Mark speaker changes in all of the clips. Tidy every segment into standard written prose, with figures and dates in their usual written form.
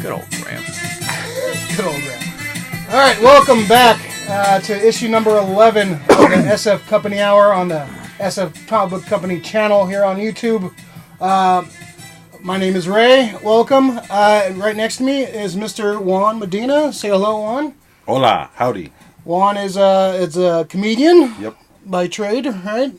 Speaker 1: Good old Graham.
Speaker 2: Good old Graham. All right, welcome back to issue number 11 of the SF Company Hour on the SF Comic Book Company channel here on YouTube. My name is Ray. Welcome. Right next to me is Mr. Juan Medina. Say hello, Juan.
Speaker 3: Hola, howdy.
Speaker 2: Juan is a comedian.
Speaker 3: Yep.
Speaker 2: By trade, right?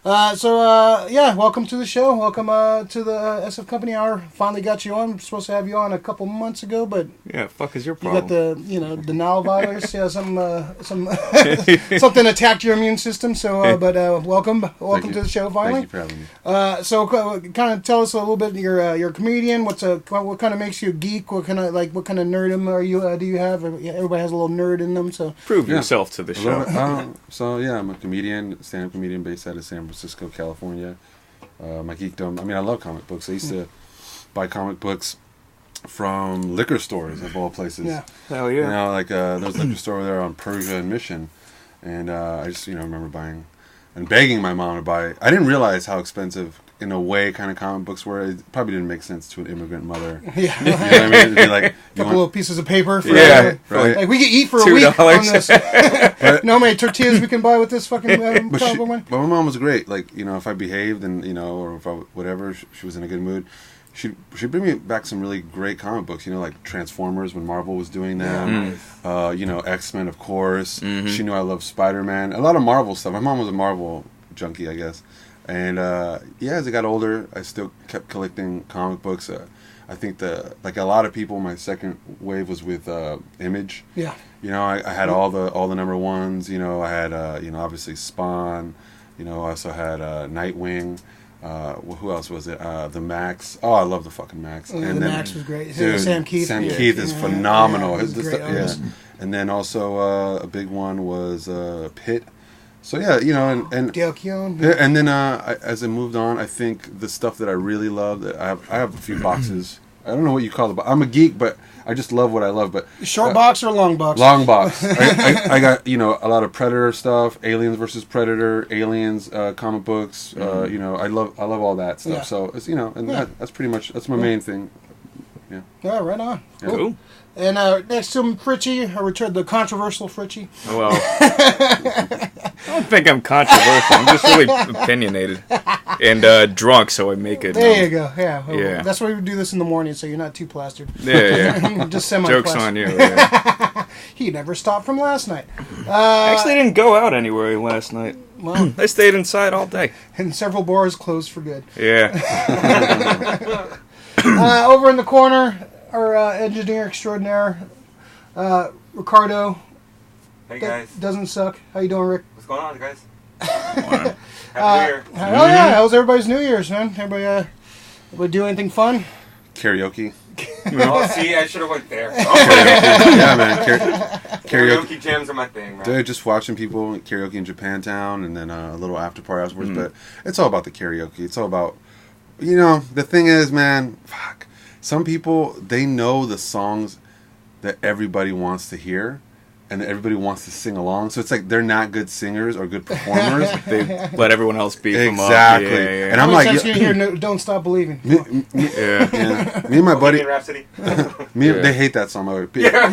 Speaker 2: Welcome to the show. Welcome to the SF Company Hour. Finally got you on. We're supposed to have you on a couple months ago, but
Speaker 1: yeah, fuck is your
Speaker 2: you
Speaker 1: problem?
Speaker 2: got the Nile virus. Yeah, something attacked your immune system. So, welcome to the show. Finally,
Speaker 3: thank you for having me.
Speaker 2: Kind of tell us a little bit. You're a comedian. What kind of makes you a geek? What kind of nerdum are you? Do you have? Everybody has a little nerd in them. So
Speaker 1: prove yourself to the show.
Speaker 3: I'm a comedian, stand-up comedian based out of San Francisco, California. My geekdom. I mean, I love comic books. I used to buy comic books from liquor stores of all places.
Speaker 2: Yeah.
Speaker 1: Hell yeah.
Speaker 3: You know, like there was a liquor store there on Persia and Mission, and I just remember buying and begging my mom to buy. I didn't realize how expensive, in a way, kind of comic books were. It probably didn't make sense to an immigrant mother.
Speaker 2: Yeah.
Speaker 3: You know what I mean? It'd be like
Speaker 2: a couple little pieces of paper. For
Speaker 3: right.
Speaker 2: Like we could eat for a week on this.
Speaker 3: But,
Speaker 2: know how many tortillas we can buy with this fucking
Speaker 3: but my mom was great. Like, if I behaved and, or if I, whatever, she was in a good mood, she'd bring me back some really great comic books, like Transformers when Marvel was doing them. X-Men, of course.
Speaker 1: Mm-hmm.
Speaker 3: She knew I loved Spider-Man. A lot of Marvel stuff. My mom was a Marvel junkie, I guess. And, as I got older, I still kept collecting comic books. I think like a lot of people, my second wave was with Image.
Speaker 2: Yeah.
Speaker 3: I had all the number ones. I had, obviously Spawn. I also had Nightwing. Who else was it? The Max. Oh, I love the fucking Max.
Speaker 2: And the Max was great.
Speaker 3: Dude,
Speaker 2: Sam Keith.
Speaker 3: Sam Keith is phenomenal.
Speaker 2: Yeah, great artist.
Speaker 3: And then also a big one was Pitt. So and
Speaker 2: Gail Keown.
Speaker 3: Yeah, and then as I moved on, I think the stuff that I really loved. I have a few boxes. I don't know what you call it, but I'm a geek, but I just love what I love. But
Speaker 2: short box or long box?
Speaker 3: Long box. I got a lot of Predator stuff, Aliens versus Predator, Aliens comic books. I love all that stuff. Yeah. So it's that's pretty much my main thing. Yeah.
Speaker 2: Yeah, right on.
Speaker 3: Yeah.
Speaker 2: Cool. And next to him, Fritche, the controversial Fritche.
Speaker 1: Well, I don't think I'm controversial. I'm just really opinionated and drunk, so I make it.
Speaker 2: There you go. Yeah.
Speaker 1: Yeah.
Speaker 2: That's why we do this in the morning, so you're not too plastered.
Speaker 1: Yeah.
Speaker 2: Just semi-plastered.
Speaker 1: Joke's on you. Yeah.
Speaker 2: He never stopped from last night.
Speaker 1: Actually, I didn't go out anywhere last night.
Speaker 2: Well,
Speaker 1: I stayed inside all day.
Speaker 2: And several bars closed for good.
Speaker 1: Yeah.
Speaker 2: Over in the corner, our engineer extraordinaire, Ricardo.
Speaker 4: Hey guys.
Speaker 2: Doesn't suck. How you doing, Rick?
Speaker 4: What's going on, guys?
Speaker 1: Wow.
Speaker 4: Happy New Year.
Speaker 2: Oh yeah, how was everybody's New Year's, man? Everybody do anything fun?
Speaker 3: Karaoke.
Speaker 4: Oh, see, I should have went there.
Speaker 3: Yeah, man.
Speaker 4: Karaoke jams are my thing, man.
Speaker 3: Dude, just watching people karaoke in Japantown and then a little after party afterwards. But it's all about the karaoke. It's all about, the thing is, man, fuck. Some people, they know the songs that everybody wants to hear and that everybody wants to sing along. So it's like they're not good singers or good performers.
Speaker 1: They let everyone else beat them up.
Speaker 3: Exactly.
Speaker 1: Yeah.
Speaker 3: And I'm like,
Speaker 2: you hear Don't Stop Believing.
Speaker 3: Me and my buddy,
Speaker 4: Rhapsody.
Speaker 3: they hate that song.
Speaker 1: Yeah.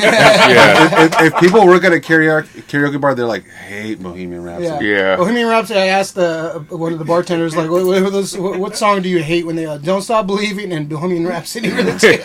Speaker 3: If people work at a karaoke bar, they're like, hate Bohemian Rhapsody.
Speaker 1: Yeah.
Speaker 2: Bohemian Rhapsody, I asked one of the bartenders, like, what song do you hate when they Don't Stop Believing and Bohemian Rhapsody were the two?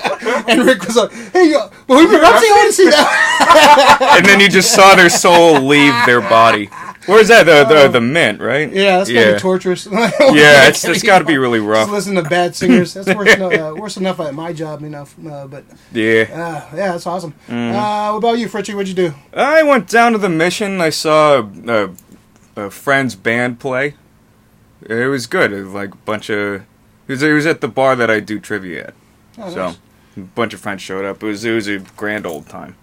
Speaker 2: And Rick was like, hey, Bohemian Rhapsody, I want to see that.
Speaker 1: And then you just saw their soul leave their body. Where's that? The Mint, right?
Speaker 2: Yeah, that's gotta be torturous.
Speaker 1: Yeah, it's got to be really rough.
Speaker 2: Just listen to bad singers. That's worse enough at my job, but
Speaker 1: yeah,
Speaker 2: that's awesome. What about you, Fritchie? What'd you do?
Speaker 1: I went down to the Mission. I saw a friend's band play. It was good. It was like a bunch of. It was at the bar that I do trivia at.
Speaker 2: Oh,
Speaker 1: so
Speaker 2: nice.
Speaker 1: a bunch of friends showed up. It was a grand old time.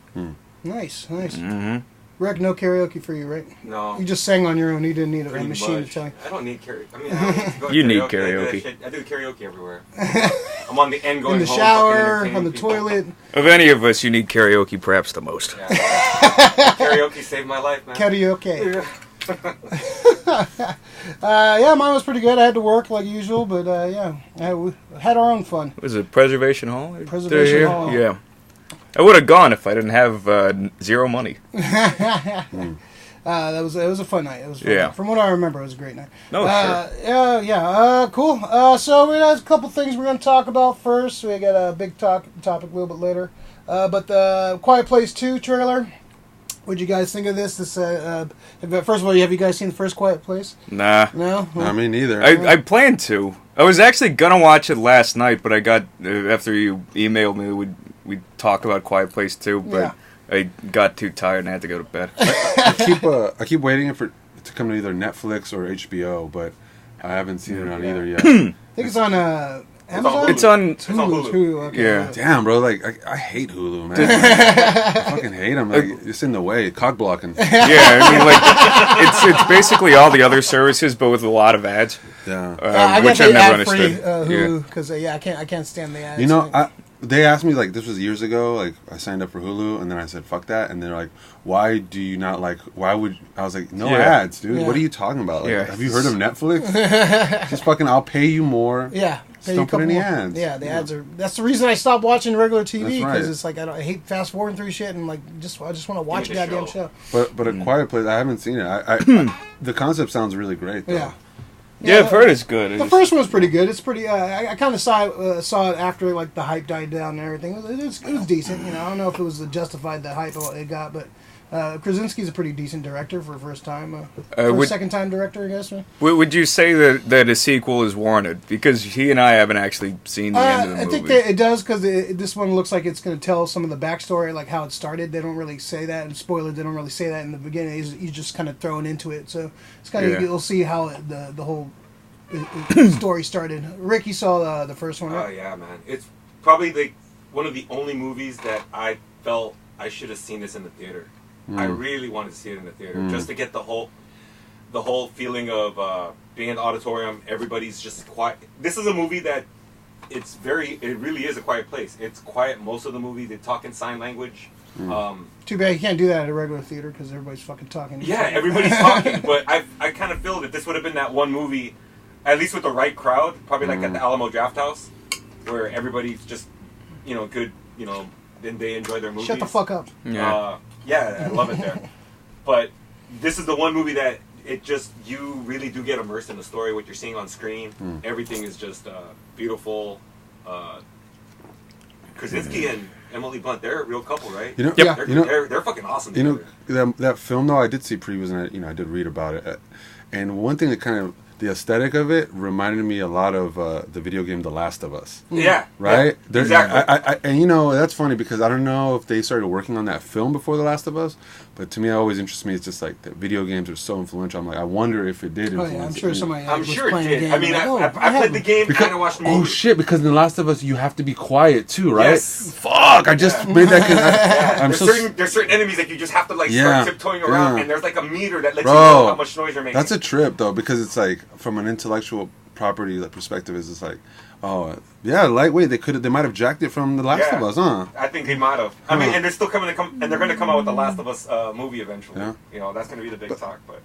Speaker 2: Nice.
Speaker 1: Mm-hmm.
Speaker 2: Rick, no karaoke for you, right?
Speaker 4: No.
Speaker 2: You just sang on your own. You didn't need a
Speaker 4: Pretty
Speaker 2: machine
Speaker 4: much.
Speaker 2: to tell you.
Speaker 4: I don't need karaoke. I mean, I don't need to go to
Speaker 1: You
Speaker 4: karaoke.
Speaker 1: need karaoke.
Speaker 4: I do karaoke everywhere. I'm on the end going
Speaker 2: In the
Speaker 4: home,
Speaker 2: shower,
Speaker 4: fucking
Speaker 2: on
Speaker 4: entertaining
Speaker 2: the
Speaker 4: people.
Speaker 2: toilet.
Speaker 1: Of any of us, you need karaoke perhaps the most.
Speaker 4: Yeah. Karaoke saved my life, man.
Speaker 2: Karaoke. Mine was pretty good. I had to work like usual, but we had our own fun.
Speaker 1: Was it Preservation Hall?
Speaker 2: Preservation
Speaker 1: There,
Speaker 2: Hall.
Speaker 1: Yeah. I would have gone if I didn't have zero money.
Speaker 2: It was a fun night. It was fun.
Speaker 1: Yeah.
Speaker 2: From what I remember, it was a great night.
Speaker 1: No,
Speaker 2: sure. Cool. So we have a couple things we're going to talk about first. We got a big topic a little bit later. But the Quiet Place 2 trailer. What'd you guys think of this? First of all, have you guys seen the first Quiet Place?
Speaker 1: Nah.
Speaker 2: No?
Speaker 3: I mean, neither.
Speaker 1: I planned to. I was actually gonna watch it last night, but I got after you emailed me, we'd talk about Quiet Place 2, but
Speaker 2: Yeah.
Speaker 1: I got too tired and I had to go to bed.
Speaker 3: I keep waiting for it to come to either Netflix or HBO, but I haven't seen it on either yet.
Speaker 2: I think it's on Amazon?
Speaker 1: It's on.
Speaker 4: It's on Hulu.
Speaker 2: Hulu. Okay.
Speaker 1: Yeah.
Speaker 3: Damn, bro, like I hate Hulu, man. I fucking hate them. Like, it's in the way, cock blocking.
Speaker 1: Yeah, I mean, like it's basically all the other services, but with a lot of ads.
Speaker 3: Yeah.
Speaker 2: I
Speaker 1: Which
Speaker 2: got
Speaker 1: I've
Speaker 2: the
Speaker 1: never
Speaker 2: ad-free
Speaker 1: understood.
Speaker 2: Hulu because I can't stand the ads.
Speaker 3: You know, they asked me, like, this was years ago, like, I signed up for Hulu, and then I said, fuck that, and they're like, why do you not like, why would, I was like, no
Speaker 1: Yeah.
Speaker 3: ads, dude,
Speaker 2: Yeah.
Speaker 3: what are you talking about? Like,
Speaker 1: Yeah.
Speaker 3: have you heard of Netflix? Just fucking, I'll pay you more.
Speaker 2: Yeah.
Speaker 3: Just don't put any
Speaker 2: more.
Speaker 3: ads.
Speaker 2: Yeah, the ads are. That's the reason I stopped watching regular TV
Speaker 3: That's
Speaker 2: because
Speaker 3: right.
Speaker 2: it's like I hate fast forwarding through shit and like I just want to watch a
Speaker 4: Give me the
Speaker 2: goddamn show.
Speaker 3: But A Quiet Place, I haven't seen it. I the concept sounds really great, though.
Speaker 2: Yeah.
Speaker 1: Yeah, I've heard it's good.
Speaker 2: The first one was pretty good. It's pretty. I kind of saw it after like the hype died down and everything. It was decent. You know, I don't know if it was justified the hype it got, but Krasinski's a pretty decent director for a first time. Second time director, I guess.
Speaker 1: Would you say that a sequel is warranted? Because he and I haven't actually seen the end of the movie.
Speaker 2: I think that it does because this one looks like it's going to tell some of the backstory, like how it started. They don't really say that, and spoiler, they don't really say that in the beginning. He's just kind of thrown into it, so it's kind of you'll see how the whole story started. Rick, you saw the first one,
Speaker 4: Oh
Speaker 2: right?
Speaker 4: yeah, man. It's probably one of the only movies that I felt I should have seen this in the theater. I really wanted to see it in the theater just to get the whole feeling of being in the auditorium. Everybody's just quiet. This is a movie that it really is a quiet place. It's quiet most of the movie. They talk in sign language.
Speaker 2: Too bad you can't do that at a regular theater because everybody's fucking talking.
Speaker 4: Yeah, everybody's talking. But I kind of feel that this would have been that one movie, at least with the right crowd, probably like at the Alamo Drafthouse, where everybody's just good, then they enjoy their movies.
Speaker 2: Shut the fuck up.
Speaker 4: Yeah, I love it there. But this is the one movie that you really do get immersed in the story, what you're seeing on screen. Everything is just beautiful. Krasinski and Emily Blunt, they're a real couple, right? They're fucking awesome.
Speaker 3: That film, though, I did see previews, and I did read about it. And one thing that kind of, the aesthetic of it reminded me a lot of the video game The Last of Us.
Speaker 4: Yeah.
Speaker 3: Right?
Speaker 4: Yeah, exactly.
Speaker 3: And that's funny because I don't know if they started working on that film before The Last of Us, but to me, it always interests me. It's just like that video games are so influential. I'm like, I wonder if it did influence
Speaker 2: I'm sure somebody
Speaker 4: I'm
Speaker 2: was
Speaker 4: sure it
Speaker 2: playing
Speaker 4: did.
Speaker 2: the game.
Speaker 4: I mean,
Speaker 2: like,
Speaker 4: I played the game, kind of watched the movie.
Speaker 3: Oh shit! Because in The Last of Us, you have to be quiet too, right?
Speaker 4: Yes.
Speaker 3: Fuck! I just made that.
Speaker 4: There's certain enemies that you just have to start tiptoeing around, and there's like a meter that lets you
Speaker 3: Bro,
Speaker 4: know how much noise you're making.
Speaker 3: That's a trip though, because it's like from an intellectual property perspective, is just like, oh yeah, lightweight. They might have jacked it from The Last of Us, huh?
Speaker 4: I think they might have. I mean, and they're still and they're going to come out with the Last of Us movie eventually.
Speaker 3: Yeah.
Speaker 4: That's going to be the big talk. But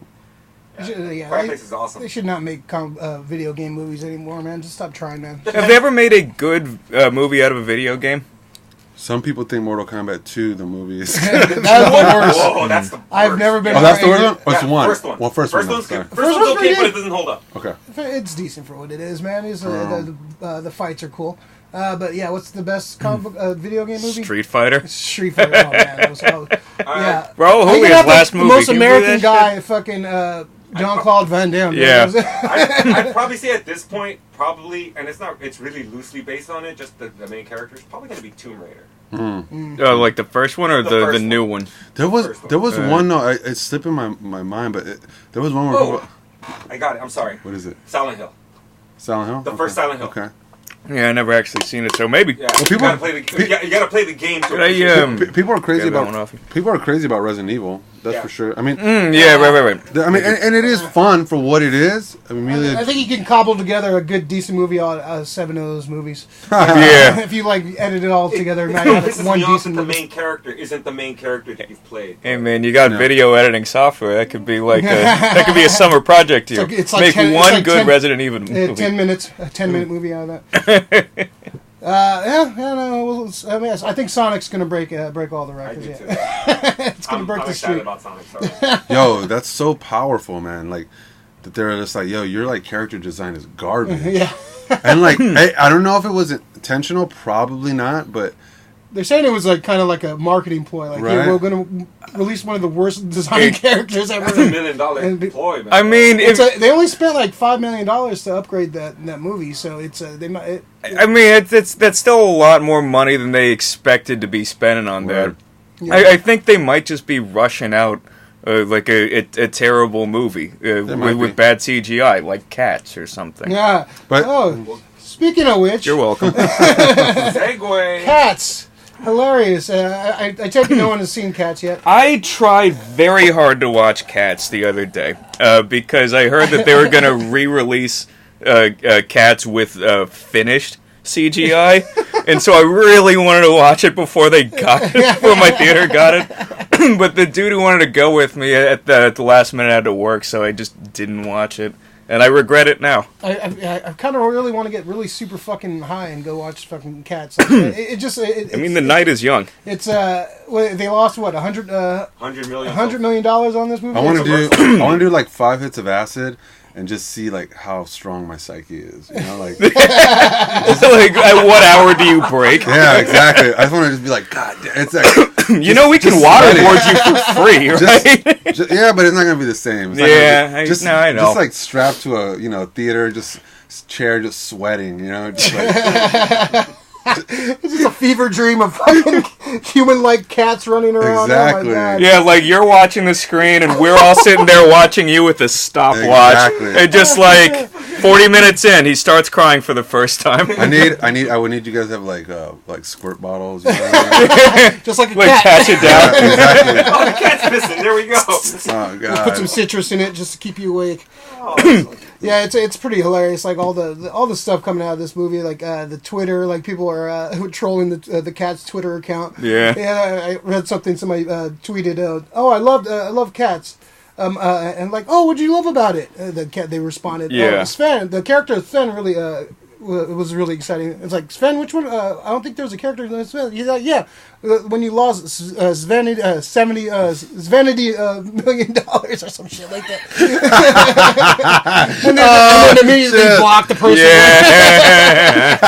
Speaker 2: Quiet
Speaker 4: Place is awesome.
Speaker 2: They should not make video game movies anymore, man. Just stop trying, man.
Speaker 1: Have they ever made a good movie out of a video game?
Speaker 3: Some people think Mortal Kombat 2, the movie, is.
Speaker 2: That's the worst.
Speaker 4: Whoa, that's the worst.
Speaker 2: I've never been.
Speaker 3: Oh, that's the worst one? Or it's
Speaker 4: Yeah,
Speaker 3: one?
Speaker 4: First one.
Speaker 3: Well, first
Speaker 4: one's
Speaker 3: one.
Speaker 4: good.
Speaker 3: Sorry.
Speaker 4: First one's okay, but it doesn't hold up.
Speaker 3: Okay.
Speaker 2: It's decent for what it is, man. The fights are cool. But yeah, what's the best comic book video game movie?
Speaker 1: Street Fighter.
Speaker 2: Street Fighter. Oh man, that was yeah.
Speaker 1: Bro,
Speaker 2: How you
Speaker 1: Julio's
Speaker 2: gonna have
Speaker 1: last
Speaker 2: the
Speaker 1: movie.
Speaker 2: most
Speaker 1: Can you believe
Speaker 2: American
Speaker 1: that
Speaker 2: guy, fucking Jean-Claude Van Damme.
Speaker 1: Yeah.
Speaker 4: I'd probably say at this point, and it's really loosely based on it, just the main character is probably going to be Tomb Raider.
Speaker 1: Like the first one or the new one?
Speaker 3: There was one. No, it's slipping my mind, but there was one where.
Speaker 4: Oh, I got it. I'm sorry.
Speaker 3: What is it?
Speaker 4: Silent Hill.
Speaker 3: Silent Hill.
Speaker 4: The first Silent Hill.
Speaker 3: Okay.
Speaker 1: Yeah, I never actually seen it, so maybe.
Speaker 4: Yeah, you gotta play the game.
Speaker 3: People are crazy
Speaker 1: Grab that one off you.
Speaker 3: People are crazy about Resident Evil. That's for sure. I mean,
Speaker 1: yeah, right.
Speaker 3: I mean, and it is fun for what it is. I mean,
Speaker 2: I think you can cobble together a good, decent movie out of 7 of those movies.
Speaker 1: Yeah.
Speaker 2: If you edit it all together, and
Speaker 4: It
Speaker 2: have
Speaker 4: pisses
Speaker 2: one
Speaker 4: me off
Speaker 2: decent
Speaker 4: that the
Speaker 2: movie.
Speaker 4: main character isn't the main character that you've played.
Speaker 1: Hey man, you got video editing software. That could be that could be a summer project here.
Speaker 2: It's like
Speaker 1: Make
Speaker 2: 10
Speaker 1: one
Speaker 2: it's like
Speaker 1: good
Speaker 2: 10
Speaker 1: Resident Evil movie.
Speaker 2: 10 minutes, a 10-minute movie out of that. No. I mean, I think Sonic's gonna break all the records.
Speaker 4: I do too.
Speaker 2: It's gonna break
Speaker 4: I'm
Speaker 2: the
Speaker 4: excited
Speaker 2: streak.
Speaker 4: about Sonic. Sorry.
Speaker 3: Yo, that's so powerful, man. Like that they're just like, yo, your like character design is garbage.
Speaker 2: Yeah.
Speaker 3: And like, I don't know if it was intentional, probably not, but
Speaker 2: They're saying it was like kind of like a marketing ploy. Like,
Speaker 3: Right.
Speaker 2: hey, we're going to release one of the worst designed characters ever.
Speaker 4: That's $1 million ploy, man.
Speaker 1: I mean,
Speaker 2: They only spent like $5 million to upgrade that movie, so it's they might.
Speaker 1: that's still a lot more money than they expected to be spending on that.
Speaker 3: Word.
Speaker 2: Yeah.
Speaker 1: I think they might just be rushing out like a terrible movie
Speaker 3: might
Speaker 1: with
Speaker 3: be.
Speaker 1: bad CGI, like Cats or something.
Speaker 2: Yeah.
Speaker 3: But-
Speaker 2: Speaking of which,
Speaker 1: You're welcome.
Speaker 4: Segway.
Speaker 2: Cats. Hilarious. I take it no one has seen Cats yet.
Speaker 1: I tried very hard to watch Cats the other day because I heard that they were going to re-release Cats with finished CGI, and so I really wanted to watch it before they got it, before my theater got it. But the dude who wanted to go with me at the last minute had to work, so I just didn't watch it, and I regret it now.
Speaker 2: I kind of really want to get really super fucking high and go watch fucking Cats. Like,
Speaker 1: I mean, the night is young.
Speaker 2: It's they lost what $100 million on this movie.
Speaker 3: I want to
Speaker 2: It's-
Speaker 3: do I want to do like 5 hits of acid and just see like how strong my psyche is. You know, like
Speaker 1: Like, at what hour do you break?
Speaker 3: yeah, exactly. I just want to just be like, God, it's like
Speaker 1: You know we can
Speaker 3: just
Speaker 1: waterboard you for free, right?
Speaker 3: yeah, but it's not gonna be the same. It's not
Speaker 1: Yeah,
Speaker 3: gonna be,
Speaker 1: I know.
Speaker 3: Just like strapped to a theater, just chair, just sweating. You know, just like
Speaker 2: It's just a fever dream of fucking human-like cats running around.
Speaker 3: Exactly.
Speaker 2: Oh my God.
Speaker 1: Yeah, like you're watching the screen and we're all sitting there watching you with a stopwatch.
Speaker 3: Exactly.
Speaker 1: And just like 40 minutes in, he starts crying for the first time.
Speaker 3: I would need you guys to have like squirt bottles. You know?
Speaker 2: Just like a
Speaker 1: Like
Speaker 2: cat.
Speaker 1: patch it down.
Speaker 3: Yeah, exactly.
Speaker 4: Oh, the cat's missing. There we go.
Speaker 3: Oh God.
Speaker 2: Put some citrus in it just to keep you awake.
Speaker 4: Oh,
Speaker 2: Yeah, it's pretty hilarious. Like all the stuff coming out of this movie, like the Twitter, like people are trolling the Cats Twitter account.
Speaker 1: Yeah.
Speaker 2: I read something somebody tweeted. Oh, I love Cats. And like, oh, what'd you love about it? They responded.
Speaker 1: Yeah.
Speaker 2: Sven, the character of Sven really was really exciting. It's like, Sven, which one? I don't think there was a character named Sven. He's like, yeah. When you lost $70 million or some shit like that. and then immediately
Speaker 3: shit.
Speaker 2: block the person.
Speaker 1: Yeah.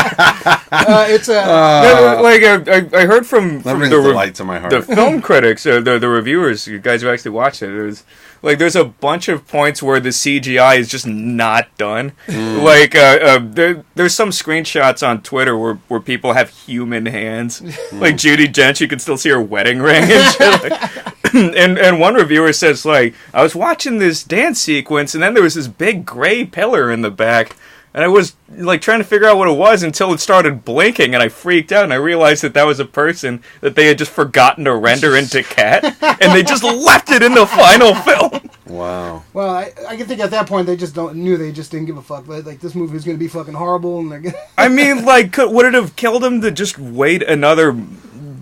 Speaker 2: It's
Speaker 1: I heard from
Speaker 3: That brings
Speaker 1: the
Speaker 3: delight to my heart.
Speaker 1: the film critics, the reviewers, you guys who actually watched it, it was like there's a bunch of points where the CGI is just not done. Like there's some screenshots on Twitter where people have human hands. Like Judi Dench, you can still see her wedding ring and shit. Like, and one reviewer says like, I was watching this dance sequence and then there was this big gray pillar in the back. And I was like trying to figure out what it was until it started blinking, and I freaked out, and I realized that was a person that they had just forgotten to render into cat, and they just left it in the final film.
Speaker 3: Wow.
Speaker 2: well, I can think at that point they just didn't give a fuck. But like this movie is gonna be fucking horrible, and they're gonna
Speaker 1: I mean, like, would it have killed him to just wait another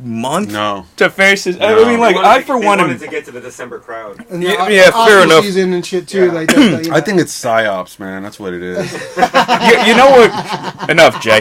Speaker 1: month
Speaker 3: No.
Speaker 1: to finish his? I
Speaker 3: No.
Speaker 1: mean, like,
Speaker 4: They wanted to get to the December crowd.
Speaker 2: and
Speaker 1: Yeah,
Speaker 2: the
Speaker 1: yeah, fair
Speaker 2: Oscar
Speaker 1: enough.
Speaker 2: season and shit too.
Speaker 4: Yeah.
Speaker 2: Like that,
Speaker 3: I think it's psyops, man. That's what it is.
Speaker 1: you know what? Enough, Jay.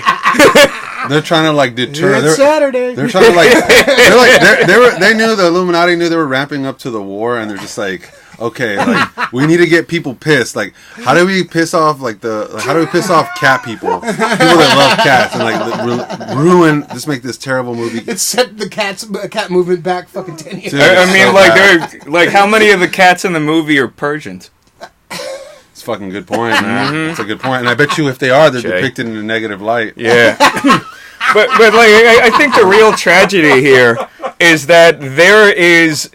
Speaker 3: They're trying to like deter.
Speaker 2: it's
Speaker 3: They're,
Speaker 2: Saturday.
Speaker 3: they're trying to they knew the Illuminati knew they were ramping up to the war, and they're just like, okay, like we need to get people pissed. Like, how do we piss off how do we piss off cat people that love cats, and like ruin, just make this terrible movie.
Speaker 2: It set the cat movement back fucking 10 years.
Speaker 3: Dude,
Speaker 1: I mean,
Speaker 3: so
Speaker 1: like,
Speaker 3: bad.
Speaker 1: they're like, how many of the cats in the movie are Persians?
Speaker 3: It's a fucking good point, man. It's a good point, and I bet you if they are, they're
Speaker 1: Jay.
Speaker 3: depicted in a negative light.
Speaker 1: Yeah. but like I think the real tragedy here is that there is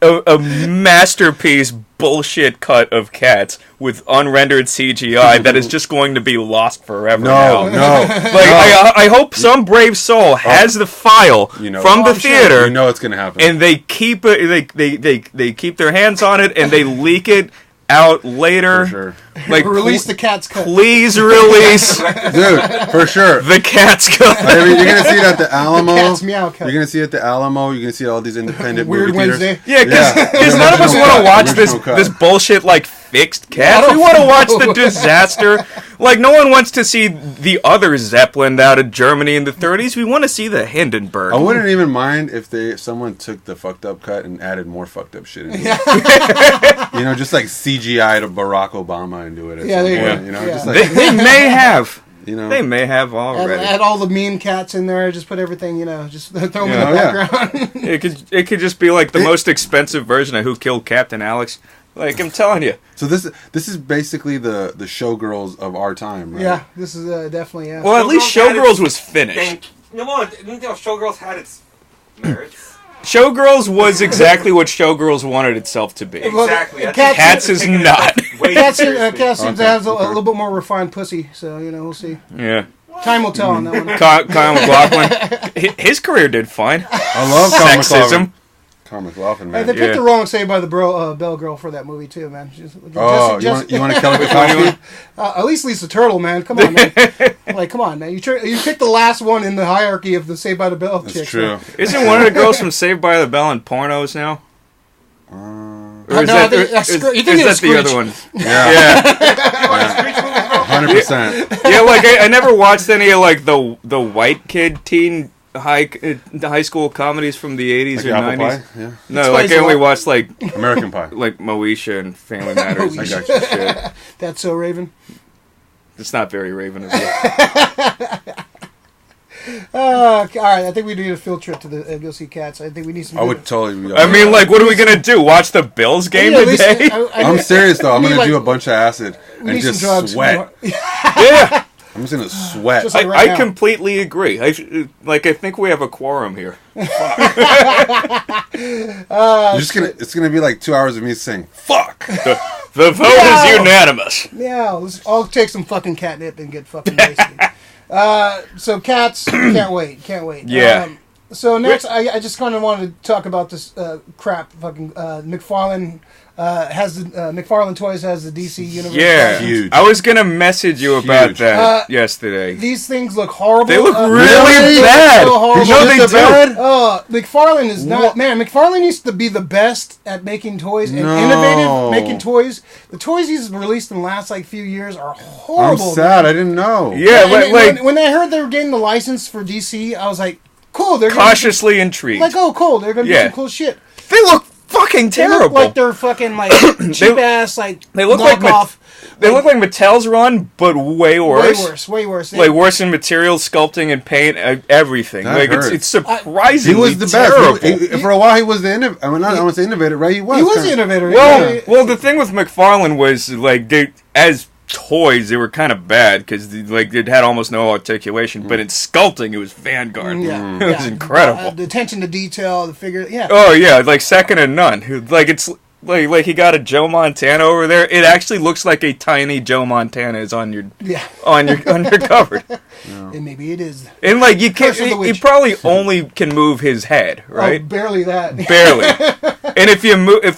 Speaker 1: a masterpiece bullshit cut of Cats with unrendered CGI that is just going to be lost forever now.
Speaker 3: No.
Speaker 1: Like I hope some brave soul has the file
Speaker 3: You know-
Speaker 1: from
Speaker 3: Oh,
Speaker 1: the
Speaker 3: I'm sure.
Speaker 1: theater,
Speaker 3: You know it's gonna happen.
Speaker 1: and they keep it. They keep their hands on it, and they leak it out later.
Speaker 3: For sure.
Speaker 1: Like,
Speaker 2: release the Cats cut.
Speaker 1: Please release
Speaker 3: Dude, for sure.
Speaker 1: the Cats cut.
Speaker 3: I mean, you're gonna see it at the Alamo.
Speaker 2: The Cats Meow cut.
Speaker 3: You're gonna see it at the Alamo. You're gonna see all these independent
Speaker 2: Weird
Speaker 3: movie theaters.
Speaker 2: Wednesday.
Speaker 1: Yeah, because
Speaker 3: The
Speaker 1: none of us
Speaker 3: original
Speaker 1: want to
Speaker 3: cut,
Speaker 1: watch
Speaker 3: original cut.
Speaker 1: this bullshit like fixed
Speaker 2: Yeah, I
Speaker 1: Cats.
Speaker 2: don't
Speaker 1: We want to
Speaker 2: think
Speaker 1: watch
Speaker 2: so.
Speaker 1: the disaster. Like, no one wants to see the other Zeppelin out of Germany in the 30s. We want to see the Hindenburg.
Speaker 3: I wouldn't even mind if someone took the fucked up cut and added more fucked up shit into it. You know, just like CGI to Barack Obama into it. At
Speaker 2: Yeah,
Speaker 3: some
Speaker 2: there you
Speaker 3: point,
Speaker 2: go.
Speaker 3: You know,
Speaker 2: Yeah.
Speaker 3: just like
Speaker 1: They may have.
Speaker 3: you know.
Speaker 1: They may have already.
Speaker 2: Add all the mean cats in there. Just put everything, just throw them in
Speaker 1: Yeah.
Speaker 2: the
Speaker 3: Oh, yeah.
Speaker 2: background.
Speaker 1: It could just be like the most expensive version of Who Killed Captain Alex. Like, I'm telling you.
Speaker 3: So this is basically the showgirls of our time, right?
Speaker 2: Yeah, this is definitely, yeah.
Speaker 1: Well, at least
Speaker 4: Showgirls had
Speaker 1: Showgirls
Speaker 4: its-
Speaker 1: was finished.
Speaker 4: Showgirls had its merits.
Speaker 1: Showgirls was exactly what Showgirls wanted itself to be.
Speaker 2: Well,
Speaker 4: Exactly. I think
Speaker 2: Cats-
Speaker 1: Cats is
Speaker 4: taking it
Speaker 1: not.
Speaker 4: way
Speaker 2: Cats,
Speaker 4: too seriously.
Speaker 2: Cats seems to
Speaker 3: Okay,
Speaker 2: have a
Speaker 3: okay.
Speaker 2: little bit more refined pussy, so, we'll see.
Speaker 1: Yeah.
Speaker 2: Time will tell on that one.
Speaker 1: Kyle McLaughlin, his career did fine.
Speaker 3: I love Kyle
Speaker 1: Sexism.
Speaker 3: McLaughlin,
Speaker 2: Hey,
Speaker 3: man.
Speaker 2: they picked
Speaker 1: Yeah.
Speaker 2: the wrong Saved by the Bell girl for that movie, too, man.
Speaker 3: Oh, you want to kill it?
Speaker 2: At least Lisa Turtle, man. Come on, man. Like, come on, man. You picked the last one in the hierarchy of the Saved by the Bell
Speaker 3: That's
Speaker 2: chicks.
Speaker 3: true.
Speaker 2: man.
Speaker 1: Isn't one of the girls from Saved by the Bell in pornos now? Or is
Speaker 2: No, I think that's you think it was
Speaker 1: the other
Speaker 2: Screech.
Speaker 1: one?
Speaker 3: Yeah,
Speaker 1: Yeah.
Speaker 3: 100%.
Speaker 1: Yeah, like I never watched any of like the white kid teen high school comedies from the 80s
Speaker 3: Like
Speaker 1: or
Speaker 3: apple
Speaker 1: 90s.
Speaker 3: pie? Yeah.
Speaker 1: No, like I
Speaker 2: a
Speaker 1: only
Speaker 2: lot.
Speaker 1: watched like
Speaker 3: American Pie.
Speaker 1: Moesha and Family Matters.
Speaker 3: I
Speaker 1: and
Speaker 3: got you.
Speaker 1: shit.
Speaker 2: That's so Raven.
Speaker 1: It's not very Raven, is it?
Speaker 2: All right, I think we need a field trip to go see Cats. I think we need some.
Speaker 3: I would totally.
Speaker 1: I mean, like, what are we gonna do? Watch the Bills game
Speaker 2: Yeah, at least-
Speaker 1: today?
Speaker 3: I'm serious though. I'm
Speaker 2: we need,
Speaker 3: gonna do
Speaker 2: like-
Speaker 3: a bunch of acid
Speaker 2: we
Speaker 3: and
Speaker 2: need some
Speaker 3: just
Speaker 2: drugs.
Speaker 3: sweat.
Speaker 1: Yeah,
Speaker 3: I'm just gonna sweat.
Speaker 2: Just like right
Speaker 1: I
Speaker 2: now.
Speaker 1: completely agree. I think we have a quorum here.
Speaker 3: You're just gonna. It's gonna be like 2 hours of me saying "fuck."
Speaker 1: The vote
Speaker 2: Yeah.
Speaker 1: is unanimous.
Speaker 2: Yeah, let's all take some fucking catnip and get fucking wasted. So Cats, can't wait.
Speaker 1: Yeah.
Speaker 2: So next, I just kind of wanted to talk about this crap. Fucking McFarlane McFarlane Toys has the DC universe.
Speaker 1: Yeah,
Speaker 3: Huge.
Speaker 1: I was gonna message you about
Speaker 3: Huge.
Speaker 1: that yesterday.
Speaker 2: These things look horrible.
Speaker 1: They look really
Speaker 3: Really?
Speaker 1: bad.
Speaker 2: So horrible.
Speaker 1: No, they
Speaker 3: Shit the
Speaker 1: do.
Speaker 3: bed?
Speaker 2: McFarlane is not
Speaker 3: What?
Speaker 2: man. McFarlane used to be the best at making toys and
Speaker 3: No.
Speaker 2: innovative making toys. The toys he's released in the last few years are
Speaker 3: I'm
Speaker 2: horrible.
Speaker 3: sad. I didn't know.
Speaker 1: Yeah,
Speaker 2: And
Speaker 1: like
Speaker 2: when I heard they were getting the license for DC, I was like, cool. They're gonna
Speaker 1: cautiously intrigued.
Speaker 2: like, oh, cool. They're gonna do
Speaker 1: Yeah.
Speaker 2: some cool shit.
Speaker 1: They look fucking
Speaker 2: They
Speaker 1: terrible.
Speaker 2: look like they're fucking like cheap ass like
Speaker 1: They look like
Speaker 2: knockoff.
Speaker 1: They look like Mattel's run, but way worse.
Speaker 2: Way worse.
Speaker 1: Like worse in materials, sculpting, and paint, everything.
Speaker 3: That
Speaker 1: Like
Speaker 3: hurts.
Speaker 1: it's surprisingly
Speaker 3: He was the
Speaker 1: terrible.
Speaker 3: best. For a while, he was the innovator. I mean, not I want to say innovator, right? He was.
Speaker 2: He was
Speaker 3: kinda-
Speaker 2: the innovator.
Speaker 1: Well, well, the thing with McFarlane was like as toys, they were kind of bad because like it had almost no articulation. But in sculpting, it was Vanguard.
Speaker 2: Yeah,
Speaker 1: It was incredible.
Speaker 2: The attention to detail, the figure. Yeah.
Speaker 1: Oh yeah, like second to none. Like it's like he got a Joe Montana over there. It actually looks like a tiny Joe Montana is on your
Speaker 2: Yeah.
Speaker 1: on your cupboard.
Speaker 2: And maybe it is.
Speaker 1: And like you can't,
Speaker 2: Curse of the
Speaker 1: he
Speaker 2: Witch.
Speaker 1: probably only can move his head,
Speaker 2: Oh,
Speaker 1: right?
Speaker 2: barely that.
Speaker 1: Barely. And if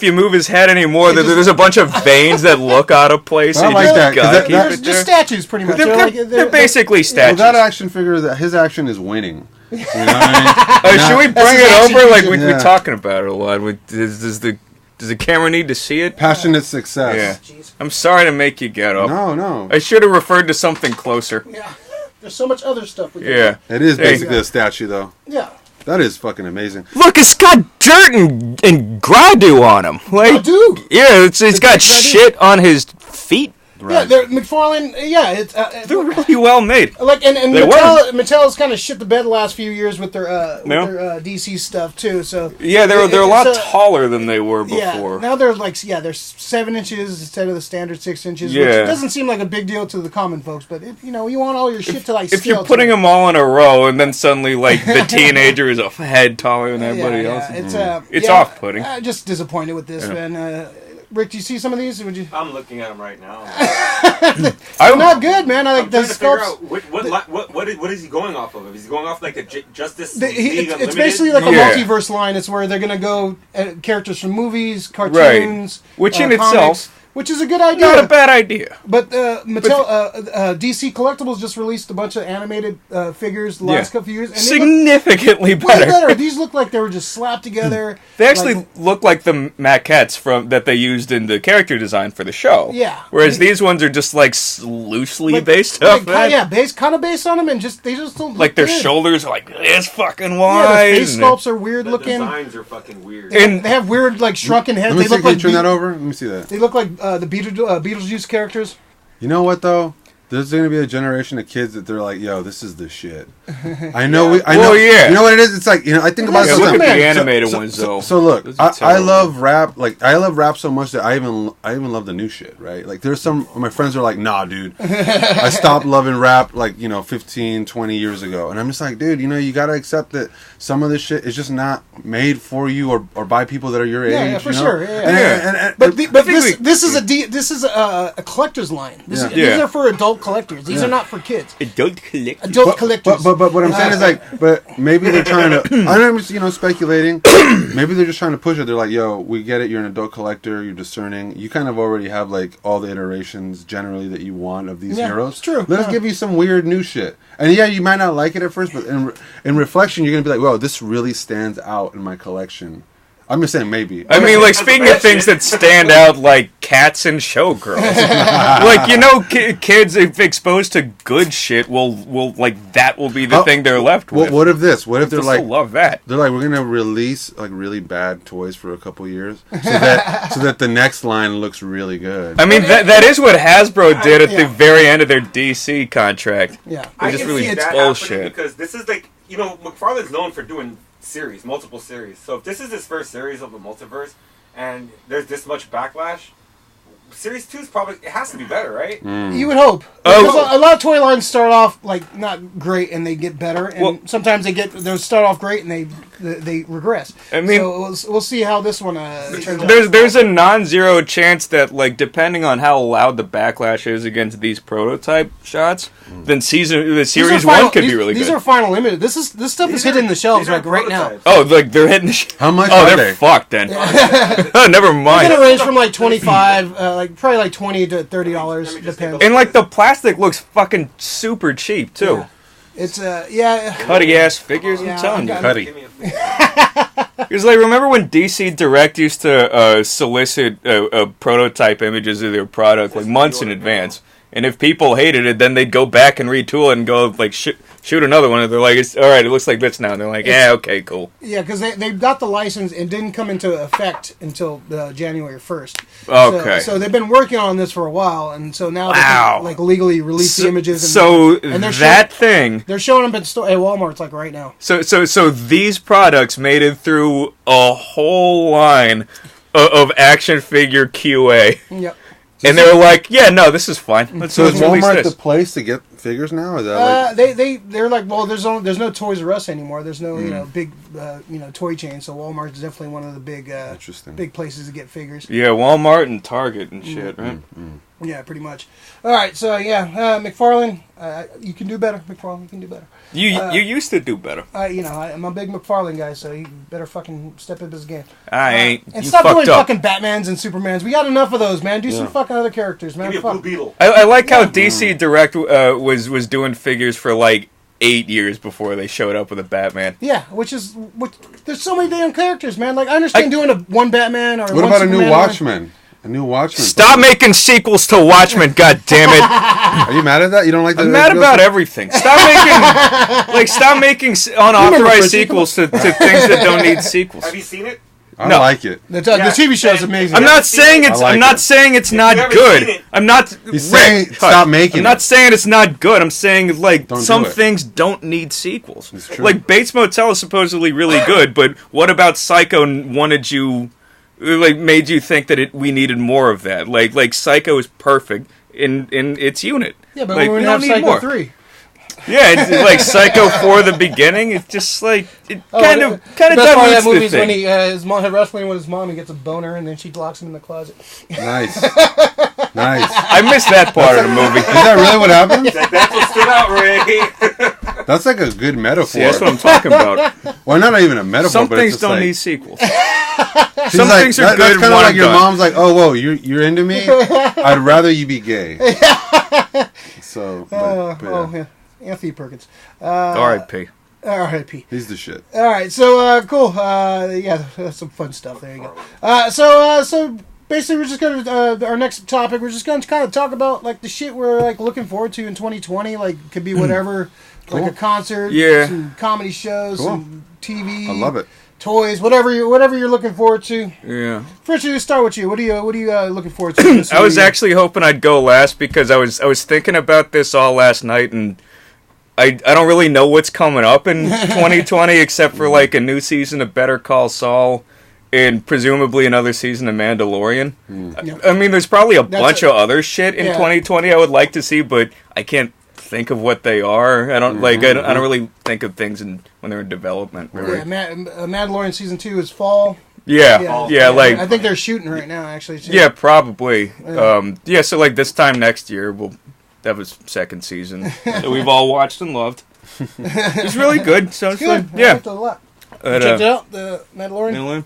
Speaker 1: you move his head anymore, there's a bunch of veins that look out of place.
Speaker 3: I
Speaker 1: so you
Speaker 3: like
Speaker 1: just
Speaker 3: that, 'cause
Speaker 1: gotta
Speaker 3: that-
Speaker 1: keep
Speaker 3: that-
Speaker 2: There's
Speaker 1: it
Speaker 2: just
Speaker 1: there.
Speaker 2: statues, pretty much.
Speaker 1: They're basically
Speaker 3: Well,
Speaker 1: statues.
Speaker 3: that action figure, his action is winning. You know what I mean?
Speaker 1: Should we
Speaker 2: That's
Speaker 1: bring
Speaker 2: his
Speaker 1: it
Speaker 2: action
Speaker 1: over? Like
Speaker 2: figure.
Speaker 1: we're
Speaker 3: Yeah.
Speaker 1: talking about it a lot. Does the camera need to see it?
Speaker 3: Passionate success.
Speaker 1: Yeah.
Speaker 2: Jeez.
Speaker 1: I'm sorry to make you get up.
Speaker 3: No.
Speaker 1: I should have referred to something closer.
Speaker 2: Yeah. There's so much other stuff we can
Speaker 1: Yeah.
Speaker 3: It is
Speaker 1: Hey.
Speaker 3: basically a statue, though.
Speaker 2: do. Yeah.
Speaker 3: That is fucking amazing.
Speaker 1: Look, it's got dirt and gradu on him. Like,
Speaker 2: I do.
Speaker 1: yeah, it's got
Speaker 2: gradu.
Speaker 1: shit on his feet.
Speaker 2: Yeah, they're McFarlane. Yeah, it's
Speaker 1: They're really well made.
Speaker 2: like and
Speaker 1: They
Speaker 2: Mattel's kind of shit the bed the last few years with their
Speaker 1: Yeah.
Speaker 2: DC stuff too. So
Speaker 1: Yeah, they're a lot
Speaker 2: it's,
Speaker 1: taller than they were
Speaker 2: Yeah,
Speaker 1: before.
Speaker 2: now they're like they're 7 inches instead of the standard 6 inches.
Speaker 1: Yeah.
Speaker 2: Which doesn't seem like a big deal to the common folks, but you want all your shit to like.
Speaker 1: If you're
Speaker 2: scale
Speaker 1: putting
Speaker 2: to.
Speaker 1: them all in a row and then suddenly like the teenager is a head taller than everybody else,
Speaker 2: It's
Speaker 1: off-putting.
Speaker 2: Just disappointed with this, man. Rick, do you see some of these? Would you?
Speaker 4: I'm looking at them right now.
Speaker 2: They're not good, man. I like
Speaker 4: I'm
Speaker 2: the
Speaker 4: trying to figure
Speaker 2: sculpts.
Speaker 4: out what is he going off of? Is he going off like the Justice
Speaker 2: It's
Speaker 4: League Unlimited?
Speaker 2: basically like a
Speaker 1: Yeah.
Speaker 2: multiverse line. It's where they're gonna go characters from movies, cartoons,
Speaker 1: Which in
Speaker 2: comics. which is a good idea.
Speaker 1: Not a bad idea.
Speaker 2: But DC Collectibles just released a bunch of animated figures the last couple of years. And
Speaker 1: significantly
Speaker 2: way
Speaker 1: better.
Speaker 2: better. These look like they were just slapped together.
Speaker 1: They actually look like the maquettes that they used in the character design for the show.
Speaker 2: Yeah.
Speaker 1: Whereas these ones are just like loosely based off that.
Speaker 2: Kind of based on them, and they just don't look
Speaker 1: like their
Speaker 2: good.
Speaker 1: shoulders are like this fucking
Speaker 2: Yeah,
Speaker 1: wide.
Speaker 2: the face sculpts are weird
Speaker 4: The
Speaker 2: looking.
Speaker 4: designs are fucking weird.
Speaker 2: And they have weird, like, shrunken heads.
Speaker 3: Let me
Speaker 2: They
Speaker 3: see,
Speaker 2: look
Speaker 3: can you
Speaker 2: like
Speaker 3: turn that over? Let me see that.
Speaker 2: They look like the Beetlejuice characters.
Speaker 3: You know what though? There's going to be a generation of kids that they're like, "Yo, this is the shit." I know. I know.
Speaker 1: Well, yeah.
Speaker 3: You know what it is? It's like, I think about it
Speaker 1: Yeah, look at
Speaker 3: sometimes.
Speaker 1: the animated ones though.
Speaker 3: So look,
Speaker 1: Those are
Speaker 3: I
Speaker 1: terrible.
Speaker 3: love rap. Like I love rap so much that I even love the new shit. Right? Like there's some of my friends are like, "Nah, dude, I stopped loving rap like 15, 20 years ago," and I'm just like, dude, you got to accept that some of this shit is just not made for you or by people that are your age.
Speaker 2: Yeah, for
Speaker 3: you know?
Speaker 2: sure. Yeah.
Speaker 3: But
Speaker 2: But this is a collector's line. These are for adult collectors. These are not for kids.
Speaker 1: Adult collectors.
Speaker 2: Adult collectors.
Speaker 3: But what I'm saying is like, but maybe they're trying to. I'm just speculating. Maybe they're just trying to push it. They're like, yo, we get it. You're an adult collector. You're discerning. You kind of already have like all the iterations generally that you want of these heroes.
Speaker 2: It's true.
Speaker 3: Let us give you some weird new shit. And yeah, you might not like it at first, but in reflection, you're gonna be like, whoa, this really stands out in my collection. I'm just saying maybe.
Speaker 1: I mean, like, speaking of things that stand out, like cats and showgirls. Like, kids, if exposed to good shit, will like, that will be the thing they're left with.
Speaker 3: What if this? What if they're like,
Speaker 1: love that.
Speaker 3: They're like, we're gonna release like really bad toys for a couple years, so that the next line looks really good.
Speaker 1: I mean, that is what Hasbro did at the very end of their DC contract.
Speaker 2: Yeah.
Speaker 1: They just really
Speaker 4: that
Speaker 1: bullshit.
Speaker 4: happening because this is like, McFarlane's known for doing multiple series. So if this is his first series of the multiverse, and there's this much backlash, Series 2 it has to be better, right?
Speaker 2: You would hope. Because a lot of toy lines start off like not great and they get better, and sometimes they'll start off great and they regress. I mean, so we'll see how this one turns out.
Speaker 1: There's a non-zero chance that, like, depending on how loud the backlash is against these prototype shots, then the series 1 could be really good.
Speaker 2: These are final limited. This stuff is hitting the shelves like right now.
Speaker 1: Oh, like they're hitting the
Speaker 3: How much?
Speaker 1: Oh,
Speaker 3: are
Speaker 1: they're
Speaker 3: they?
Speaker 1: fucked then. Oh, never mind.
Speaker 2: It's gonna range from like $25, probably like $20 to $30, depends.
Speaker 1: And like the plastic looks fucking super cheap too.
Speaker 2: Yeah. It's
Speaker 1: cutty ass figures. I'm telling you,
Speaker 3: Cutty.
Speaker 1: Because like, remember when DC Direct used to solicit prototype images of their product like months in advance, and if people hated it, then they'd go back and retool it and go like shoot another one, and they're like, all right, it looks like this now, and they're like, yeah, okay, cool.
Speaker 2: Yeah, because they got the license and didn't come into effect until January 1st.
Speaker 1: Okay.
Speaker 2: So they've been working on this for a while, and so now they can, like, legally release the images. And they're showing them at Walmart like right now.
Speaker 1: So these products made it through a whole line of action figure QA.
Speaker 2: Yep.
Speaker 1: And they were like, "Yeah, no, this is fine."
Speaker 3: So is Walmart the place to get figures now? Is that
Speaker 2: they're like, well, there's no Toys R Us anymore. There's no big toy chain. So Walmart is definitely one of the big places to get figures.
Speaker 1: Yeah, Walmart and Target and shit, right?
Speaker 2: Yeah, pretty much. All right, so McFarlane, you can do better. McFarlane, you can do better.
Speaker 1: You used to do better.
Speaker 2: I'm a big McFarlane guy, so you better fucking step up his game.
Speaker 1: I ain't.
Speaker 2: And
Speaker 1: you
Speaker 2: stop doing
Speaker 1: fucked up.
Speaker 2: fucking Batmans and Supermans. We got enough of those, man. Do some fucking other characters, man.
Speaker 4: Give me a Blue Beetle.
Speaker 1: I like how DC Direct was doing figures for like 8 years before they showed up with a Batman.
Speaker 2: Yeah, which there's so many damn characters, man. Like, I understand doing one Batman or
Speaker 3: what
Speaker 2: one
Speaker 3: about
Speaker 2: Superman
Speaker 3: a new Watchman? A new Watchman.
Speaker 1: Stop making sequels to Watchmen, God damn it!
Speaker 3: Are you mad at that? You don't like that?
Speaker 1: I'm mad about everything. Stop making unauthorized sequels to things that don't need sequels.
Speaker 4: Have you seen it?
Speaker 3: I like it.
Speaker 2: The TV show is amazing.
Speaker 1: I'm not saying it's not good. I'm not.
Speaker 3: He's saying stop making.
Speaker 1: I'm not saying it's not good. I'm saying like some things don't need sequels.
Speaker 3: It's true.
Speaker 1: Like Bates Motel is supposedly really good, but what about Psycho made you think that we needed more of that? Like Psycho is perfect in its unit.
Speaker 2: Yeah, but
Speaker 1: like,
Speaker 2: we don't need Psycho 3.
Speaker 1: Yeah, it's like Psycho 4 the beginning. It's just like it kind of
Speaker 2: the best part of that movie is when
Speaker 1: thing.
Speaker 2: his mom had wrestling with his mom. He gets a boner and then she locks him in the closet.
Speaker 3: Nice. Nice.
Speaker 1: I missed that part of the movie.
Speaker 3: Is that really what happened?
Speaker 4: That's what stood out, Ray.
Speaker 3: That's like a good metaphor.
Speaker 1: See, that's what I'm talking about.
Speaker 3: Well, not even a metaphor.
Speaker 1: Some
Speaker 3: but
Speaker 1: things
Speaker 3: it's just
Speaker 1: don't
Speaker 3: like,
Speaker 1: need sequels.
Speaker 3: she's
Speaker 1: Some
Speaker 3: like,
Speaker 1: things are good.
Speaker 3: That's kind of like your
Speaker 1: done.
Speaker 3: mom's like, oh, whoa, you're into me. I'd rather you be gay. So,
Speaker 2: yeah. Anthony Perkins.
Speaker 1: R.I.P.
Speaker 2: R.I.P.
Speaker 3: He's the shit.
Speaker 2: All right, so cool. Yeah, that's some fun stuff. There you go. So basically, we're just gonna our next topic. We're just gonna kind of talk about like the shit we're like looking forward to in 2020. Like, could be whatever,
Speaker 3: Cool.
Speaker 2: like a concert, some comedy shows,
Speaker 3: Cool.
Speaker 2: some TV.
Speaker 3: I love it.
Speaker 2: Toys, whatever you're looking forward to.
Speaker 1: Yeah.
Speaker 2: Fritche, let's start with you. What are you looking forward to? This
Speaker 1: I was
Speaker 2: year?
Speaker 1: actually hoping I'd go last because I was thinking about this all last night, and I don't really know what's coming up in 2020 except for like a new season of Better Call Saul and presumably another season of Mandalorian. I mean, there's probably a bunch of other shit in 2020 I would like to see, but I can't think of what they are. I don't I don't really think of things when they're in development. Really.
Speaker 2: Yeah, Mandalorian season 2 is fall.
Speaker 1: Yeah, like
Speaker 2: I think they're shooting right now, actually. Too.
Speaker 1: Yeah, probably.
Speaker 2: Yeah.
Speaker 1: So like this time next year, we'll have a second season that we've all watched and loved. It's really good. So it's
Speaker 2: good.
Speaker 1: fun. Yeah.
Speaker 2: I liked it a lot. You checked it out, the Mandalorian?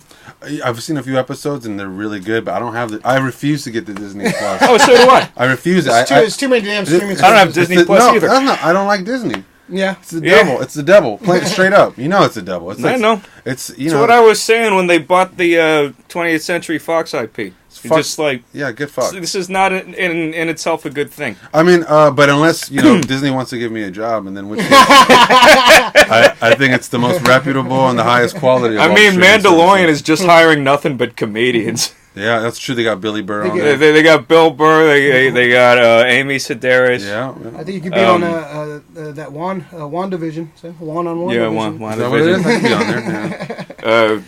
Speaker 3: I've seen a few episodes and they're really good, but I don't have I refuse to get the Disney Plus.
Speaker 1: Oh, so do I.
Speaker 3: I refuse it.
Speaker 2: It's too many damn streaming services.
Speaker 1: I don't have Disney Plus either.
Speaker 3: No, I don't like Disney.
Speaker 2: Yeah.
Speaker 3: It's the devil. It's the devil. Play it straight up. You know it's the devil. It's like,
Speaker 1: I know.
Speaker 3: It's
Speaker 1: That's what I was saying when they bought the 20th Century Fox IP. Just like,
Speaker 3: yeah, get fucked.
Speaker 1: This is not in itself a good thing.
Speaker 3: I mean, but unless Disney wants to give me a job, and then which I think it's the most reputable and the highest quality. Of
Speaker 1: I mean, Mandalorian is just hiring nothing but comedians.
Speaker 3: Yeah, that's true. They got Billy Burr on there.
Speaker 1: They got Bill Burr. They got Amy Sedaris.
Speaker 3: Yeah.
Speaker 2: I think you could be on that WandaVision. So one-on-one.
Speaker 1: Yeah,
Speaker 3: Is that what it is? I can be on there.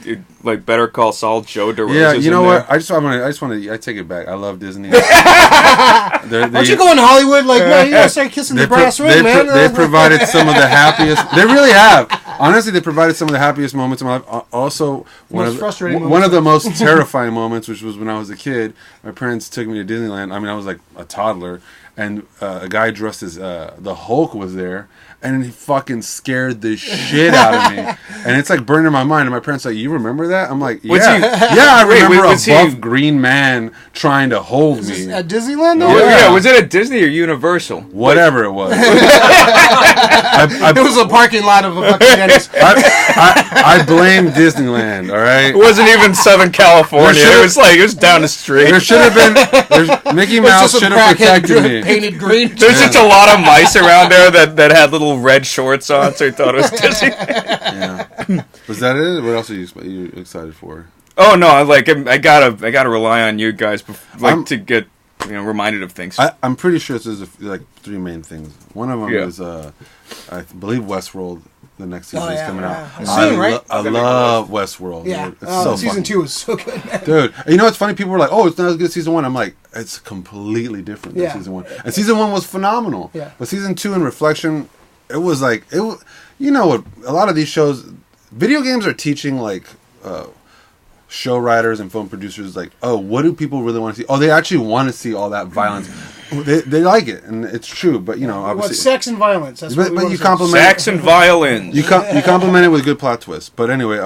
Speaker 3: Yeah.
Speaker 1: Like Better Call Saul, Joe DeRosa's
Speaker 3: Yeah, you know
Speaker 1: in
Speaker 3: what?
Speaker 1: there.
Speaker 3: I just want to. I take it back. I love Disney.
Speaker 2: Aren't you going to Hollywood? Like, no, you gotta start kissing the brass ring, man.
Speaker 3: They provided some of the happiest. They really have. Honestly, they provided some of the happiest moments in my life. Also, one of the most terrifying moments, which was when I was a kid. My parents took me to Disneyland. I mean, I was like a toddler, and a guy dressed as the Hulk was there, and he fucking scared the shit out of me. And it's like burned in my mind. And my parents are like, "You remember that?" I'm like, "Yeah, I remember a buff green man trying to hold me
Speaker 2: at Disneyland." Though?
Speaker 1: Yeah, was it at Disney or Universal?
Speaker 3: Whatever it was.
Speaker 2: It was a parking lot of a fucking Denny's.
Speaker 3: I blame Disneyland. All right,
Speaker 1: it wasn't even Southern California. It was down the street.
Speaker 3: There should have been. Mickey Mouse should have protected me.
Speaker 2: Painted green.
Speaker 1: There's just a lot of mice around there that had little red shorts on, so he thought it was Disney.
Speaker 3: Yeah. Was that it? What else are you excited for?
Speaker 1: Oh no! I gotta rely on you guys, to get reminded of things.
Speaker 3: I'm pretty sure there's like three main things. One of them is I believe Westworld. The next season is coming out. I love Westworld.
Speaker 2: Yeah,
Speaker 3: dude. It's so
Speaker 2: season 2 was so good, man.
Speaker 3: Dude. You know what's funny? People were like, "Oh, it's not as good as season 1." I'm like, it's completely different than season 1. And season 1 was phenomenal.
Speaker 2: Yeah.
Speaker 3: But season 2, in reflection, it was like you know what? A lot of these shows, video games are teaching like show writers and film producers like, oh, what do people really want to see? Oh, they actually want to see all that violence. They like it, and it's true. But obviously,
Speaker 2: sex and violence. That's
Speaker 3: but you compliment
Speaker 1: sex and violence.
Speaker 3: You compliment it with good plot twists. But anyway,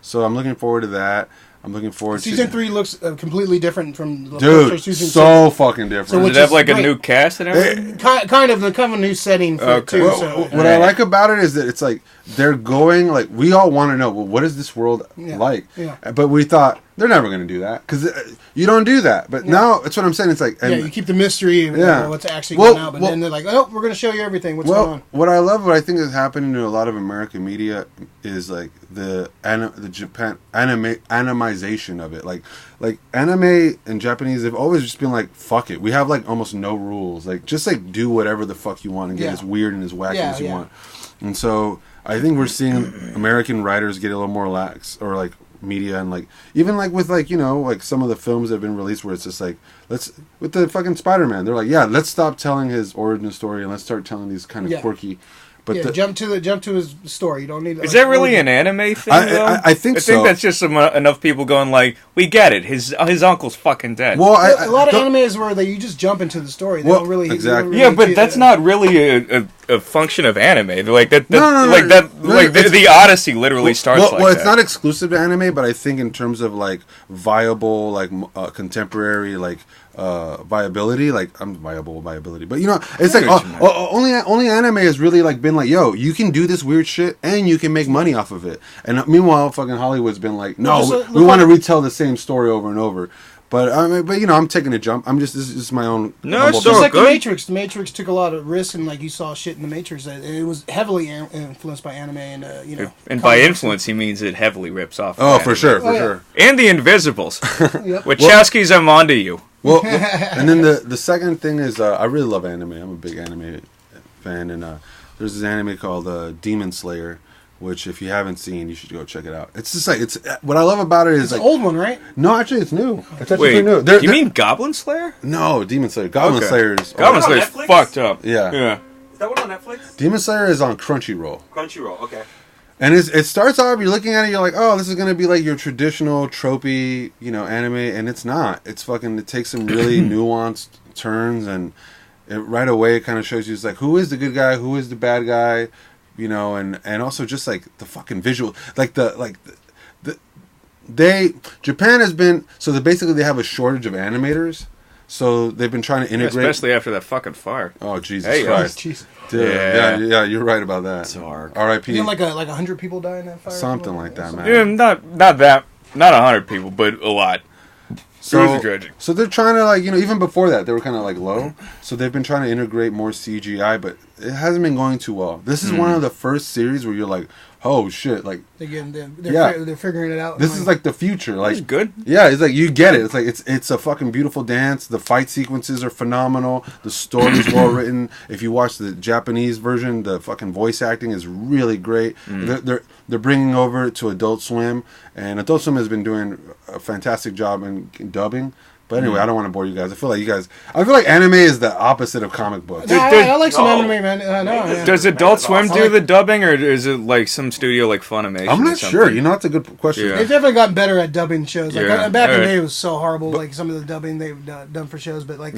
Speaker 3: so I'm looking forward to that. I'm looking forward to
Speaker 2: season 3 looks completely different from the
Speaker 3: first
Speaker 2: season.
Speaker 3: So fucking different.
Speaker 1: So does it have like a new cast and everything?
Speaker 2: Kind of a new setting for it too.
Speaker 3: What I like about it is that it's like they're going like we all want to know. Well, what is this world like?
Speaker 2: Yeah.
Speaker 3: But we thought they're never going to do that because you don't do that. But now that's what I'm saying. It's like
Speaker 2: you keep the mystery of what's actually going on. But then they're like, oh, we're going to show you everything. What's going on?
Speaker 3: What I think is happening to a lot of American media is like the Japan animization of it. Like anime and Japanese, they've always just been like, fuck it. We have like almost no rules. Like just like do whatever the fuck you want and get as weird and as wacky as you want. And so I think we're seeing American writers get a little more lax, or like media, and like even like with like like some of the films that have been released where it's just like with the fucking Spider-Man, they're like, let's stop telling his origin story and let's start telling these kind of quirky. But
Speaker 2: jump to his story. You don't need.
Speaker 1: Is that really an anime thing?
Speaker 3: I think so.
Speaker 1: I think that's just enough people going like, we get it. His uncle's fucking dead.
Speaker 2: Well, a lot of animes where you just jump into the story. They don't really
Speaker 3: exactly.
Speaker 1: But that's not really a function of anime. Like that.
Speaker 3: No,
Speaker 1: The Odyssey literally starts like
Speaker 3: well,
Speaker 1: that.
Speaker 3: it's not exclusive to anime, but I think in terms of like viable, like contemporary, like viability, like viability. But it's like only anime has really like been like, yo, you can do this weird shit and you can make money off of it. And meanwhile, fucking Hollywood's been like, no, we want to retell the same story over and over. But I'm taking a jump. This is my own.
Speaker 1: No, it's
Speaker 2: just like
Speaker 1: good.
Speaker 2: The Matrix. The Matrix took a lot of risks, and like you saw shit in the Matrix. It was heavily influenced by anime, and
Speaker 1: And by influence, he means it heavily rips off.
Speaker 3: Oh,
Speaker 1: anime.
Speaker 3: for sure.
Speaker 1: And the Invisibles.
Speaker 2: Yep.
Speaker 1: Wachowski's, I'm onto you.
Speaker 3: Well, and then the second thing is I really love anime. I'm a big anime fan, and there's this anime called Demon Slayer, which if you haven't seen, you should go check it out. It's just like what I love about it is
Speaker 2: it's
Speaker 3: like
Speaker 2: an old one, right?
Speaker 3: No, actually, it's new. It's actually
Speaker 1: Wait,
Speaker 3: new.
Speaker 1: You mean Goblin Slayer?
Speaker 3: No, Demon Slayer. Goblin Slayer is
Speaker 1: Goblin Slayer's
Speaker 4: Netflix?
Speaker 1: fucked up.
Speaker 3: Yeah.
Speaker 4: Is that one on Netflix?
Speaker 3: Demon Slayer is on Crunchyroll.
Speaker 4: Crunchyroll, okay.
Speaker 3: And it starts off, you're looking at it, you're like, oh, this is going to be like your traditional tropey, anime, and it's not. It takes some really nuanced turns, and right away it kind of shows you, it's like, who is the good guy, who is the bad guy, and also just like the fucking visual, Japan has been, so basically they have a shortage of animators, so they've been trying to integrate.
Speaker 1: Especially after that fucking fire.
Speaker 3: Oh, Jesus Christ.
Speaker 2: Jeez.
Speaker 3: Dude, yeah, you're right about that.
Speaker 1: It's hard.
Speaker 3: R.I.P.
Speaker 2: Didn't like 100 people die in that fire?
Speaker 3: Something like that, man.
Speaker 1: Yeah, not 100 people, but a lot.
Speaker 3: So
Speaker 1: tragic.
Speaker 3: So they're trying to even before that they were kind of like low. So they've been trying to integrate more CGI, but it hasn't been going too well. This is one of the first series where you're like, oh shit, like
Speaker 2: they're figuring it out.
Speaker 3: This is like the future. Like,
Speaker 1: it's good.
Speaker 3: Yeah, it's like you get it. It's like it's a fucking beautiful dance. The fight sequences are phenomenal. The story's well written. If you watch the Japanese version, the fucking voice acting is really great. They're bringing over to Adult Swim, and Adult Swim has been doing a fantastic job in dubbing. But anyway, I don't want to bore you guys. I feel like anime is the opposite of comic books.
Speaker 2: I like some anime, man.
Speaker 1: Does Adult Swim do the dubbing, or is it like some studio like Funimation?
Speaker 3: I'm not sure. That's a good question.
Speaker 2: They've definitely gotten better at dubbing shows. Like back in the day, it was so horrible. Like some of the dubbing they've done for shows, but like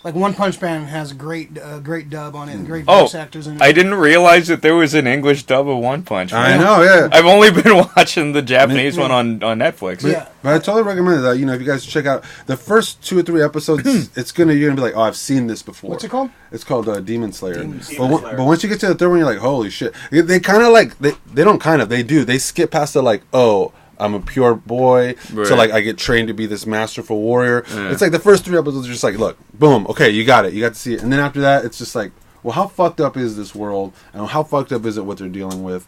Speaker 2: One Punch Man has a great dub on it and great voice actors in it.
Speaker 1: I didn't realize that there was an English dub of One Punch Man.
Speaker 3: I know, yeah.
Speaker 1: I've only been watching the Japanese one on Netflix.
Speaker 3: But I totally recommend that. If you guys check out the first 2 or 3 episodes, you're gonna be like, oh, I've seen this before.
Speaker 2: What's it called?
Speaker 3: It's called Demon Slayer. But once you get to the third one, you're like, holy shit. They kind of like they do. They skip past the like, oh, I'm a pure boy, so like I get trained to be this masterful warrior. It's like the first 3 episodes are just like, look, boom, okay, you got it, you got to see it, and then after that, it's just like, well, how fucked up is this world, and how fucked up is it what they're dealing with,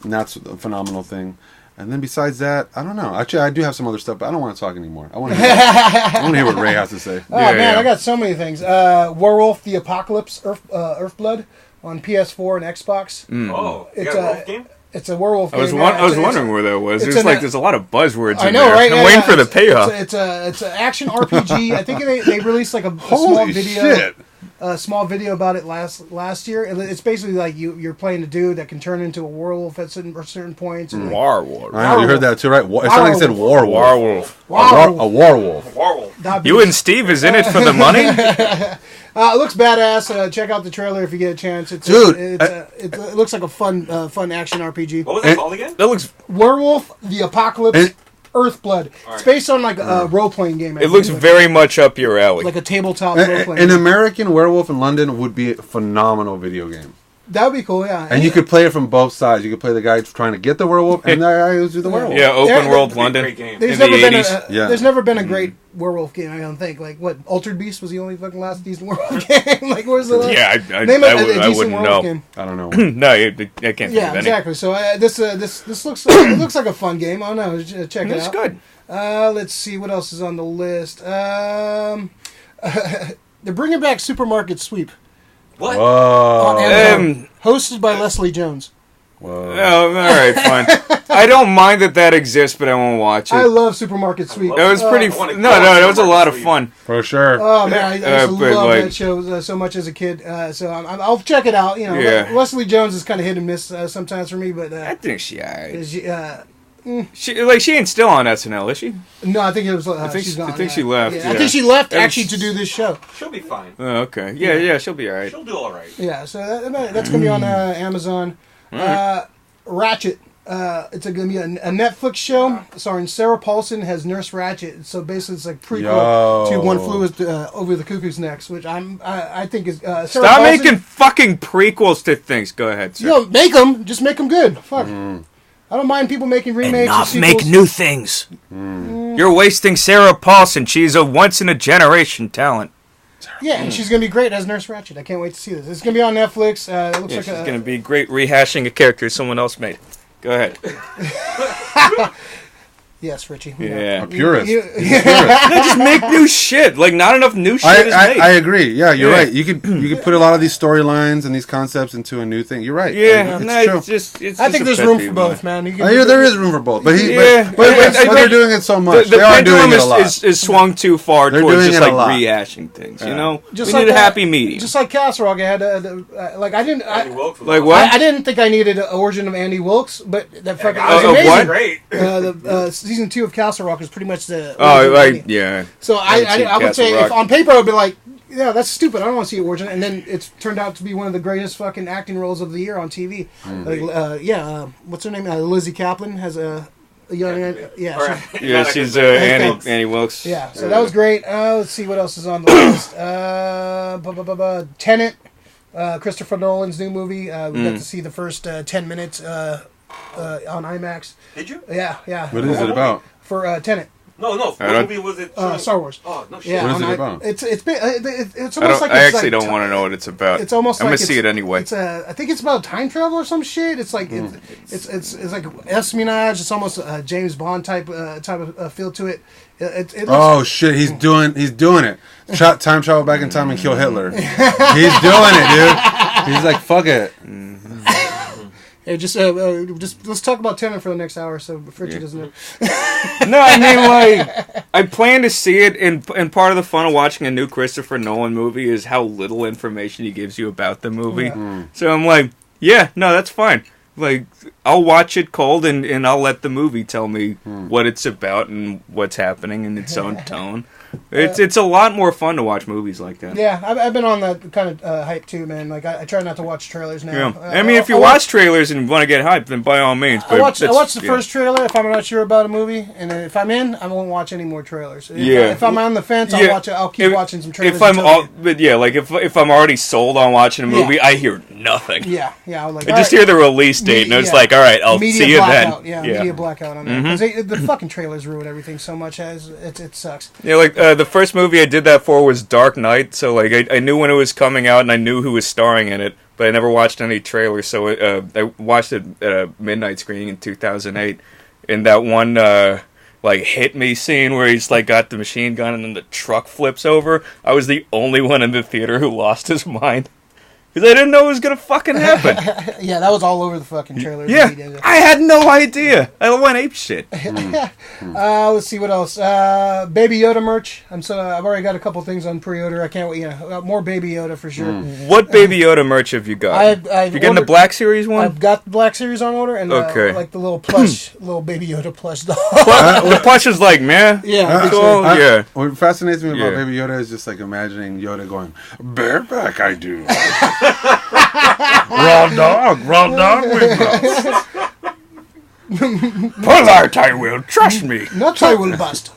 Speaker 3: and that's a phenomenal thing. And then besides that, I don't know. Actually, I do have some other stuff, but I don't want to talk anymore. I want to hear what Ray has to say.
Speaker 2: Oh man, I got so many things. Werewolf the Apocalypse, Earthblood on PS4 and Xbox.
Speaker 4: Oh, it's a werewolf game.
Speaker 2: It's a werewolf game.
Speaker 1: I was wondering where that was. There's a lot of buzzwords in there.
Speaker 2: Right?
Speaker 1: I'm waiting for the payoff.
Speaker 2: It's an action RPG. I think they released like a small video.
Speaker 3: Shit.
Speaker 2: A small video about it last year. It's basically like you're playing a dude that can turn into a werewolf at certain points. And
Speaker 1: Warwolf.
Speaker 3: I know, you heard that too, right? It sounded like you said warwolf. A warwolf.
Speaker 4: Warwolf.
Speaker 1: You and Steve is in it for the money?
Speaker 2: It looks badass. Check out the trailer if you get a chance. It looks like a fun action RPG.
Speaker 4: What was it called again?
Speaker 1: That looks.
Speaker 2: Werewolf the Apocalypse. Earthblood. It's based on like a role-playing game.
Speaker 1: It looks very much up your alley.
Speaker 2: Like a tabletop role-playing game.
Speaker 3: An American Werewolf in London would be a phenomenal video game.
Speaker 2: That would be cool, yeah.
Speaker 3: And you could play it from both sides. You could play the guy trying to get the werewolf and the guy who's do the werewolf.
Speaker 1: Yeah, open world London.
Speaker 4: Great game.
Speaker 2: There's
Speaker 1: in
Speaker 2: never
Speaker 1: the
Speaker 2: been
Speaker 1: 80s.
Speaker 2: There's never been a great werewolf game, I don't think. Like, what, Altered Beast was the only fucking last decent werewolf game? Like, where's the last?
Speaker 1: Yeah, I wouldn't know.
Speaker 2: Game.
Speaker 3: I don't know.
Speaker 1: No, I can't think of any.
Speaker 2: Exactly. So this looks it looks like a fun game. I don't know. Check it out.
Speaker 1: It's good.
Speaker 2: Let's see what else is on the list. They're bringing back Supermarket Sweep.
Speaker 4: What?
Speaker 2: On Amazon, hosted by Leslie Jones.
Speaker 3: Whoa.
Speaker 1: Oh, all right, fine. I don't mind that exists, but I won't watch it.
Speaker 2: I love Supermarket Sweep.
Speaker 1: It was pretty. That was a lot of fun.
Speaker 3: For sure.
Speaker 2: Oh man, I used to love that show so much as a kid. So I'll check it out. Leslie Jones is kind of hit and miss sometimes for me, but
Speaker 1: I think she. She ain't still on SNL, is she?
Speaker 2: No, I think it was.
Speaker 1: she's
Speaker 2: gone,
Speaker 1: I think she left.
Speaker 2: Yeah. I think she left actually to do this show.
Speaker 4: She'll be fine.
Speaker 1: Oh, okay. Yeah, she'll be all right.
Speaker 4: She'll do all right.
Speaker 2: Yeah, so that's going to be on Amazon.
Speaker 1: Right.
Speaker 2: Ratchet. It's going to be a Netflix show starring Sarah Paulson as Nurse Ratchet. So basically, it's like prequel to One Flew Over the Cuckoo's Nest, which I think is. Sarah
Speaker 1: Stop
Speaker 2: Paulson,
Speaker 1: making fucking prequels to things. Go ahead, sir.
Speaker 2: Make them. Just make them good. Fuck. I don't mind people making remakes.
Speaker 1: Enough,
Speaker 2: and
Speaker 1: make new things. You're wasting Sarah Paulson. She's a once-in-a-generation talent.
Speaker 2: Yeah, and she's going to be great as Nurse Ratchet. I can't wait to see this. It's going to be on Netflix. It looks like
Speaker 1: she's going to be great rehashing a character someone else made. Go ahead.
Speaker 2: Yes, Fritche.
Speaker 1: Yeah.
Speaker 3: A purist.
Speaker 1: Just make new shit. Like, not enough new shit is made.
Speaker 3: I agree. Yeah, you're right. You could put a lot of these storylines and these concepts into a new thing. You're right.
Speaker 1: Yeah,
Speaker 3: it's true.
Speaker 2: I think there's room for both, man.
Speaker 3: There is room for both. But
Speaker 1: they're
Speaker 3: doing it so much.
Speaker 1: The
Speaker 3: they are doing
Speaker 1: pendulum
Speaker 3: it a lot.
Speaker 1: is swung too far
Speaker 3: They're
Speaker 1: towards
Speaker 3: doing
Speaker 1: just
Speaker 3: it
Speaker 1: like
Speaker 3: a lot.
Speaker 1: rehashing things. You know,
Speaker 2: Just
Speaker 1: we
Speaker 2: like
Speaker 1: need a happy medium.
Speaker 2: Just like Castle Rock, I had I didn't.
Speaker 4: Andy Wilkes was
Speaker 1: Like
Speaker 4: awesome.
Speaker 1: what?
Speaker 2: I didn't think I needed an origin of Andy Wilkes, but that fucking
Speaker 4: That
Speaker 2: was
Speaker 4: was
Speaker 2: amazing.
Speaker 4: great.
Speaker 2: The season 2 of Castle Rock is pretty much the.
Speaker 1: Oh,
Speaker 2: origin of
Speaker 1: like
Speaker 2: Andy.
Speaker 1: yeah.
Speaker 2: So I would
Speaker 1: Castle
Speaker 2: say
Speaker 1: Rock.
Speaker 2: if on paper I would be like, yeah, that's stupid. I don't want to see origin, and then it's turned out to be one of the greatest fucking acting roles of the year on TV. What's her name? Lizzie Kaplan has a young.
Speaker 4: Or-
Speaker 1: Yeah, she's
Speaker 2: Wilkes.
Speaker 1: Annie Wilkes.
Speaker 2: Yeah, so that was great. Let's see what else is on the list. Tenet, Christopher Nolan's new movie. We got to see the first 10 minutes on IMAX.
Speaker 4: Did you?
Speaker 2: Yeah.
Speaker 3: What is it about?
Speaker 2: For Tenet.
Speaker 4: No. What movie was it?
Speaker 2: Star Wars.
Speaker 4: Oh, no shit.
Speaker 2: Yeah,
Speaker 3: What is
Speaker 2: on
Speaker 3: it about?
Speaker 2: It's almost
Speaker 1: I
Speaker 2: like
Speaker 1: actually don't want to know what it's about.
Speaker 2: It's almost
Speaker 1: I'm
Speaker 2: like
Speaker 1: gonna see it anyway.
Speaker 2: It's I think it's about time travel or some shit. It's like it's like espionage. It's almost a James Bond type of feel to it. It looks,
Speaker 3: Oh shit, he's doing it. Time travel back in time and kill Hitler. He's doing it, dude. He's like, fuck it.
Speaker 2: Hey, just let's talk about Tenet for the next hour, so Fritche doesn't know.
Speaker 1: No, I mean, like, I plan to see it, and part of the fun of watching a new Christopher Nolan movie is how little information he gives you about the movie.
Speaker 2: Yeah.
Speaker 1: So I'm like, yeah, no, that's fine. Like, I'll watch it cold, and I'll let the movie tell me what it's about and what's happening in its own tone. It's a lot more fun to watch movies like that.
Speaker 2: Yeah, I've been on that kind of hype too, man. Like I try not to watch trailers now.
Speaker 1: Yeah. I mean, if you watch trailers and want to get hyped, then by all means. But
Speaker 2: I watch the first trailer if I'm not sure about a movie, and then if I'm in, I won't watch any more trailers. If I'm on the fence, I'll keep watching some trailers.
Speaker 1: If I'm already sold on watching a movie, I hear nothing.
Speaker 2: Yeah. Like,
Speaker 1: I just hear the release date, and it's like, all right, I'll see you
Speaker 2: blackout.
Speaker 1: then.
Speaker 2: Media blackout on that because the fucking trailers ruin everything so much. It sucks.
Speaker 1: Yeah, like the first movie I did that for was Dark Knight, so like I knew when it was coming out and I knew who was starring in it, but I never watched any trailers. So I watched it at a midnight screening in 2008, and that one like hit me scene where he's like got the machine gun and then the truck flips over. I was the only one in the theater who lost his mind. Because I didn't know it was going to fucking happen.
Speaker 2: Yeah, that was all over the fucking trailer.
Speaker 1: Yeah, I had no idea. I went ape shit.
Speaker 2: Let's see what else. Baby Yoda merch. I've already got a couple things on pre-order. I can't wait. More Baby Yoda for sure.
Speaker 1: What Baby Yoda merch have you got? You getting the Black Series one?
Speaker 2: I've got the Black Series on order, and like the little plush, little Baby Yoda plush doll.
Speaker 1: The plush is like, man.
Speaker 2: Yeah.
Speaker 1: Yeah.
Speaker 3: What fascinates me about Baby Yoda is just like imagining Yoda going, bareback I do. raw dog wing.
Speaker 1: Polite I will, trust me.
Speaker 2: Nuts I will bust.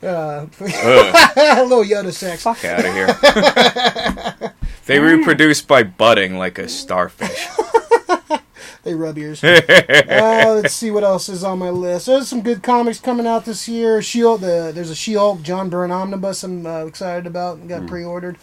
Speaker 2: Little Yoda sex.
Speaker 1: Fuck out of here. They reproduce by budding like a starfish.
Speaker 2: They rub ears. Let's see what else is on my list. There's some good comics coming out this year. She-Hulk, there's a She-Hulk John Byrne omnibus I'm excited about. Got pre-ordered.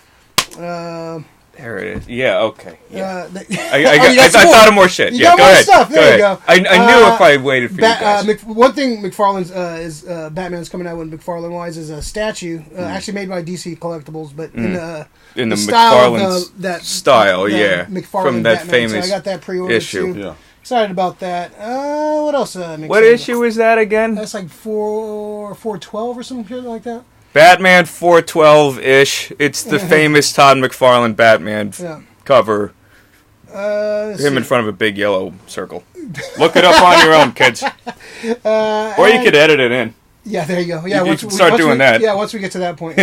Speaker 1: There it is. Yeah, okay. Yeah.
Speaker 2: I
Speaker 1: thought of more shit.
Speaker 2: You
Speaker 1: Yeah,
Speaker 2: got
Speaker 1: go
Speaker 2: more
Speaker 1: ahead.
Speaker 2: stuff. There you go.
Speaker 1: I knew if I waited for you guys.
Speaker 2: One thing McFarlane's is Batman's coming out with McFarlane wise is a statue actually made by DC Collectibles, but in the
Speaker 1: style
Speaker 2: McFarlane
Speaker 1: style,
Speaker 2: McFarlane
Speaker 1: from that
Speaker 2: Batman.
Speaker 1: famous
Speaker 2: So I got that pre-ordered
Speaker 1: issue.
Speaker 2: too.
Speaker 3: Yeah.
Speaker 2: Excited about that. What else?
Speaker 1: What issue is that again?
Speaker 2: That's like 412 or something like that.
Speaker 1: Batman 412-ish. It's the famous Todd McFarlane Batman cover. Him in front of a big yellow circle. Look it up on your own, kids. Or you could edit it in.
Speaker 2: Yeah, there you go. Yeah,
Speaker 1: you can start doing that.
Speaker 2: Yeah, once we get to that point.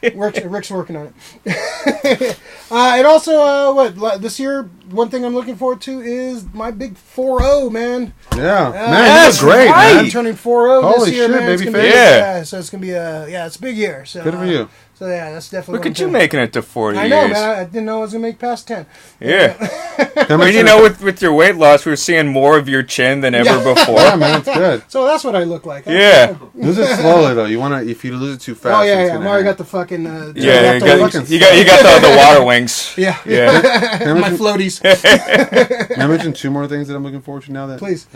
Speaker 2: Rick's working on it. And also, this year, one thing I'm looking forward to is my big 4-0, man.
Speaker 3: Yeah. Man,
Speaker 1: that's
Speaker 3: great,
Speaker 1: right.
Speaker 3: man.
Speaker 2: I'm turning 4-0
Speaker 3: Holy
Speaker 2: this year,
Speaker 3: shit,
Speaker 2: man. It's
Speaker 3: baby
Speaker 2: gonna
Speaker 3: face.
Speaker 2: be,
Speaker 1: Yeah.
Speaker 2: so it's going to be it's a big year. So,
Speaker 3: Good for you.
Speaker 2: So, yeah, that's definitely
Speaker 1: Look
Speaker 2: what I'm
Speaker 1: at you
Speaker 2: doing.
Speaker 1: making it to 40
Speaker 2: I know,
Speaker 1: years.
Speaker 2: man. I didn't know I was going to make past 10.
Speaker 1: Yeah. I mean, you know, with your weight loss, we're seeing more of your chin than ever before.
Speaker 3: Yeah, man, it's good.
Speaker 2: So that's what I look like.
Speaker 1: Yeah.
Speaker 3: Lose it slowly though. You wanna if you lose it too fast.
Speaker 2: Oh, yeah,
Speaker 3: it's
Speaker 2: yeah.
Speaker 3: gonna
Speaker 2: Mario
Speaker 3: hang.
Speaker 2: got the fucking...
Speaker 1: Yeah, you
Speaker 2: pterodactyl
Speaker 1: got,
Speaker 2: legs.
Speaker 1: you got the water wings.
Speaker 2: Yeah.
Speaker 1: Yeah.
Speaker 3: Can I
Speaker 2: My
Speaker 3: mention-
Speaker 2: floaties.
Speaker 3: Can I mention two more things that I'm looking forward to now?
Speaker 2: Please.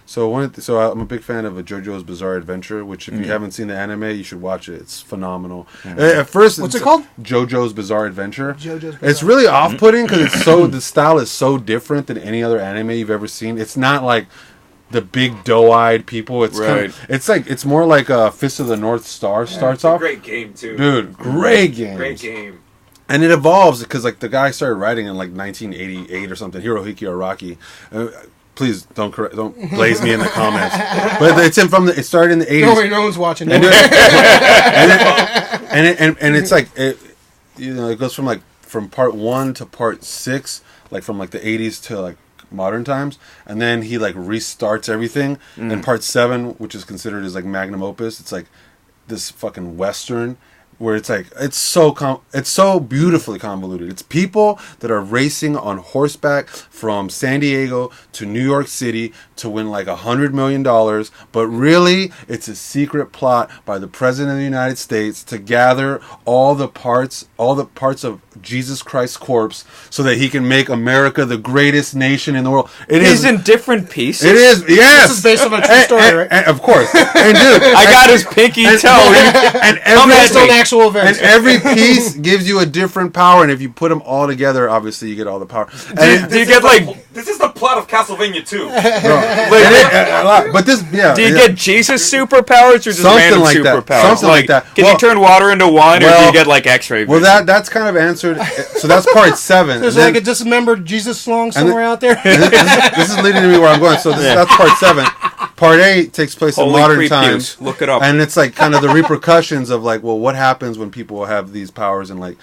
Speaker 3: So I'm a big fan of JoJo's Bizarre Adventure, which if you haven't seen the anime, you should watch it. It's phenomenal. At first,
Speaker 2: What's it called?
Speaker 3: JoJo's Bizarre Adventure.
Speaker 2: JoJo's
Speaker 3: It's
Speaker 2: Bizarre.
Speaker 3: really off-putting because the style is so different than any other anime you've ever seen. It's not like the big doe-eyed people. It's
Speaker 1: Right.
Speaker 3: it's more like a Fist of the North Star starts
Speaker 4: It's a
Speaker 3: off.
Speaker 4: great game too.
Speaker 3: Dude, great game.
Speaker 4: Great game.
Speaker 3: And it evolves because like the guy started writing in like 1988 or something. Hirohiki Araki. Please don't blaze me in the comments. But it's in from it started in the 80s.
Speaker 2: Don't worry, no one's watching.
Speaker 3: and it's like it goes from part 1 to part 6, like from like the 80s to like modern times, and then he like restarts everything. And part 7, which is considered as like magnum opus, it's like this fucking western where it's like it's so beautifully convoluted. It's people that are racing on horseback from San Diego to New York City to win like $100 million, but really it's a secret plot by the President of the United States to gather all the parts of Jesus Christ's corpse so that he can make America the greatest nation in the world.
Speaker 1: He's in different pieces.
Speaker 3: It is, yes.
Speaker 2: This is based on a true story, right?
Speaker 3: And of course. And dude,
Speaker 1: I got his pinky toe.
Speaker 3: and
Speaker 2: Based on
Speaker 3: every,
Speaker 2: actual events.
Speaker 3: and every piece gives you a different power, and if you put them all together, obviously you get all the power. And
Speaker 1: Do you get like?
Speaker 4: This is the plot of Castlevania 2.
Speaker 3: but this, yeah.
Speaker 1: Do you get Jesus superpowers or just
Speaker 3: Something
Speaker 1: random
Speaker 3: like that.
Speaker 1: superpowers?
Speaker 3: Something like that.
Speaker 1: Can
Speaker 3: Well-
Speaker 1: you turn water into wine, or do
Speaker 3: well-
Speaker 1: you get like X-ray vision?
Speaker 3: Well, that's kind of answered. So that's part 7.
Speaker 2: There's
Speaker 3: And then-
Speaker 2: like a dismembered Jesus song somewhere out there.
Speaker 3: this is leading to me where I'm going. So that's part 7. Part 8 takes place in
Speaker 1: Holy
Speaker 3: modern
Speaker 1: creep
Speaker 3: times.
Speaker 1: pews. Look it up.
Speaker 3: And it's like kind of the repercussions of like, well, what happens when people have these powers, and like,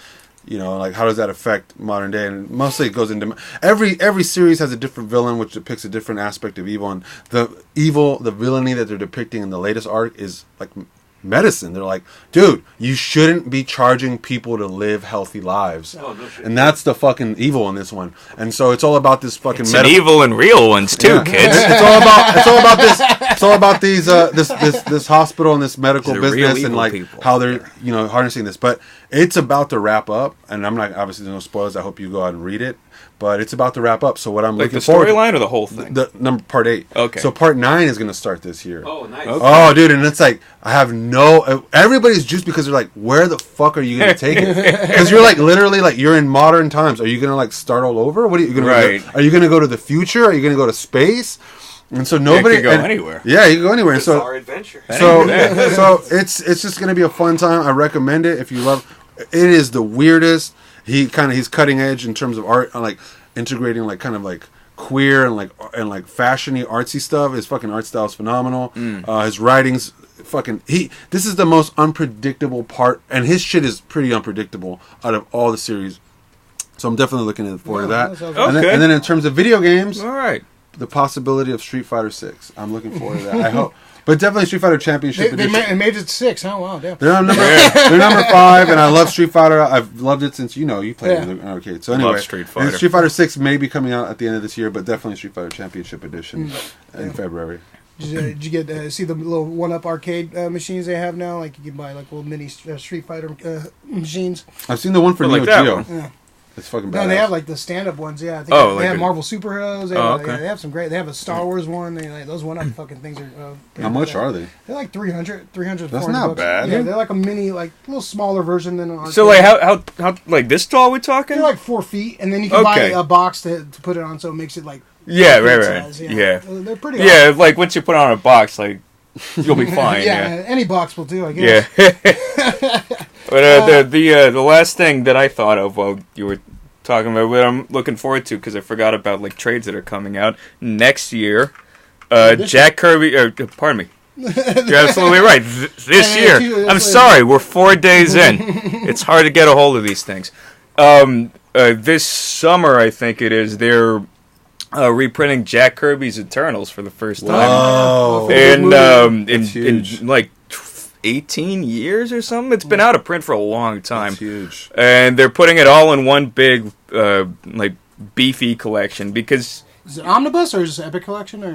Speaker 3: you know, like how does that affect modern day? And mostly it goes into every series has a different villain which depicts a different aspect of evil, and the villainy that they're depicting in the latest arc is like medicine. They're like, dude, you shouldn't be charging people to live healthy lives.
Speaker 4: Oh, no shit.
Speaker 3: And that's the fucking evil in this one. And so it's all about this fucking
Speaker 1: It's an evil and real ones too,
Speaker 3: yeah.
Speaker 1: kids.
Speaker 3: It's all about these this hospital and this medical
Speaker 1: These are real
Speaker 3: business and
Speaker 1: evil
Speaker 3: like
Speaker 1: people.
Speaker 3: how they're harnessing this. But it's about to wrap up, and I'm not obviously there's no spoilers. I hope you go out and read it. But it's about to wrap up. So what I'm
Speaker 1: Like
Speaker 3: looking
Speaker 1: the
Speaker 3: forward to,
Speaker 1: storyline or the whole thing?
Speaker 3: the number part 8.
Speaker 1: Okay.
Speaker 3: So part 9 is going to start this year.
Speaker 4: Oh, nice.
Speaker 1: Okay.
Speaker 3: Oh, dude, and it's like I have everybody's juiced because they're like, where the fuck are you gonna take it? Because you're like literally like you're in modern times. Are you gonna like start all over? What are you gonna
Speaker 1: Right.
Speaker 3: Are you gonna go to the future? Are you gonna go to space? And so nobody
Speaker 1: could go anywhere.
Speaker 3: Yeah, you can go anywhere. And so
Speaker 4: Bizarre adventure.
Speaker 3: so it's just gonna be a fun time. I recommend it if you love. It is the weirdest. He's cutting edge in terms of art, like integrating like kind of like queer and like fashiony artsy stuff. His fucking art style is phenomenal. His writing's fucking this is the most unpredictable part, and his shit is pretty unpredictable out of all the series. So I'm definitely looking forward to that.
Speaker 2: that sounds
Speaker 1: Okay.
Speaker 3: And then in terms of video games,
Speaker 1: All right.
Speaker 3: the possibility of Street Fighter 6. I'm looking forward to that. I hope, but definitely Street Fighter Championship
Speaker 2: They
Speaker 3: Edition.
Speaker 2: made it 6. Oh, wow. Damn.
Speaker 3: They're number 5, and I love Street Fighter. I've loved it since you played
Speaker 2: Yeah.
Speaker 3: in the arcade. So anyway,
Speaker 1: Street Fighter.
Speaker 3: and Street Fighter 6 may be coming out at the end of this year, but definitely Street Fighter Championship Edition in February.
Speaker 2: Did you get see the little 1-up arcade machines they have now? Like you can buy like little mini Street Fighter machines.
Speaker 3: I've seen the one for
Speaker 1: Oh,
Speaker 3: Neo
Speaker 1: like that
Speaker 3: Geo.
Speaker 1: one.
Speaker 2: Yeah.
Speaker 3: It's fucking badass.
Speaker 2: No, they have like the stand-up ones. Yeah, I think
Speaker 1: Oh,
Speaker 2: they
Speaker 1: like
Speaker 2: have
Speaker 1: a-
Speaker 2: Marvel superheroes. They
Speaker 1: Oh,
Speaker 2: have,
Speaker 1: okay.
Speaker 2: yeah, they have some great. They have a Star Wars one. Those 1-up fucking things are.
Speaker 3: How much are they?
Speaker 2: They're like 300
Speaker 3: That's
Speaker 2: 400
Speaker 3: not
Speaker 2: bucks.
Speaker 3: bad.
Speaker 2: Yeah, they're like a mini, like a little smaller version than an arcade.
Speaker 1: So like how like this tall we talking?
Speaker 2: They're like 4 feet, and then you can buy
Speaker 1: Okay.
Speaker 2: a box to put it on, so it makes it like
Speaker 1: Yeah,
Speaker 2: arcade
Speaker 1: right.
Speaker 2: size,
Speaker 1: Yeah.
Speaker 2: They're pretty.
Speaker 1: Yeah, like once you put it on a box, like you'll be fine.
Speaker 2: yeah, any box will do, I guess.
Speaker 1: Yeah. But the last thing that I thought of while you were talking about what I'm looking forward to because I forgot about like trades that are coming out next year. Jack Kirby, pardon me. You're absolutely right. This year, I'm sorry, we're 4 days in. It's hard to get a hold of these things. This summer, I think it is, they're reprinting Jack Kirby's Eternals for the first time.
Speaker 3: Wow.
Speaker 1: In like 18 years or something. It's been out of print for a long time.
Speaker 3: That's huge.
Speaker 1: And they're putting it all in one big, like, beefy collection because...
Speaker 2: Is it omnibus or is it Epic Collection? Or?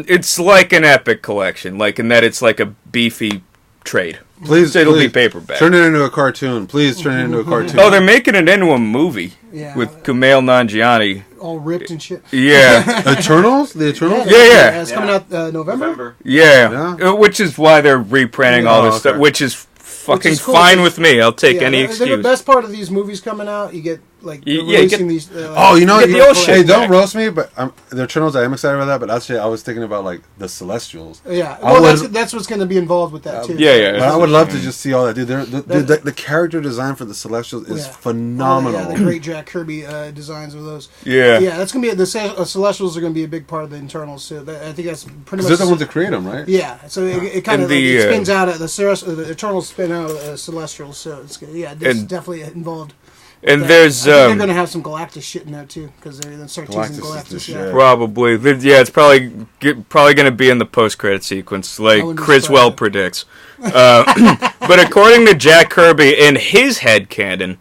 Speaker 1: It's like an Epic Collection, like in that it's like a beefy trade.
Speaker 3: Please,
Speaker 1: it'll be paperback.
Speaker 3: Turn it into a cartoon. Please turn it into a cartoon.
Speaker 1: Oh, they're making it into a movie with Kumail Nanjiani.
Speaker 2: All ripped and shit.
Speaker 1: Yeah.
Speaker 3: Eternals? The Eternals?
Speaker 1: Yeah.
Speaker 2: It's coming out November.
Speaker 1: Yeah. Which is why they're reprinting all this stuff, which is fucking
Speaker 2: cool,
Speaker 1: fine with me. I'll take any excuse.
Speaker 2: The best part of these movies coming out, you get like releasing these.
Speaker 3: You know,
Speaker 1: get the old shit.
Speaker 3: Hey, don't roast me, but the Eternals. I am excited about that. But actually, I was thinking about like the Celestials.
Speaker 2: Yeah, well, that's what's going to be involved with that too.
Speaker 1: Yeah.
Speaker 3: But I would love to just see all that, dude. The character design for the Celestials is phenomenal.
Speaker 2: The great Jack Kirby designs of those.
Speaker 1: Yeah,
Speaker 2: that's going to be the Celestials are going to be a big part of the Internals. So I think that's pretty much.
Speaker 3: They're the ones that create them, right?
Speaker 2: Yeah, so it kind of it spins out at the Eternals spin out of Celestials. So it's definitely involved.
Speaker 1: And there's
Speaker 2: they're going to have some Galactus shit in there too because they're going to start teasing Galactus. Yeah.
Speaker 1: Probably, it's probably going to be in the post-credit sequence, like Criswell predicts. But according to Jack Kirby, in his headcanon,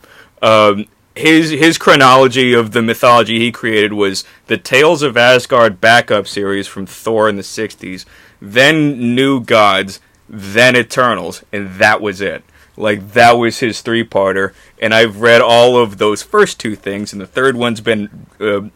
Speaker 1: his chronology of the mythology he created was the Tales of Asgard backup series from Thor in the '60s, then New Gods, then Eternals, and that was it. Like, that was his three-parter, and I've read all of those first two things, and the third one's been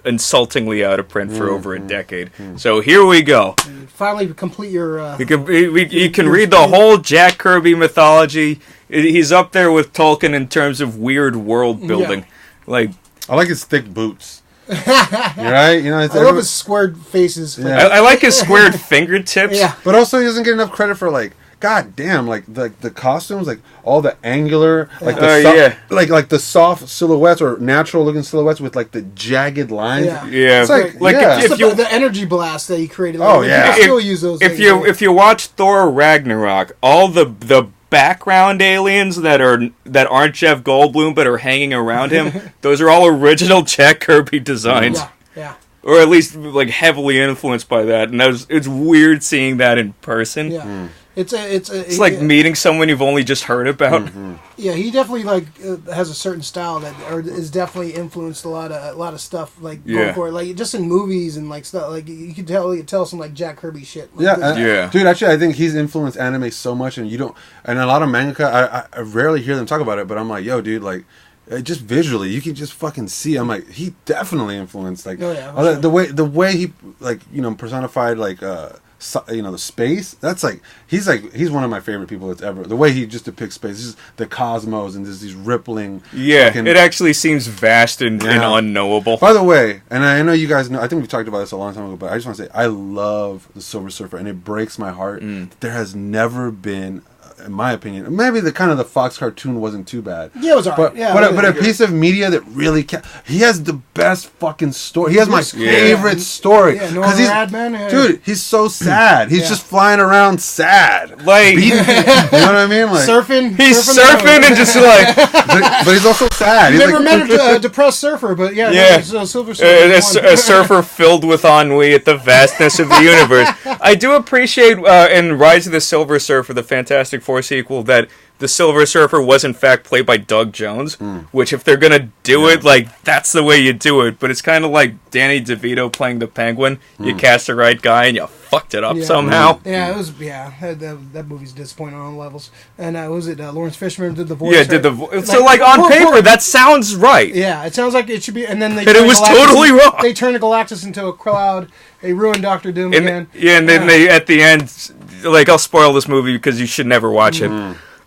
Speaker 1: insultingly out of print for over a decade. So here we go.
Speaker 2: Finally complete your...
Speaker 1: You can read the whole Jack Kirby mythology. He's up there with Tolkien in terms of weird world building.
Speaker 3: Yeah. I like his thick boots. Right? You know,
Speaker 2: I love his squared faces.
Speaker 1: Yeah. I like his squared fingertips.
Speaker 2: Yeah.
Speaker 3: But also he doesn't get enough credit for God damn, the costumes, like all the angular, like like the soft silhouettes or natural looking silhouettes with like the jagged lines.
Speaker 1: Yeah.
Speaker 3: It's like
Speaker 2: if the energy blast that he created. People still use those.
Speaker 1: If you watch Thor Ragnarok, all the background aliens that aren't Jeff Goldblum but are hanging around him, those are all original Jack Kirby designs.
Speaker 2: Yeah.
Speaker 1: Or at least like heavily influenced by that, and it's weird seeing that in person.
Speaker 2: Yeah.
Speaker 1: It's like meeting someone you've only just heard about.
Speaker 3: Mm-hmm.
Speaker 2: Yeah, he definitely has a certain style that is definitely influenced a lot of stuff going for it. Like just in movies and like stuff like you can tell some like Jack Kirby shit.
Speaker 3: Like, dude. Actually, I think he's influenced anime so much, and a lot of mangaka. I rarely hear them talk about it, but I'm like, yo, dude, like. Just visually, you can just fucking see. I'm like, he definitely influenced the way he personified the space. That's he's one of my favorite people that's ever. The way he just depicts space, just the cosmos and just these rippling.
Speaker 1: Yeah, it actually seems vast and unknowable.
Speaker 3: By the way, and I know you guys know. I think we talked about this a long time ago, but I just want to say I love the Silver Surfer, and it breaks my heart. There has never been. In my opinion, maybe the Fox cartoon wasn't too bad.
Speaker 2: Yeah, it was alright.
Speaker 3: But a piece of media that really he has the best fucking story. He has my favorite story.
Speaker 2: Yeah, Radman.
Speaker 3: Dude, he's so sad. He's just flying around sad.
Speaker 1: Like,
Speaker 3: you know what I mean? Like
Speaker 2: surfing.
Speaker 1: He's surfing and just like.
Speaker 3: but he's also sad.
Speaker 2: I've never met a depressed surfer, but Silver Surfer.
Speaker 1: A surfer filled with ennui at the vastness of the universe. I do appreciate in Rise of the Silver Surfer, the Fantastic Four sequel, that the Silver Surfer was in fact played by Doug Jones, which if they're gonna do it, like, that's the way you do it. But it's kind of like Danny DeVito playing the Penguin. You cast the right guy and you fucked it up somehow.
Speaker 2: Yeah, it was. That movie's disappointing on all levels. And was it Lawrence Fishburne did the voice?
Speaker 1: Yeah, did the voice. So like on paper, that sounds right.
Speaker 2: Yeah, it sounds like it should be. And then
Speaker 1: it was totally wrong.
Speaker 2: They turned Galactus into a cloud. They ruined Doctor Doom again.
Speaker 1: And then they at the end, like, I'll spoil this movie because you should never watch it.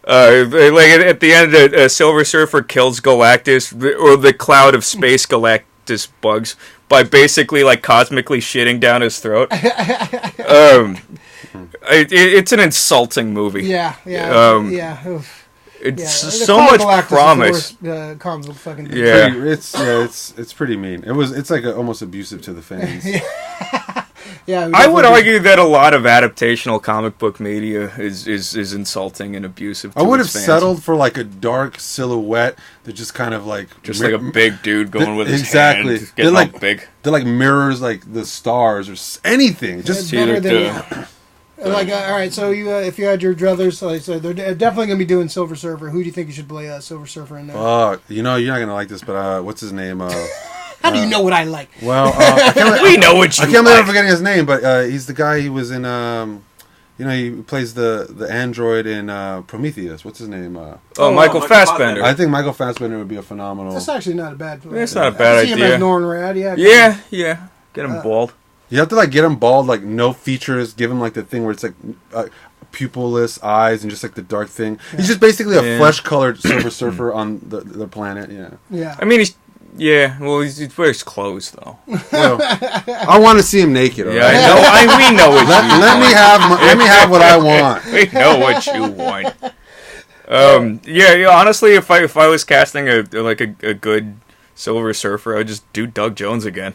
Speaker 1: Like at the end, Silver Surfer kills Galactus, or the cloud of space Galactus bugs, by basically like cosmically shitting down his throat. It's an insulting movie.
Speaker 2: Yeah.
Speaker 1: It's
Speaker 2: the
Speaker 1: so much
Speaker 2: Galactus
Speaker 1: promise.
Speaker 2: Is the worst, comic book fucking thing.
Speaker 1: Yeah.
Speaker 3: It's pretty mean. It's like almost abusive to the fans.
Speaker 2: Yeah,
Speaker 1: I would argue that a lot of adaptational comic book media is insulting and abusive.
Speaker 3: I would have
Speaker 1: its fans.
Speaker 3: settled for like a dark silhouette that just kind of like
Speaker 1: like a big dude going with his
Speaker 3: exactly.
Speaker 1: hand, getting
Speaker 3: like
Speaker 1: all big.
Speaker 3: They're like mirrors, like the stars or anything. Just
Speaker 2: It's better than like all right. So you, if you had your druthers, like, so they're definitely gonna be doing Silver Surfer. Who do you think you should play Silver Surfer in there?
Speaker 3: you're not gonna like this, but what's his name?
Speaker 2: How do you know what I like?
Speaker 3: Well,
Speaker 1: We know what you
Speaker 3: I can't
Speaker 1: like.
Speaker 3: remember forgetting his name, but he's the guy. He was in he plays the android in Prometheus. What's his name?
Speaker 1: Michael Fassbender.
Speaker 3: I think Michael Fassbender would be a phenomenal.
Speaker 2: That's actually not a bad.
Speaker 1: It's not a bad
Speaker 2: I see
Speaker 1: idea.
Speaker 2: him as Norrin Rad.
Speaker 1: Yeah. Get him bald.
Speaker 3: You have to like get him bald, like no features. Give him like the thing where it's like pupilless eyes and just like the dark thing. He's just basically a flesh-colored Silver Surfer on the planet. Yeah.
Speaker 2: Yeah.
Speaker 1: I mean, he wears clothes though.
Speaker 3: Well, I want to see him naked.
Speaker 1: Yeah, I know. We know what you
Speaker 3: Let me have what I want.
Speaker 1: We know what you want. Honestly, if I was casting a good Silver Surfer, I'd just do Doug Jones again.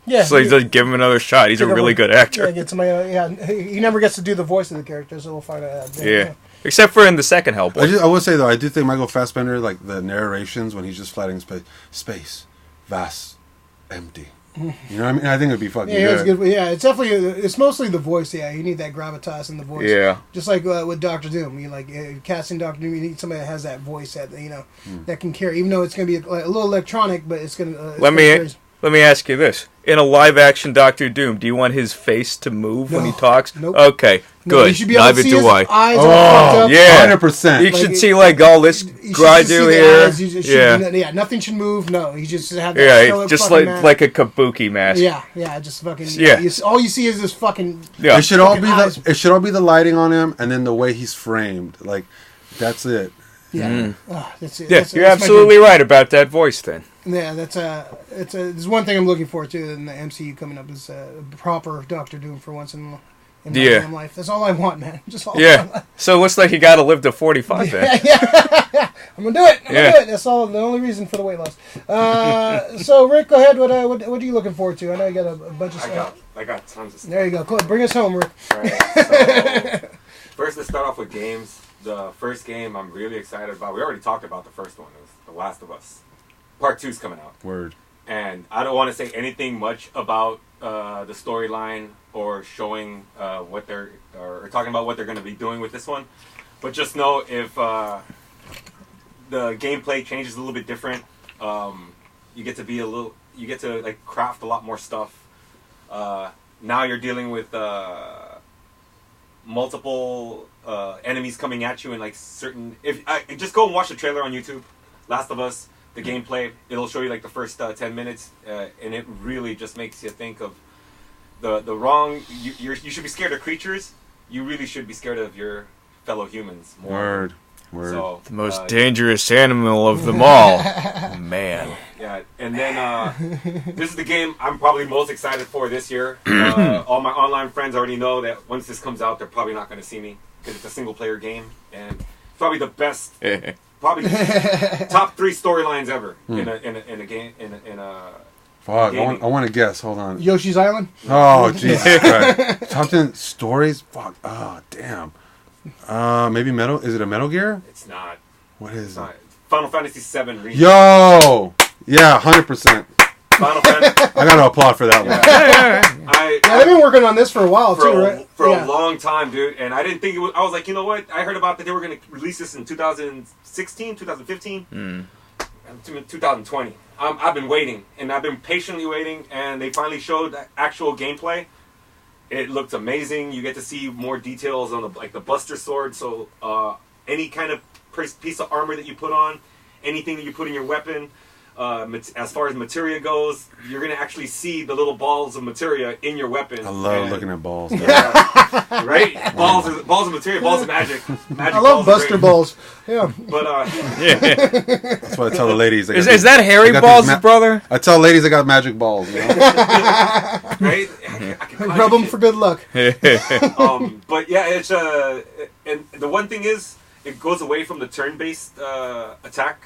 Speaker 2: Yeah.
Speaker 1: So just give him another shot. He's a really good actor.
Speaker 2: Yeah, get somebody. He never gets to do the voice of the character, so we'll find out.
Speaker 1: Yeah. Except for in the second Hellboy.
Speaker 3: I will say though, I do think Michael Fassbender, like the narrations when he's just flying in space, vast, empty. You know what I mean? I think it'd be fucking
Speaker 2: it's
Speaker 3: good.
Speaker 2: good. Yeah, it's definitely. It's mostly the voice. Yeah, you need that gravitas in the voice.
Speaker 1: Yeah.
Speaker 2: Just like with Doctor Doom, you like casting Doctor Doom. You need somebody that has that voice that that can carry. Even though it's going to be a little electronic, but it's going to.
Speaker 1: Let me ask you this: in a live-action Doctor Doom, do you want his face to move when he talks?
Speaker 2: Nope.
Speaker 1: Okay, good.
Speaker 2: You should be able
Speaker 1: Neither
Speaker 2: to see
Speaker 1: do
Speaker 2: his
Speaker 1: I.
Speaker 2: eyes all fucked up.
Speaker 1: Yeah,
Speaker 3: 100%.
Speaker 1: You should see like all this I do here.
Speaker 2: Yeah, nothing should move. No, you just have that.
Speaker 1: Yeah, just like a kabuki mask.
Speaker 2: Yeah, just fucking.
Speaker 1: Yeah.
Speaker 2: All you see is this fucking.
Speaker 1: Yeah.
Speaker 3: It should all be the lighting on him, and then the way he's framed. Like, that's it.
Speaker 2: Yeah, that's it.
Speaker 1: Yeah, you're absolutely right about that voice. Then.
Speaker 2: Yeah, there's one thing I'm looking forward to in the MCU coming up is proper Doctor Doom for once in my damn life. That's all I want, man. Just all I want.
Speaker 1: So it looks like you got to live to 45 then.
Speaker 2: Yeah. I'm gonna do it. I'm gonna do it. That's all. The only reason for the weight loss. So Rick, go ahead. What are you looking forward to? I know you got a bunch of stuff.
Speaker 4: I got tons of stuff.
Speaker 2: There you go. Cool. Bring us home, Rick.
Speaker 4: All right, so first, let's start off with games. The first game I'm really excited about. We already talked about the first one. It was The Last of Us. Part 2's coming out.
Speaker 3: Word.
Speaker 4: And I don't want to say anything much about the storyline or showing what they're or talking about what they're going to be doing with this one. But just know if the gameplay changes a little bit different, you get to like craft a lot more stuff. Now you're dealing with multiple enemies coming at you and like certain. If I just go and watch the trailer on YouTube, Last of Us. The gameplay, it'll show you like the first 10 minutes, and it really just makes you think of the wrong. You should be scared of creatures. You really should be scared of your fellow humans more.
Speaker 3: Word.
Speaker 4: So,
Speaker 1: The most dangerous animal of them all, man.
Speaker 4: Yeah, and then this is the game I'm probably most excited for this year. All my online friends already know that once this comes out, they're probably not going to see me because it's a single player game, and it's probably the best. Probably top 3 storylines ever in a game in a.
Speaker 3: Fuck! I want to guess. Hold on.
Speaker 2: Yoshi's Island.
Speaker 3: Oh Jesus Christ! Top 10 stories. Fuck! Oh damn. Maybe Metal. Is it a Metal Gear?
Speaker 4: It's not.
Speaker 3: What is it?
Speaker 4: Final Fantasy VII remake.
Speaker 3: Yo! Yeah, 100%.
Speaker 4: Final Fantasy.
Speaker 3: I gotta applaud for that one.
Speaker 2: They've been working on this for a while too, right?
Speaker 4: For a long time, dude. And I didn't think it was. I was like, you know what? I heard about that they were going to release this in 2016, 2015, 2020. I've been waiting, and I've been patiently waiting, and they finally showed actual gameplay. It looked amazing. You get to see more details on the Buster Sword. So any kind of piece of armor that you put on, anything that you put in your weapon. As far as materia goes, you're going to actually see the little balls of materia in your weapon.
Speaker 3: I love looking at balls.
Speaker 4: Right? Balls of materia, balls of magic.
Speaker 2: I love Buster Balls. Yeah.
Speaker 4: But,
Speaker 3: That's what I tell the ladies.
Speaker 1: Is that Harry Balls' brother?
Speaker 3: I tell ladies I got magic balls. You know?
Speaker 4: Right?
Speaker 2: Rub them for good luck.
Speaker 4: But yeah, it's and the one thing is, it goes away from the turn-based attack.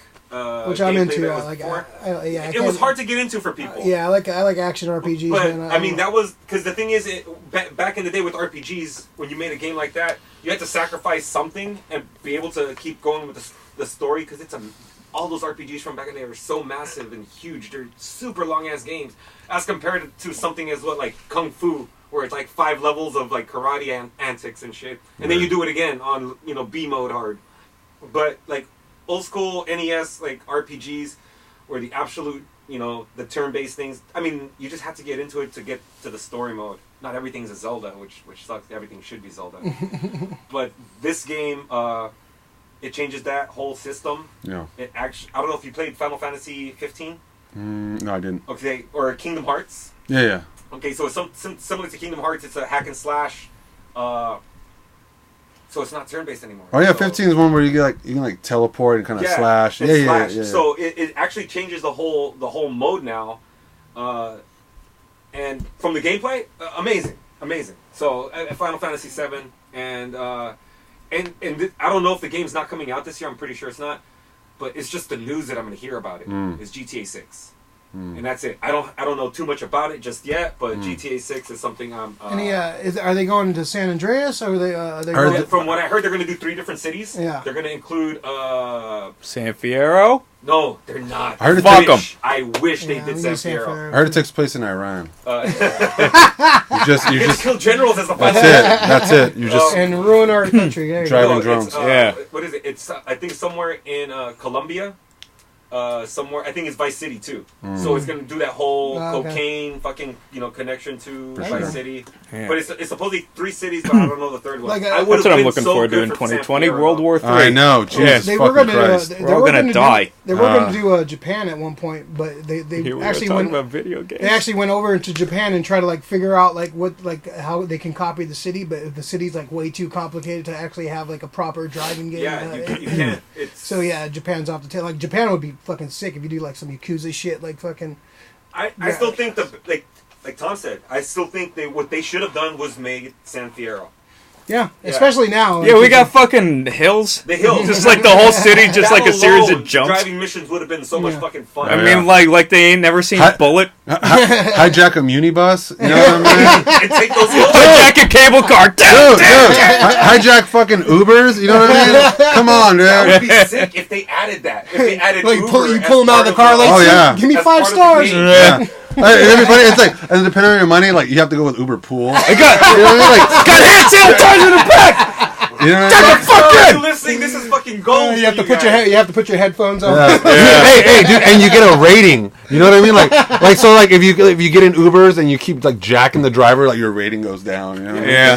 Speaker 2: Which I'm into.
Speaker 4: It was hard to get into for people.
Speaker 2: Yeah, I like action RPGs.
Speaker 4: But
Speaker 2: man.
Speaker 4: I mean, that was because the thing is, back in the day with RPGs, when you made a game like that, you had to sacrifice something and be able to keep going with the story because all those RPGs from back in the day are so massive and huge. They're super long ass games as compared to something as like Kung Fu, where it's like 5 levels of like karate antics and shit, and then you do it again on B mode hard. But like old school NES like RPGs, where the absolute the turn-based things. I mean, you just have to get into it to get to the story mode. Not everything's a Zelda, which sucks. Everything should be Zelda. But this game, it changes that whole system.
Speaker 3: Yeah.
Speaker 4: It actually, I don't know if you played Final Fantasy 15.
Speaker 3: No, I didn't.
Speaker 4: Okay, or Kingdom Hearts.
Speaker 3: Yeah.
Speaker 4: Okay, so it's similar to Kingdom Hearts. It's a hack and slash. So it's not turn-based anymore.
Speaker 3: Oh yeah,
Speaker 4: so,
Speaker 3: 15 is one where you can teleport and kind of slash. Yeah.
Speaker 4: So it actually changes the whole mode now, and from the gameplay, amazing. So Final Fantasy 7 and I don't know if the game's not coming out this year. I'm pretty sure it's not, but it's just the news that I'm going to hear about it is GTA 6. And that's it. I don't know too much about it just yet, but GTA 6 is something I'm.
Speaker 2: Are they going to San Andreas or are they?
Speaker 4: From what I heard, they're going to do 3 different cities.
Speaker 2: Yeah.
Speaker 4: They're going to include
Speaker 1: San Fierro.
Speaker 4: No, they're not.
Speaker 3: I heard
Speaker 1: Fuck them.
Speaker 4: I wish they did San Fierro.
Speaker 3: I heard it takes place in Iran.
Speaker 4: You just kill generals as a final.
Speaker 3: That's it. You just
Speaker 2: and ruin our country. There you
Speaker 3: driving
Speaker 2: go.
Speaker 3: drones.
Speaker 4: What is it? It's I think somewhere in Colombia. Somewhere I think it's Vice City too. So it's gonna do that whole cocaine fucking connection to Vice City. Yeah. But it's supposedly 3 cities, but I don't know the third one.
Speaker 1: That's what I'm looking forward to in 2020. World War III.
Speaker 3: I know. Jesus
Speaker 2: they were
Speaker 3: fucking
Speaker 2: gonna,
Speaker 3: Christ.
Speaker 2: they were
Speaker 1: gonna die.
Speaker 2: They were going to do Japan at one point, but they actually went
Speaker 1: about video games.
Speaker 2: They actually went over into Japan and tried to figure out how they can copy the city, but the city's way too complicated to actually have a proper driving game.
Speaker 4: Yeah, you can't.
Speaker 2: So yeah, Japan's off the tail. Japan would be fucking sick if you do some Yakuza shit, fucking.
Speaker 4: I still think like Tom said, I still think what they should have done was made San Fierro.
Speaker 2: Yeah, especially now.
Speaker 1: Yeah, we got fucking hills.
Speaker 4: The hills.
Speaker 1: Just the whole city, just a series of jumps.
Speaker 4: Driving missions would have been so much fucking fun.
Speaker 1: I mean, like they ain't never seen Bullet.
Speaker 3: Hijack a munibus. You know what I mean?
Speaker 4: And take those hills.
Speaker 1: Hijack a cable car.
Speaker 3: Dude. Hijack fucking Ubers. You know what I mean? Come on, dude.
Speaker 4: That would be sick if they added that. If they added
Speaker 2: you
Speaker 4: Uber
Speaker 2: pull them out of the car.
Speaker 3: Oh yeah.
Speaker 2: Give me
Speaker 4: as
Speaker 2: 5
Speaker 4: part of the
Speaker 2: stars.
Speaker 4: game.
Speaker 3: Yeah. Everybody, it's and depending on your money, you have to go with Uber Pool.
Speaker 1: I got hand sanitizer in the back.
Speaker 3: You know what I mean?
Speaker 4: Fuck you listening? This is fucking gold.
Speaker 2: You have to put your headphones on.
Speaker 3: Yeah. Hey, dude, and you get a rating. You know what I mean? So if you get in Ubers and you keep jacking the driver, your rating goes down. You know what I mean?
Speaker 1: Yeah.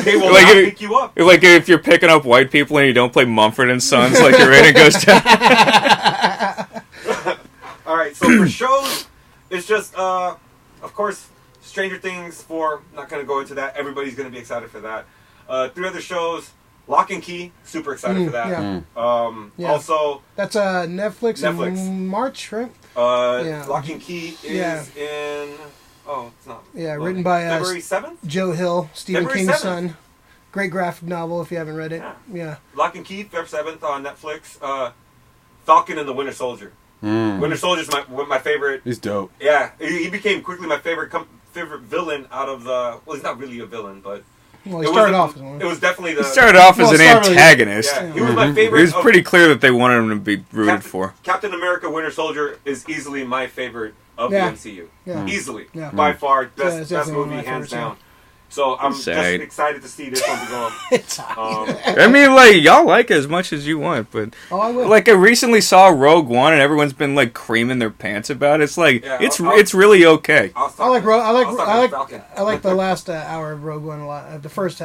Speaker 4: They will not pick you up.
Speaker 1: If you're picking up white people and you don't play Mumford and Sons, your rating goes down.
Speaker 4: All right, so for shows, it's just, of course, Stranger Things 4. Not going to go into that. Everybody's going to be excited for that. 3 other shows. Lock and Key. Super excited for that.
Speaker 2: Yeah.
Speaker 4: Also,
Speaker 2: that's Netflix in March, right?
Speaker 4: Lock and Key is in. Oh, it's not.
Speaker 2: Yeah, written by
Speaker 4: February 7th.
Speaker 2: Joe Hill, Stephen
Speaker 4: February
Speaker 2: King's
Speaker 4: 7th.
Speaker 2: son. Great graphic novel if you haven't read it. Yeah.
Speaker 4: Lock and Key, February 7th on Netflix. Falcon and the Winter Soldier. Winter Soldier's my favorite.
Speaker 3: He's dope.
Speaker 4: Yeah, he became quickly my favorite villain out of the. Well, he's not really a villain, but.
Speaker 2: Well, he started off as one.
Speaker 4: It was definitely the.
Speaker 1: He started off as an antagonist.
Speaker 4: Yeah, he was my favorite.
Speaker 1: It was pretty clear that they wanted him to be rooted for.
Speaker 4: Captain America: Winter Soldier is easily my favorite of the MCU.
Speaker 2: Yeah.
Speaker 4: Easily,
Speaker 2: Yeah.
Speaker 4: by far, best
Speaker 2: definitely
Speaker 4: movie, hands
Speaker 2: yeah.
Speaker 4: down. So I'm just
Speaker 1: Insane.
Speaker 4: excited to see this one to go up.
Speaker 1: I mean, y'all like it as much as you want, but
Speaker 2: I will.
Speaker 1: I recently saw Rogue One, and everyone's been creaming their pants about it. It's it's really okay.
Speaker 2: I like the last hour of Rogue One a lot. The first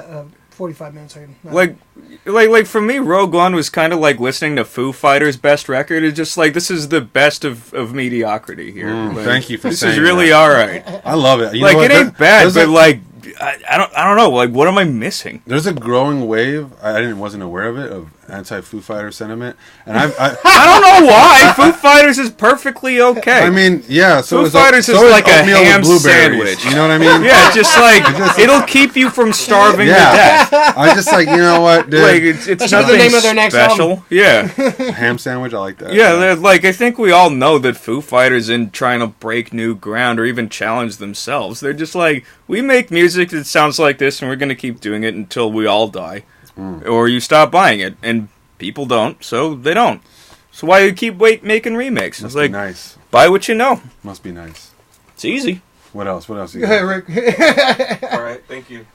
Speaker 2: 45 minutes.
Speaker 1: Like for me, Rogue One was kind of like listening to Foo Fighters' best record. It's just this is the best of mediocrity here.
Speaker 3: Thank you for
Speaker 1: this
Speaker 3: saying
Speaker 1: is really
Speaker 3: that.
Speaker 1: all right.
Speaker 3: I love it.
Speaker 1: It ain't bad, but I don't know. What am I missing?
Speaker 3: There's a growing wave. I wasn't aware of it, of anti-Foo Fighter sentiment, and
Speaker 1: I don't know why. Foo Fighters is perfectly okay.
Speaker 3: I mean, yeah. So
Speaker 1: Foo Fighters is like a ham sandwich.
Speaker 3: You know what I mean?
Speaker 1: Yeah, just like it'll keep you from starving to death.
Speaker 3: I just like, you know what, dude?
Speaker 1: Like it's nothing
Speaker 2: the name of their next
Speaker 1: special.
Speaker 2: album.
Speaker 1: Yeah,
Speaker 3: ham sandwich. I like that.
Speaker 1: yeah. Like I think we all know that Foo Fighters isn't trying to break new ground or even challenge themselves. They're just like, we make music that sounds like this, and we're gonna keep doing it until we all die, or you stop buying it, and people don't, so they don't. So why do you keep making remakes?
Speaker 3: Must
Speaker 1: It's like,
Speaker 3: be nice.
Speaker 1: buy what you know.
Speaker 3: Must be nice.
Speaker 1: It's easy.
Speaker 3: What else? What else? You
Speaker 2: Go
Speaker 3: got?
Speaker 2: ahead, Rick.
Speaker 4: All right, thank you.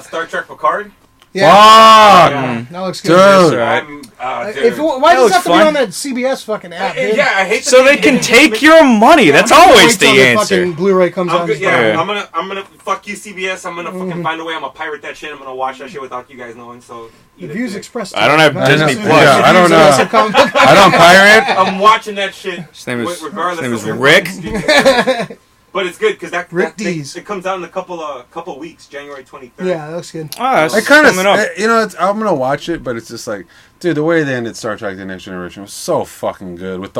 Speaker 4: Star Trek Picard.
Speaker 2: Yeah.
Speaker 3: Fuck!
Speaker 2: That looks
Speaker 3: Dude.
Speaker 2: good.
Speaker 4: I'm,
Speaker 2: Why does
Speaker 1: looks
Speaker 2: it have to be
Speaker 1: fun.
Speaker 2: on that CBS fucking app, dude?
Speaker 4: yeah, I hate.
Speaker 1: So they can take your money. That's always
Speaker 2: Wait till
Speaker 1: the
Speaker 2: fucking
Speaker 1: answer.
Speaker 2: Blu-ray comes
Speaker 4: I'm
Speaker 2: out.
Speaker 4: good,
Speaker 1: Yeah.
Speaker 4: yeah, I'm gonna fuck you, CBS. I'm gonna fucking find a way. I'm gonna pirate that shit. I'm gonna watch that shit without you guys knowing. So
Speaker 2: The views expressed.
Speaker 1: I don't have Disney
Speaker 3: know.
Speaker 1: Plus.
Speaker 3: Yeah, I don't know. I don't pirate.
Speaker 4: I'm watching that shit.
Speaker 1: His name is
Speaker 4: regardless. of
Speaker 1: Rick.
Speaker 4: But it's good because
Speaker 2: Rick D's.
Speaker 4: it comes out in a couple weeks, January 23rd.
Speaker 2: Yeah, that looks good.
Speaker 1: Ah, it's
Speaker 3: I kind of,
Speaker 1: coming up.
Speaker 3: you know, I'm gonna watch it, but it's just like, dude, the way they ended Star Trek: The Next Generation was so fucking good with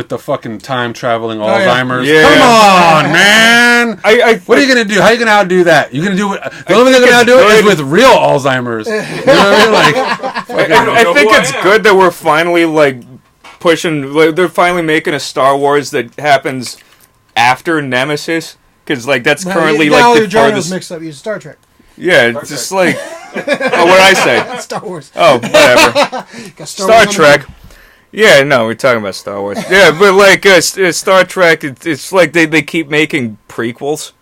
Speaker 3: the fucking time traveling
Speaker 2: yeah.
Speaker 3: Alzheimer's.
Speaker 1: Yeah.
Speaker 3: Come on, man. What are you gonna do? How are you gonna outdo that? You gonna do it? The only way they're gonna outdo it is with real Alzheimer's. You know what I mean? Like,
Speaker 1: I think it's good that we're finally like pushing. Like, they're finally making a Star Wars that happens after Nemesis, because like that's currently
Speaker 2: now
Speaker 1: like
Speaker 2: your
Speaker 1: the
Speaker 2: genres
Speaker 1: farthest.
Speaker 2: mixed up. You Star Trek,
Speaker 1: Yeah, it's just like. Oh, what did I say?
Speaker 2: Star Wars.
Speaker 1: Oh, whatever.
Speaker 2: Got
Speaker 1: Star
Speaker 2: Wars on
Speaker 1: Trek. Yeah, no, we're talking about Star Wars. Yeah, but like Star Trek, it's like they keep making prequels,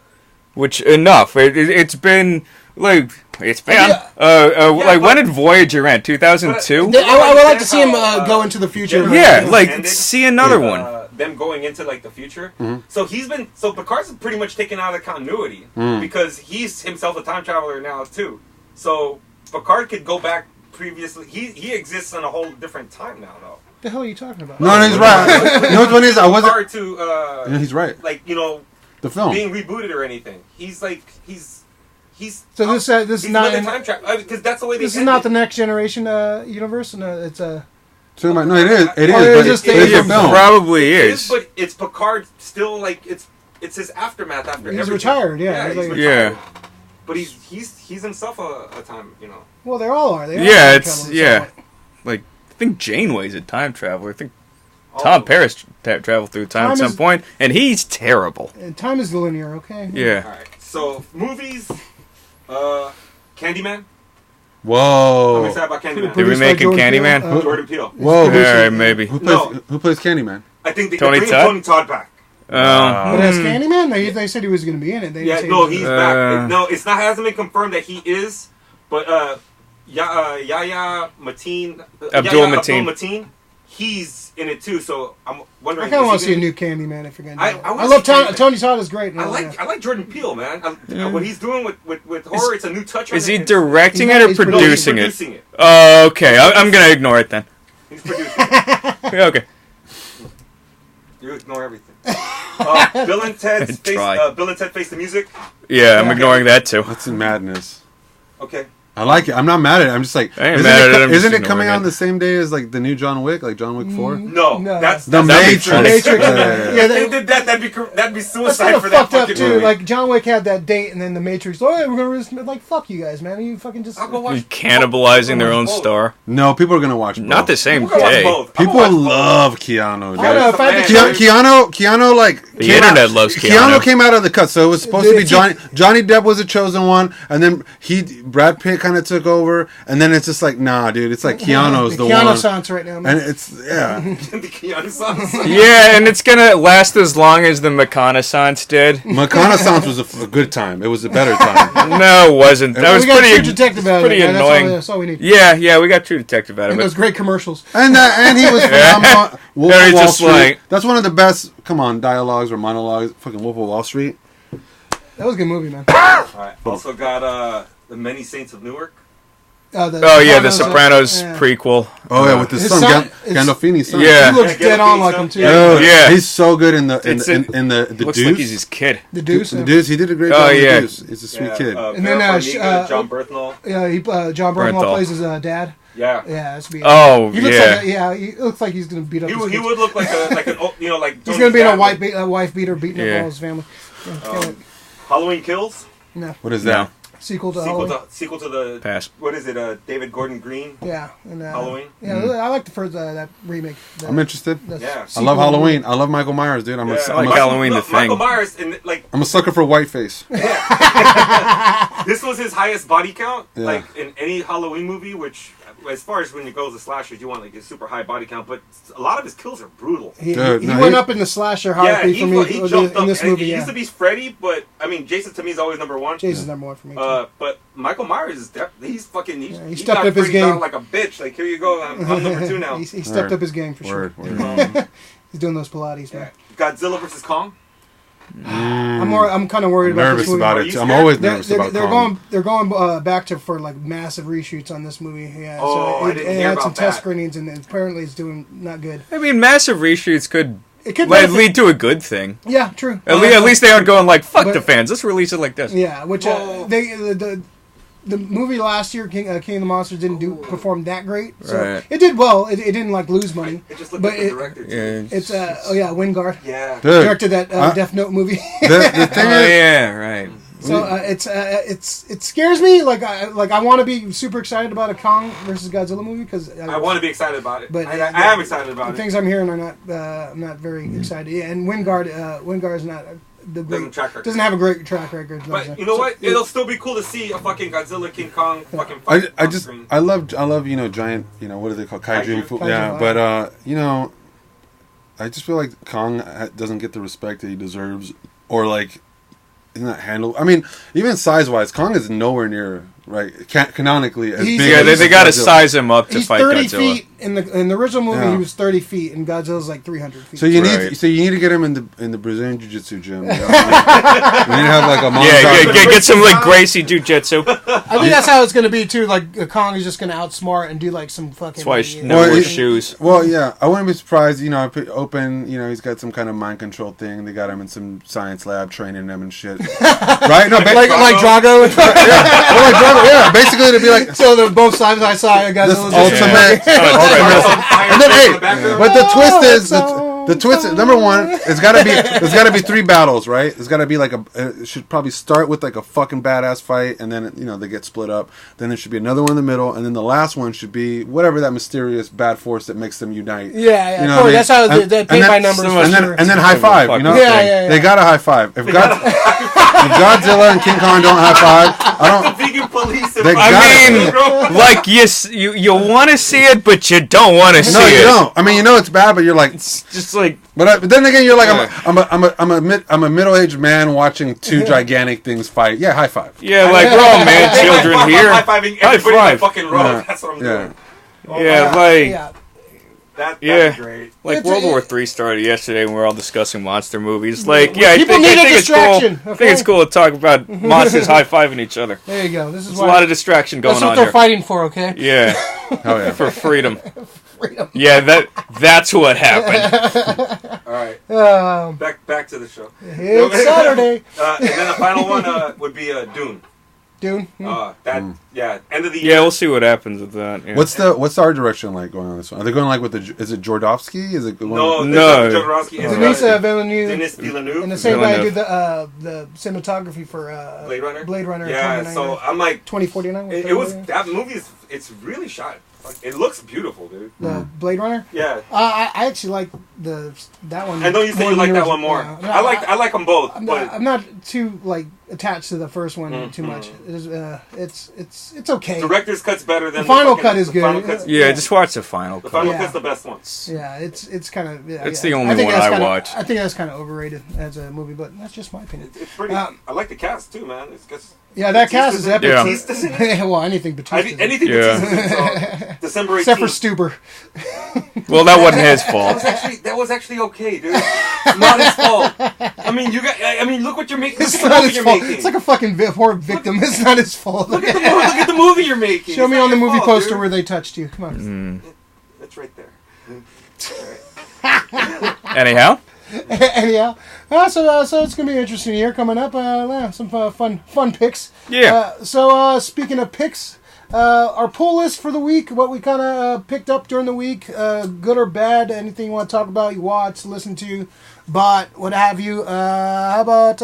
Speaker 1: which enough. It's been like like when did Voyager end? 2002.
Speaker 2: I would like to see him go into the future.
Speaker 1: Yeah, like see another one.
Speaker 4: Them going into like the future. So Picard's pretty much taken out of continuity because he's himself a time traveler now too. So Picard could go back previously. He exists in a whole different time now, though.
Speaker 2: What the hell are you talking about?
Speaker 3: no, he's right. You know what's funny is I wasn't.
Speaker 4: Picard to
Speaker 3: Yeah, he's right.
Speaker 4: like
Speaker 3: The film.
Speaker 4: being rebooted or anything. He's so
Speaker 2: this is not
Speaker 4: time travel because that's the way they.
Speaker 2: this is not the Next Generation universe. No, it's a.
Speaker 3: So, no, it is. It is.
Speaker 2: Or
Speaker 3: But
Speaker 2: is
Speaker 3: it's
Speaker 2: this
Speaker 3: a
Speaker 2: the-
Speaker 3: film.
Speaker 1: Probably
Speaker 4: It
Speaker 1: is.
Speaker 4: is, but it's Picard still like it's his aftermath after
Speaker 2: He's
Speaker 4: everything.
Speaker 2: retired, yeah.
Speaker 4: He's
Speaker 2: He's like-
Speaker 4: retired. But he's himself a time,
Speaker 2: Well, they all are. They all
Speaker 1: Yeah,
Speaker 2: are
Speaker 1: it's
Speaker 2: traveling
Speaker 1: yeah.
Speaker 2: somewhat.
Speaker 1: Like I think Janeway's a time traveler. I think
Speaker 4: all
Speaker 1: Tom
Speaker 4: of them.
Speaker 1: Paris traveled through time at
Speaker 2: Time
Speaker 1: some
Speaker 2: is-
Speaker 1: point, and he's terrible.
Speaker 2: And time is linear, okay?
Speaker 1: Yeah.
Speaker 4: All right. So movies, Candyman. I'm
Speaker 3: Whoa.
Speaker 4: excited about Candyman.
Speaker 1: Did we
Speaker 2: Produced by
Speaker 1: make
Speaker 2: Jordan
Speaker 1: Candyman?
Speaker 2: Peele,
Speaker 4: Jordan Peele.
Speaker 3: Whoa.
Speaker 1: Yeah, maybe.
Speaker 3: Who
Speaker 4: No.
Speaker 3: plays Candyman?
Speaker 4: I think they
Speaker 1: Tony
Speaker 4: bring
Speaker 1: Todd?
Speaker 4: Tony Todd back.
Speaker 2: But as Candyman, they said he was going to be in it. They didn't
Speaker 4: Yeah,
Speaker 2: say
Speaker 4: no,
Speaker 2: he
Speaker 4: he's
Speaker 2: was
Speaker 4: back. No, it's not. Hasn't been confirmed that he is, but Yahya Mateen,
Speaker 1: Abdul
Speaker 4: Mateen, he's in it too. So I'm wondering.
Speaker 2: I kind of want
Speaker 4: is
Speaker 2: to
Speaker 4: he
Speaker 2: see a
Speaker 4: gonna-
Speaker 2: new Candyman if you're going to
Speaker 4: I
Speaker 2: do it.
Speaker 4: wanna
Speaker 2: I love
Speaker 4: see Candyman.
Speaker 2: Tony Todd is great. and
Speaker 4: I
Speaker 2: all
Speaker 4: like
Speaker 2: that.
Speaker 4: I like Jordan Peele, man. What he's doing with horror, it's a new touch.
Speaker 1: Is
Speaker 4: on
Speaker 1: he
Speaker 4: it.
Speaker 1: directing
Speaker 2: He's
Speaker 1: it or
Speaker 2: not- he's
Speaker 1: producing it?
Speaker 4: Producing it.
Speaker 1: Oh, okay. I'm gonna ignore it then.
Speaker 4: He's producing it.
Speaker 1: Yeah, okay.
Speaker 4: You ignore everything. Bill and Ted
Speaker 1: Try.
Speaker 4: Face the Music.
Speaker 1: Yeah, I'm ignoring that too.
Speaker 3: That's in madness.
Speaker 4: Okay.
Speaker 3: I like it. I'm not mad at it. I'm just like,
Speaker 1: I ain't
Speaker 3: isn't
Speaker 1: mad
Speaker 3: it,
Speaker 1: at it, I'm
Speaker 3: isn't
Speaker 1: just
Speaker 3: it coming
Speaker 1: ignoring
Speaker 3: out
Speaker 1: it.
Speaker 3: on the same day as like the new John Wick, like John Wick 4?
Speaker 4: No,
Speaker 2: No.
Speaker 4: that's
Speaker 3: The
Speaker 1: That'd be funny.
Speaker 2: Matrix.
Speaker 3: Yeah.
Speaker 2: Yeah,
Speaker 4: They did that. That'd be
Speaker 2: That's
Speaker 4: suicide
Speaker 2: kind of
Speaker 4: for that
Speaker 2: fucked up
Speaker 4: fucking
Speaker 2: too.
Speaker 4: movie.
Speaker 2: Like John Wick had that date, and then the Matrix. Oh, yeah, we're gonna risk. Like fuck you guys, man. You fucking just.
Speaker 4: I'll go
Speaker 1: You
Speaker 4: watch.
Speaker 1: cannibalizing their own
Speaker 4: Both.
Speaker 1: star.
Speaker 3: No, people are gonna watch both.
Speaker 1: Not the same
Speaker 4: I'm gonna watch
Speaker 1: day.
Speaker 4: both. I'm
Speaker 3: People
Speaker 4: gonna watch both.
Speaker 3: love Keanu. Dude.
Speaker 2: I don't know. If I had to
Speaker 4: Man.
Speaker 2: choose-
Speaker 3: Keanu, like
Speaker 1: The internet loves Keanu.
Speaker 3: Came out of the cut, so it was supposed to be Johnny Depp was the chosen one, and then Brad Pitt kind of took over, and then it's just like, nah, dude, it's like Keanu's the
Speaker 2: Keanu
Speaker 3: one,
Speaker 2: Sans right now, man.
Speaker 3: and it's yeah.
Speaker 4: The Keanu songs.
Speaker 1: Yeah, and it's gonna last as long as the reconnaissance did.
Speaker 3: McConaissance was a good time. It was a better time.
Speaker 1: No, it wasn't. That was
Speaker 2: we got
Speaker 1: pretty.
Speaker 2: True Detective out of
Speaker 1: pretty
Speaker 2: it. man.
Speaker 1: annoying.
Speaker 2: That's all we need.
Speaker 1: Yeah, we got True Detective out of
Speaker 2: And those
Speaker 1: it.
Speaker 2: great commercials.
Speaker 3: And he was phenomenal. Wolf
Speaker 1: Very
Speaker 3: of Wall
Speaker 1: just
Speaker 3: Street.
Speaker 1: like-
Speaker 3: That's one of the best. Come on, dialogues or monologues. Fucking Wolf of Wall Street.
Speaker 2: That was a good movie, man.
Speaker 4: All right. Also got the Many Saints of Newark.
Speaker 1: The Sopranos prequel.
Speaker 3: Oh yeah, with his son, Gandolfini's son.
Speaker 1: Yeah,
Speaker 2: he looks dead on like him too.
Speaker 1: Yeah.
Speaker 3: He's so good in the
Speaker 1: looks
Speaker 3: Deuce.
Speaker 1: like he's his kid.
Speaker 2: The Deuce.
Speaker 3: The Deuce. He did a great job. In the Deuce. He's a sweet kid.
Speaker 2: And then
Speaker 4: John Bernthal.
Speaker 2: Yeah, John Bernthal plays his dad.
Speaker 4: Yeah.
Speaker 2: That's be.
Speaker 1: Oh,
Speaker 2: he looks like he looks like he's gonna beat up.
Speaker 4: He would look like an
Speaker 2: he's gonna be in a wife beater beating up all his family.
Speaker 4: Halloween Kills.
Speaker 2: No.
Speaker 3: What is that?
Speaker 2: Sequel to Halloween.
Speaker 4: Sequel to the
Speaker 1: Past.
Speaker 4: What is it? David Gordon Green.
Speaker 2: Yeah. And,
Speaker 4: Halloween.
Speaker 2: Yeah, I like the first that remake.
Speaker 3: I'm interested.
Speaker 4: Yeah.
Speaker 3: I love Halloween. I love Michael Myers, dude.
Speaker 1: I like Halloween. The thing.
Speaker 4: Michael Myers,
Speaker 3: I'm a sucker for Whiteface.
Speaker 4: This was his highest body count,
Speaker 3: Yeah.
Speaker 4: like in any Halloween movie. Which, as far as when it goes to slashers, you want like a super high body count, but a lot of his kills are brutal.
Speaker 2: He went up in the slasher hierarchy for me
Speaker 4: he jumped
Speaker 2: in this
Speaker 4: up.
Speaker 2: movie.
Speaker 4: He used to be Freddy, but I mean, Jason to me is always number one.
Speaker 2: Jason's number one for me.
Speaker 4: But Michael Myers is he's fucking. He
Speaker 2: stepped up his game
Speaker 4: down like a bitch. Like here you go, I'm number 2 now.
Speaker 2: he stepped up his game for sure. He's doing those Pilates, man.
Speaker 4: Godzilla vs Kong.
Speaker 2: I'm kind of worried about this movie.
Speaker 3: About it. I'm always nervous about Kong.
Speaker 2: They're going back to for like massive reshoots on this movie. Yeah,
Speaker 4: I didn't hear
Speaker 2: had
Speaker 4: about
Speaker 2: some
Speaker 4: that.
Speaker 2: test screenings, and apparently it's doing not good.
Speaker 1: I mean, massive reshoots could
Speaker 2: benefit.
Speaker 1: lead to a good thing.
Speaker 2: Yeah, true.
Speaker 1: At least they aren't going like fuck the fans. Let's release it like this.
Speaker 2: Yeah, which the movie last year, King of the Monsters, didn't perform that great. So it did well. It didn't like lose money.
Speaker 4: It just looked like the director.
Speaker 2: It's Wingard.
Speaker 4: Yeah,
Speaker 2: directed that Death Note movie.
Speaker 3: The thing is,
Speaker 1: right.
Speaker 2: So it scares me. Like I want to be super excited about a Kong versus Godzilla movie because
Speaker 4: I want to be excited about it.
Speaker 2: But
Speaker 4: I am excited about
Speaker 2: the things I'm hearing are not. I'm not very excited. Yeah, and Wingard is not. Doesn't have a great track record.
Speaker 4: But you know what? It'll still be cool to see a fucking Godzilla King Kong fucking fight.
Speaker 3: I love giant, what do they call kaiju? Yeah, but I just feel like Kong doesn't get the respect that he deserves, or like he's not handled. I mean, even size wise, Kong is nowhere near canonically as big.
Speaker 1: Yeah, they got to size him up to fight Godzilla.
Speaker 2: He's 30 feet in the original movie. He was 30 feet, and Godzilla's like 300 feet.
Speaker 3: So you need to get him in the Brazilian Jiu-Jitsu gym. You need to have like a montage.
Speaker 1: Get some like Gracie Jiu-Jitsu.
Speaker 2: I think that's how it's going to be too. Like Kong is just going to outsmart and do like some fucking.
Speaker 1: That's why he never wears shoes.
Speaker 3: Well, yeah, I wouldn't be surprised. I put open. He's got some kind of mind control thing. They got him in some science lab training him and shit. Right? No,
Speaker 2: like Drago.
Speaker 3: Yeah, basically it'd be like
Speaker 2: so they're both side by side.
Speaker 3: This ultimate. And then but the twist is number one. There's got to be 3 battles, right? There's got to be like it should probably start with like a fucking badass fight, and then they get split up. Then there should be another one in the middle, and then the last one should be whatever that mysterious bad force that makes them unite.
Speaker 2: Yeah. That's how they paint by numbers.
Speaker 3: And then high five.
Speaker 2: Yeah.
Speaker 3: They got a high five. If Godzilla and King Kong don't high five, I don't.
Speaker 4: The vegan police.
Speaker 1: Like you want to see it, but you don't want to see it.
Speaker 3: No, you don't. I mean, it's bad, but you're like,
Speaker 1: it's just like.
Speaker 3: But then again, you're like, I'm a middle-aged man watching 2 gigantic things fight. Yeah, high five.
Speaker 1: Yeah, like we're all man children here.
Speaker 4: High-fiving everybody in the fucking row. That's what I'm doing. That'd be great.
Speaker 1: Like World War III started yesterday, and we're all discussing monster movies. Like, I think it's cool to talk about monsters high-fiving each other.
Speaker 2: There you go. This is
Speaker 1: a lot of distraction going on here.
Speaker 2: That's what they're fighting for, okay?
Speaker 1: Yeah.
Speaker 3: Oh yeah.
Speaker 1: For freedom. Yeah, that's what happened.
Speaker 4: All right. Back to the show.
Speaker 2: It's Saturday.
Speaker 4: And then the final one would be Dune.
Speaker 2: Dune.
Speaker 4: End of the year.
Speaker 1: Yeah, we'll see what happens with that. Yeah.
Speaker 3: What's the art direction like going on this one? Are they going like with is it Jordovsky? Is it
Speaker 4: no?
Speaker 2: Jodorowsky. Denis Villeneuve. And the same guy did the cinematography for Blade Runner.
Speaker 4: Yeah, so I'm like
Speaker 2: 2049.
Speaker 4: It was that movie it's really shot. It looks beautiful, dude.
Speaker 2: The Blade Runner.
Speaker 4: Yeah.
Speaker 2: I actually like that one.
Speaker 4: I know you said you like that one more. Yeah. I like them both.
Speaker 2: I'm not too attached to the first one too much. It's okay.
Speaker 4: Director's cut's better than
Speaker 2: the final cut is good.
Speaker 1: Just watch the final cut.
Speaker 4: The final cut's the best one.
Speaker 2: Yeah, it's kind of
Speaker 1: it's the only one I watch.
Speaker 2: I think that's kind of overrated as a movie, but that's just my opinion.
Speaker 4: It's pretty. I like the cast too, man.
Speaker 2: That cast is epic.
Speaker 4: Yeah.
Speaker 2: Well, anything Batista.
Speaker 4: Batista. So, December 18th.
Speaker 2: Except for Stuber.
Speaker 1: Well, that wasn't his fault.
Speaker 4: That was actually okay, dude. It's not his fault. I mean, look what you're making. Look
Speaker 2: It's
Speaker 4: at the
Speaker 2: not
Speaker 4: movie
Speaker 2: his
Speaker 4: you're
Speaker 2: fault.
Speaker 4: making.
Speaker 2: It's like a fucking horror victim. It's not his fault.
Speaker 4: Look at the movie you're making.
Speaker 2: Show
Speaker 4: It's
Speaker 2: me
Speaker 4: not
Speaker 2: on the
Speaker 4: your
Speaker 2: movie
Speaker 4: fault,
Speaker 2: poster
Speaker 4: dude.
Speaker 2: where they touched you. Come on.
Speaker 4: That's right there.
Speaker 1: Anyhow,
Speaker 2: Anyhow, so it's gonna be an interesting year coming up. Some fun picks.
Speaker 1: Yeah.
Speaker 2: So speaking of picks, our pull list for the week, what we kind of picked up during the week, good or bad, anything you want to talk about, you watch, listen to, bought, what have you. How about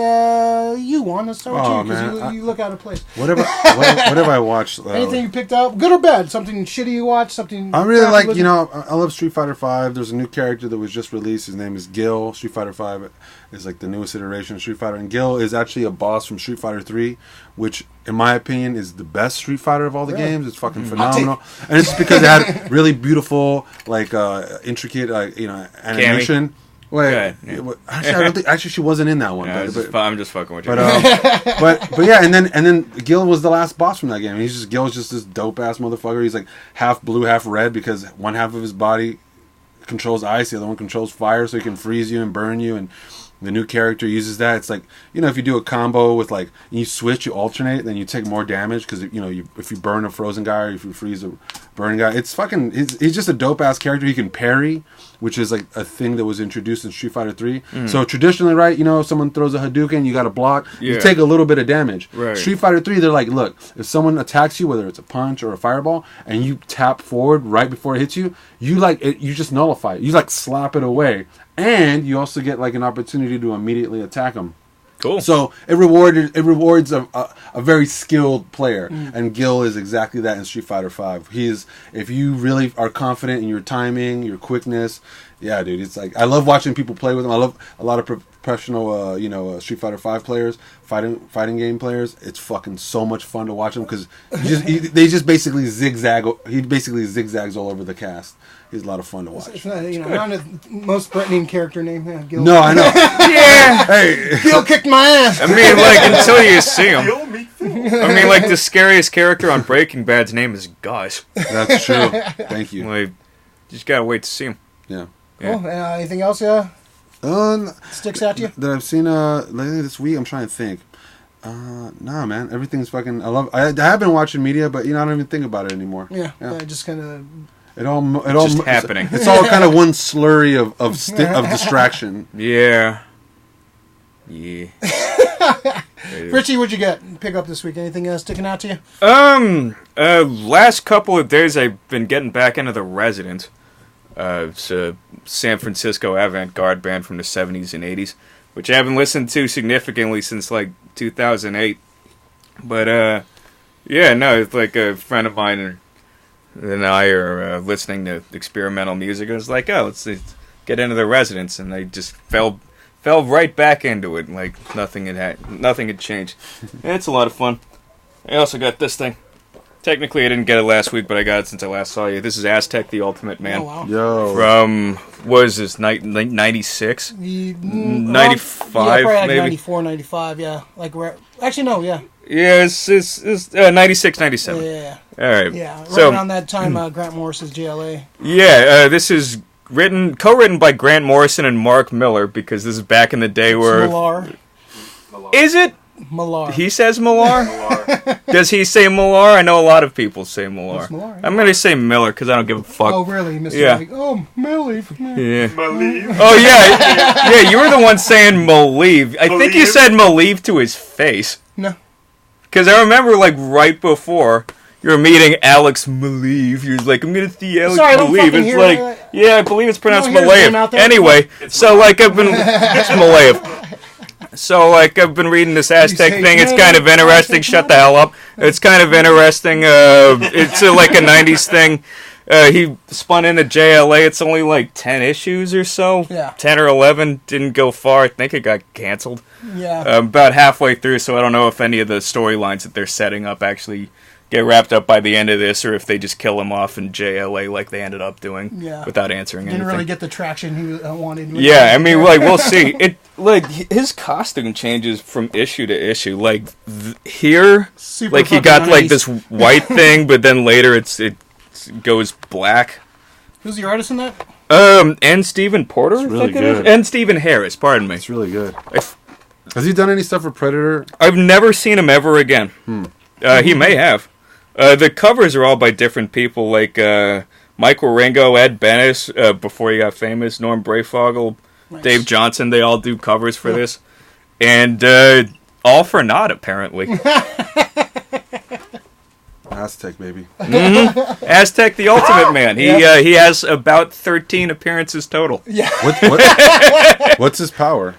Speaker 2: you, Juan? Let's start with you, because you look out of place.
Speaker 3: Whatever I watched.
Speaker 2: Anything you picked up, good or bad? Something shitty you watched? Something
Speaker 3: I really like, I love Street Fighter V. There's a new character that was just released. His name is Gil. Street Fighter V is like the newest iteration of Street Fighter. And Gil is actually a boss from Street Fighter 3, which, in my opinion, is the best Street Fighter of all the games. It's fucking phenomenal. And it's because it had really beautiful, like, intricate, animation. Wait, actually, I don't think. Actually, she wasn't in that one.
Speaker 1: I'm just fucking with you.
Speaker 3: But yeah, and then Gil was the last boss from that game. Gil's just this dope ass motherfucker. He's like half blue, half red because one half of his body controls ice, the other one controls fire, so he can freeze you and burn you. And the new character uses that. It's like, if you do a combo with like you switch, you alternate, then you take more damage because if you burn a frozen guy or if you freeze a burning guy, it's fucking. He's just a dope ass character. He can parry, which is like a thing that was introduced in Street Fighter 3. So traditionally, right, if someone throws a Hadouken, you got to block. Yeah. You take a little bit of damage.
Speaker 1: Right.
Speaker 3: Street Fighter 3, they're like, look, if someone attacks you, whether it's a punch or a fireball, and you tap forward right before it hits you, you just nullify it. You like slap it away, and you also get like an opportunity to immediately attack them.
Speaker 1: Cool.
Speaker 3: So it rewards a very skilled player, and Gil is exactly that in Street Fighter V. If you really are confident in your timing, your quickness, yeah, dude, it's like I love watching people play with him. I love a lot of professional, Street Fighter V players, fighting game players. It's fucking so much fun to watch them because they just basically zigzag. He basically zigzags all over the cast. He's a lot of fun to watch.
Speaker 2: It's not, not the most threatening character name. Yeah, Gil.
Speaker 3: No, I know.
Speaker 1: Yeah.
Speaker 3: Hey,
Speaker 2: Gil kicked my ass.
Speaker 1: I mean, like, until you see him. I mean, like, the scariest character on Breaking Bad's name is Gus.
Speaker 3: That's true. Thank you.
Speaker 1: Like, just gotta wait to see him.
Speaker 3: Yeah.
Speaker 2: Cool. Anything else? Sticks out to you?
Speaker 3: That I've seen lately this week. I'm trying to think. Nah, man. Everything's fucking. I have been watching media, but I don't even think about it anymore.
Speaker 2: Yeah. Just kind of.
Speaker 3: It all
Speaker 1: just happening.
Speaker 3: It's all kind of one slurry of distraction.
Speaker 1: Yeah.
Speaker 2: Fritche, what'd you pick up this week? Anything sticking out to you?
Speaker 1: Last couple of days I've been getting back into The Resident. It's a San Francisco avant-garde band from the 70s and 80s, which I haven't listened to significantly since like 2008. But it's like a friend of mine and I are listening to experimental music. I was like, let's get into The Residents, and I just fell right back into it. Like nothing had changed. It's a lot of fun. I also got this thing. Technically, I didn't get it last week, but I got it since I last saw you. This is Aztec, the Ultimate Man.
Speaker 2: Oh, wow.
Speaker 3: Yo.
Speaker 1: From, what is this, 96? 95,
Speaker 2: yeah, probably like
Speaker 1: maybe?
Speaker 2: 94, 95, yeah. Actually, no, yeah.
Speaker 1: Yeah, it's 96, 97.
Speaker 2: Yeah.
Speaker 1: All right.
Speaker 2: Yeah, right
Speaker 1: So,
Speaker 2: around that time, Grant Morrison's JLA.
Speaker 1: Yeah, this is co-written by Grant Morrison and Mark Miller, because this is back in the day where...
Speaker 2: Millar.
Speaker 1: Is it?
Speaker 2: Millar.
Speaker 1: He says Millar? Does he say Millar? I know a lot of people say Millar.
Speaker 2: Millar, yeah.
Speaker 1: I'm going to say Miller because I don't give a fuck.
Speaker 2: Oh, really? Mr.
Speaker 1: Yeah.
Speaker 2: Malieve.
Speaker 1: Yeah. Oh, yeah. Yeah, you were the one saying Malieve. I think you said Malieve to his face.
Speaker 2: No.
Speaker 1: Because I remember, like, right before you were meeting Alex Malieve, you're like, I'm going to see Alex Malieve. It's like, yeah, I believe it's pronounced Malieve. Anyway, so, like, it's Malieve. So, like, I've been reading this Aztec thing. It's kind of interesting. Shut the hell up. It's kind of interesting. It's like a 90s thing. He spun into JLA. It's only like 10 issues or so.
Speaker 2: Yeah.
Speaker 1: 10 or 11. Didn't go far. I think it got canceled.
Speaker 2: Yeah.
Speaker 1: About halfway through, so I don't know if any of the storylines that they're setting up actually get wrapped up by the end of this, or if they just kill him off in JLA like they ended up doing without answering anything.
Speaker 2: Didn't really get the traction he wanted.
Speaker 1: Yeah, I mean, like, we'll see. It like his costume changes from issue to issue. Like here,
Speaker 2: Super
Speaker 1: like he got like this white thing, but then later it goes black.
Speaker 2: Who's the artist in that?
Speaker 1: And Stephen Porter,
Speaker 3: It's
Speaker 1: I
Speaker 3: really
Speaker 1: think it is?
Speaker 3: good.
Speaker 1: And Stephen Harris, pardon me.
Speaker 3: It's really good. Has he done any stuff for Predator?
Speaker 1: I've never seen him ever again. He may have. The covers are all by different people, like Michael Ringo, Ed Bennis, before he got famous, Norm Brayfogle,
Speaker 2: Nice.
Speaker 1: Dave Johnson. They all do covers for this. And all for naught, apparently.
Speaker 3: Aztec, baby.
Speaker 1: Aztec, the Ultimate Man. He has about 13 appearances total.
Speaker 2: Yeah.
Speaker 3: What's his power?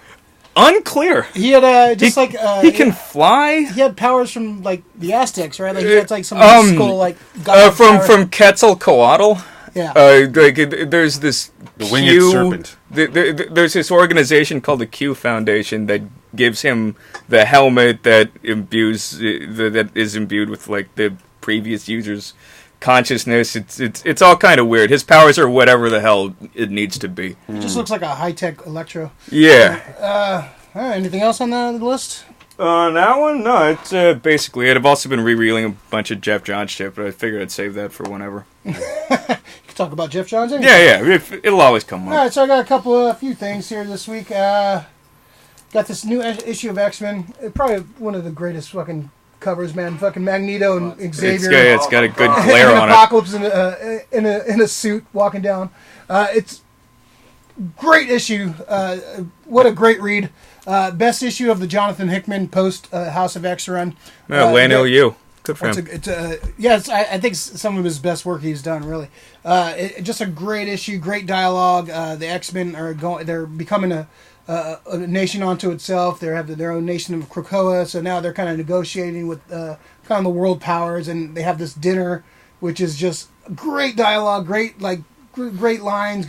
Speaker 1: Unclear.
Speaker 2: He had
Speaker 1: He can fly.
Speaker 2: He had powers from like the Aztecs, right? Like he had like some skull like
Speaker 1: From Quetzalcoatl.
Speaker 2: Yeah.
Speaker 1: There's this
Speaker 3: The winged serpent.
Speaker 1: There's this organization called the Q Foundation that gives him the helmet that is imbued with like the previous user's consciousness. It's all kind of weird. His powers are whatever the hell it needs to be.
Speaker 2: It just looks like a high-tech Electro.
Speaker 1: Yeah.
Speaker 2: All right, anything else on the list?
Speaker 1: That one? No, it's basically it. I've also been rereeling a bunch of Jeff Johns shit, but I figured I'd save that for whenever.
Speaker 2: You can talk about Jeff Johns.
Speaker 1: Yeah. It'll always come up.
Speaker 2: All right, so I got a few things here this week. Got this new issue of X-Men. Probably one of the greatest fucking covers, man. Fucking Magneto and Xavier.
Speaker 1: It's got a good glare
Speaker 2: and
Speaker 1: on it.
Speaker 2: Apocalypse in a suit walking down. It's great issue. What a great read. Best issue of the Jonathan Hickman post House of X run.
Speaker 1: Lano you. Good for him.
Speaker 2: I think some of his best work he's done, really. Just a great issue, great dialogue. The X-Men they're becoming a nation unto itself. They have their own nation of Krakoa, so now they're kind of negotiating with kind of the world powers, and they have this dinner, which is just great dialogue, great lines,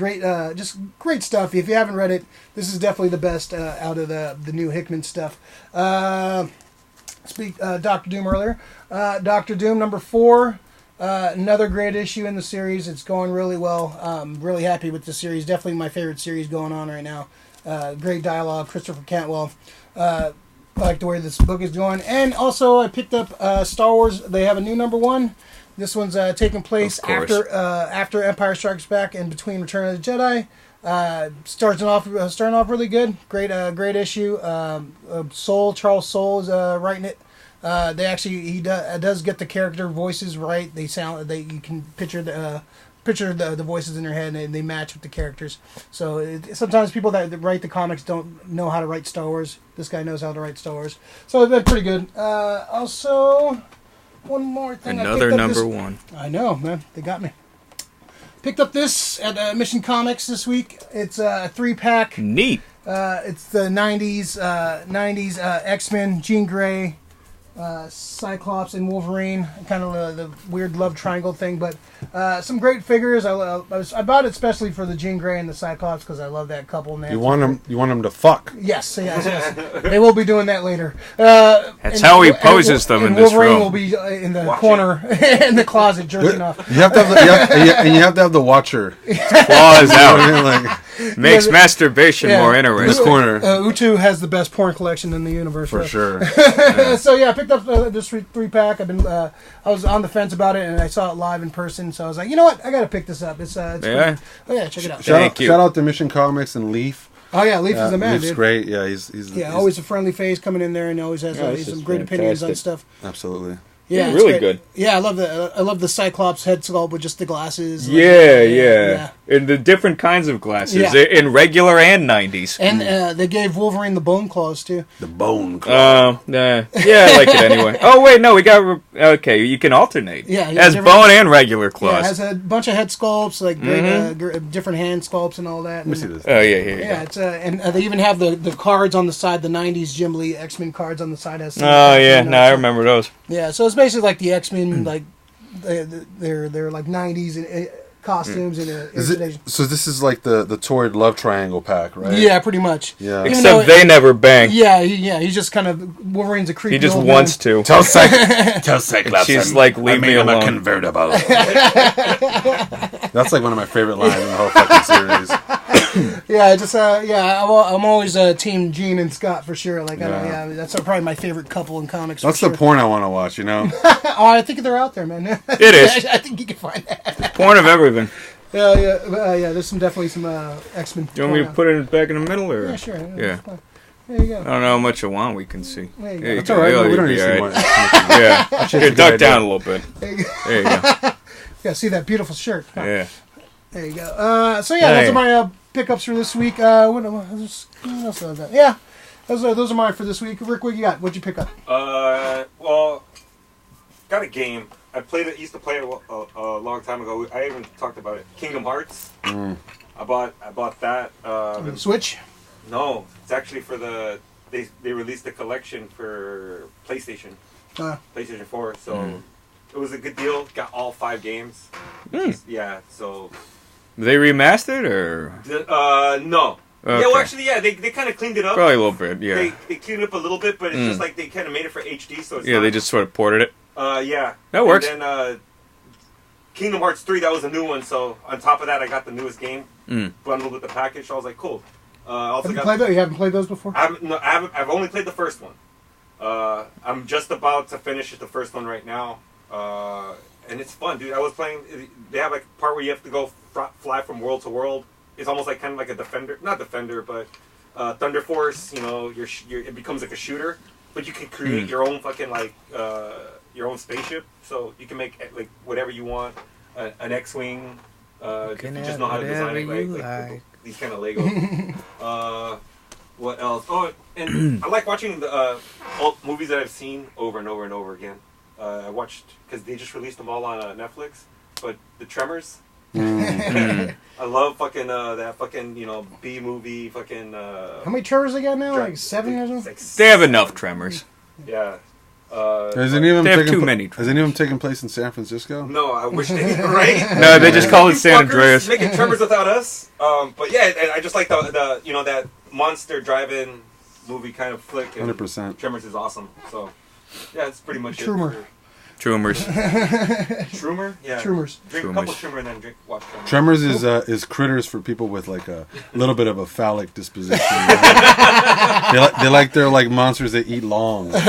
Speaker 2: just great stuff. If you haven't read it, this is definitely the best out of the new Hickman stuff. Dr. Doom earlier. Dr. Doom number 4. Another great issue in the series. It's going really well. I'm really happy with the series. Definitely my favorite series going on right now. Great dialogue. Christopher Cantwell. I like the way this book is going. And also I picked up Star Wars. They have a new number 1. This one's taking place after Empire Strikes Back and between Return of the Jedi. Starting off really good. Great issue. Charles Soule is writing it. He does get the character voices right. You can picture the voices in your head, and they match with the characters. So sometimes people that write the comics don't know how to write Star Wars. This guy knows how to write Star Wars. So it's been pretty good. Also, one more thing.
Speaker 1: Another number 1.
Speaker 2: I know, man. They got me. Picked up this at Mission Comics this week. It's a 3-pack.
Speaker 1: Neat.
Speaker 2: It's the 90s X-Men, Jean Grey, Cyclops, and Wolverine. Kind of the weird love triangle thing, but some great figures. I bought it especially for the Jean Grey and the Cyclops because I love that couple. And
Speaker 3: You want them to fuck?
Speaker 2: Yes. They will be doing that later.
Speaker 1: That's how he poses them in this
Speaker 2: Wolverine
Speaker 1: room.
Speaker 2: will be in the corner in the closet jerking off.
Speaker 3: You have to have the Watcher.
Speaker 1: Claws out.
Speaker 3: Like,
Speaker 1: Makes masterstation more
Speaker 3: in this
Speaker 1: interesting.
Speaker 3: corner.
Speaker 2: Utu has the best porn collection in the universe.
Speaker 3: For
Speaker 2: right?
Speaker 3: sure.
Speaker 2: So I picked up this 3-pack. I was on the fence about it, and I saw it live in person. So I was like, you know what? I got to pick this up. It's
Speaker 1: Yeah?
Speaker 2: great. Oh yeah, check it out.
Speaker 1: Thank you.
Speaker 3: Shout out to Mission Comics and Leaf.
Speaker 2: Oh yeah, Leaf is the man.
Speaker 3: Leaf's
Speaker 2: Dude.
Speaker 3: great. Yeah, he's
Speaker 2: always a friendly face coming in there, and always has
Speaker 1: this
Speaker 2: some
Speaker 1: is
Speaker 2: great opinions on
Speaker 1: fantastic.
Speaker 2: stuff.
Speaker 3: absolutely.
Speaker 2: Yeah, it's
Speaker 1: really
Speaker 2: great.
Speaker 1: good.
Speaker 2: Yeah, I love the Cyclops head sculpt with just the glasses.
Speaker 1: Yeah. And the different kinds of glasses.
Speaker 2: Yeah.
Speaker 1: In regular and 90s.
Speaker 2: And they gave Wolverine the bone claws too.
Speaker 3: The Bone Claw.
Speaker 1: Yeah, I like it anyway. Oh, wait, no, we got... Okay, you can alternate.
Speaker 2: Yeah,
Speaker 1: Has
Speaker 2: different-
Speaker 1: bone and regular
Speaker 2: Yeah, it
Speaker 1: claws.
Speaker 2: has a bunch of head sculpts, like great, different hand sculpts and all that.
Speaker 3: Let me see this.
Speaker 1: Oh, yeah.
Speaker 2: Yeah, it's and they even have the cards on the side, the '90s Jim Lee X-Men cards on the side. Has
Speaker 1: Oh, yeah, no, I remember those.
Speaker 2: Yeah, so it's basically like the X-Men, like they're like '90s costumes and
Speaker 3: So this is like the Torrid love triangle pack, right?
Speaker 2: yeah, pretty much.
Speaker 3: Yeah.
Speaker 2: Even
Speaker 1: Except
Speaker 2: though-
Speaker 1: they never bang.
Speaker 2: Yeah, he's just kind of Wolverine's a creepy.
Speaker 1: He just
Speaker 2: old
Speaker 1: wants
Speaker 2: man.
Speaker 1: to.
Speaker 3: Tell Cyclops.
Speaker 1: She's like, leave me alone.
Speaker 3: convertible. That's like one of my favorite lines in the whole fucking series.
Speaker 2: Yeah, I'm always team Gene and Scott for sure. Like, that's probably my favorite couple in comics.
Speaker 3: That's
Speaker 2: for
Speaker 3: the
Speaker 2: sure.
Speaker 3: porn I want to watch, you know?
Speaker 2: Oh, I think they're out there, man.
Speaker 1: It is.
Speaker 2: I think you can find that.
Speaker 1: Porn of everything.
Speaker 2: Yeah. There's definitely some X-Men.
Speaker 1: Do you want me to put it back in the middle, or?
Speaker 2: Yeah, sure.
Speaker 1: Yeah.
Speaker 2: There you go.
Speaker 1: I don't know how much you want. We can see.
Speaker 2: There you go.
Speaker 1: There you
Speaker 3: That's all right.
Speaker 1: go.
Speaker 3: We don't need to see
Speaker 1: All right.
Speaker 3: much.
Speaker 1: Yeah. Here, duck down a little bit. There you go.
Speaker 2: Yeah, see that beautiful shirt. Huh?
Speaker 1: Yeah.
Speaker 2: There you go. So those are my pickups for this week. What else was that? Yeah, those are mine for this week. Rick, what you got? What'd you pick up?
Speaker 4: Well, got a game. I used to play it a long time ago. I even talked about it. Kingdom Hearts. I bought that.
Speaker 2: Switch?
Speaker 4: No, it's actually for they released a collection for PlayStation. PlayStation 4. So it was a good deal. Got all 5 games. Yeah. So.
Speaker 1: They remastered or?
Speaker 4: No.
Speaker 1: Okay.
Speaker 4: Yeah, well, actually, they kind of cleaned it up.
Speaker 1: Probably a little bit, yeah.
Speaker 4: They cleaned it up a little bit, but it's just like they kind of made it for HD, so it's
Speaker 1: they just sort of ported it.
Speaker 4: Yeah.
Speaker 1: That works.
Speaker 4: And then Kingdom Hearts 3, that was a new one, so on top of that, I got the newest game bundled with the package, so I was like, cool. Also
Speaker 2: You haven't played those before?
Speaker 4: I've only played the first one. I'm just about to finish the first one right now. And it's fun, dude. I was playing, they have like a part where you have to go fly from world to world. It's almost like kind of like a Defender, not Defender, but Thunder Force. You know, it becomes like a shooter, but you can create your own fucking like your own spaceship. So you can make like whatever you want, an X-wing. If you just know how to design it, like these kind of Lego. What else? Oh, and I like watching the old movies that I've seen over and over and over again. I watched because they just released them all on Netflix. But the Tremors. I love fucking that fucking B movie fucking.
Speaker 2: How many Tremors they got now? Like 7 or something.
Speaker 1: They have enough Tremors.
Speaker 4: Yeah.
Speaker 3: Has any of them
Speaker 1: they have too many.
Speaker 3: Has any of them taken place in San Francisco?
Speaker 4: No, I wish they did. Right?
Speaker 1: No, they just call it San Andreas.
Speaker 4: Making Tremors without us. But yeah, and I just like the that monster drive-in movie kind of flick.
Speaker 3: 100%.
Speaker 4: Tremors is awesome. So yeah, it's pretty much
Speaker 2: Trumer.
Speaker 4: it.
Speaker 1: Trummers.
Speaker 4: Trumer? Yeah.
Speaker 2: Trumers.
Speaker 4: Drink a couple Trumer and then watch Tremors.
Speaker 3: Tremors is critters for people with like a little bit of a phallic disposition. they like they're like monsters that eat long.
Speaker 1: Got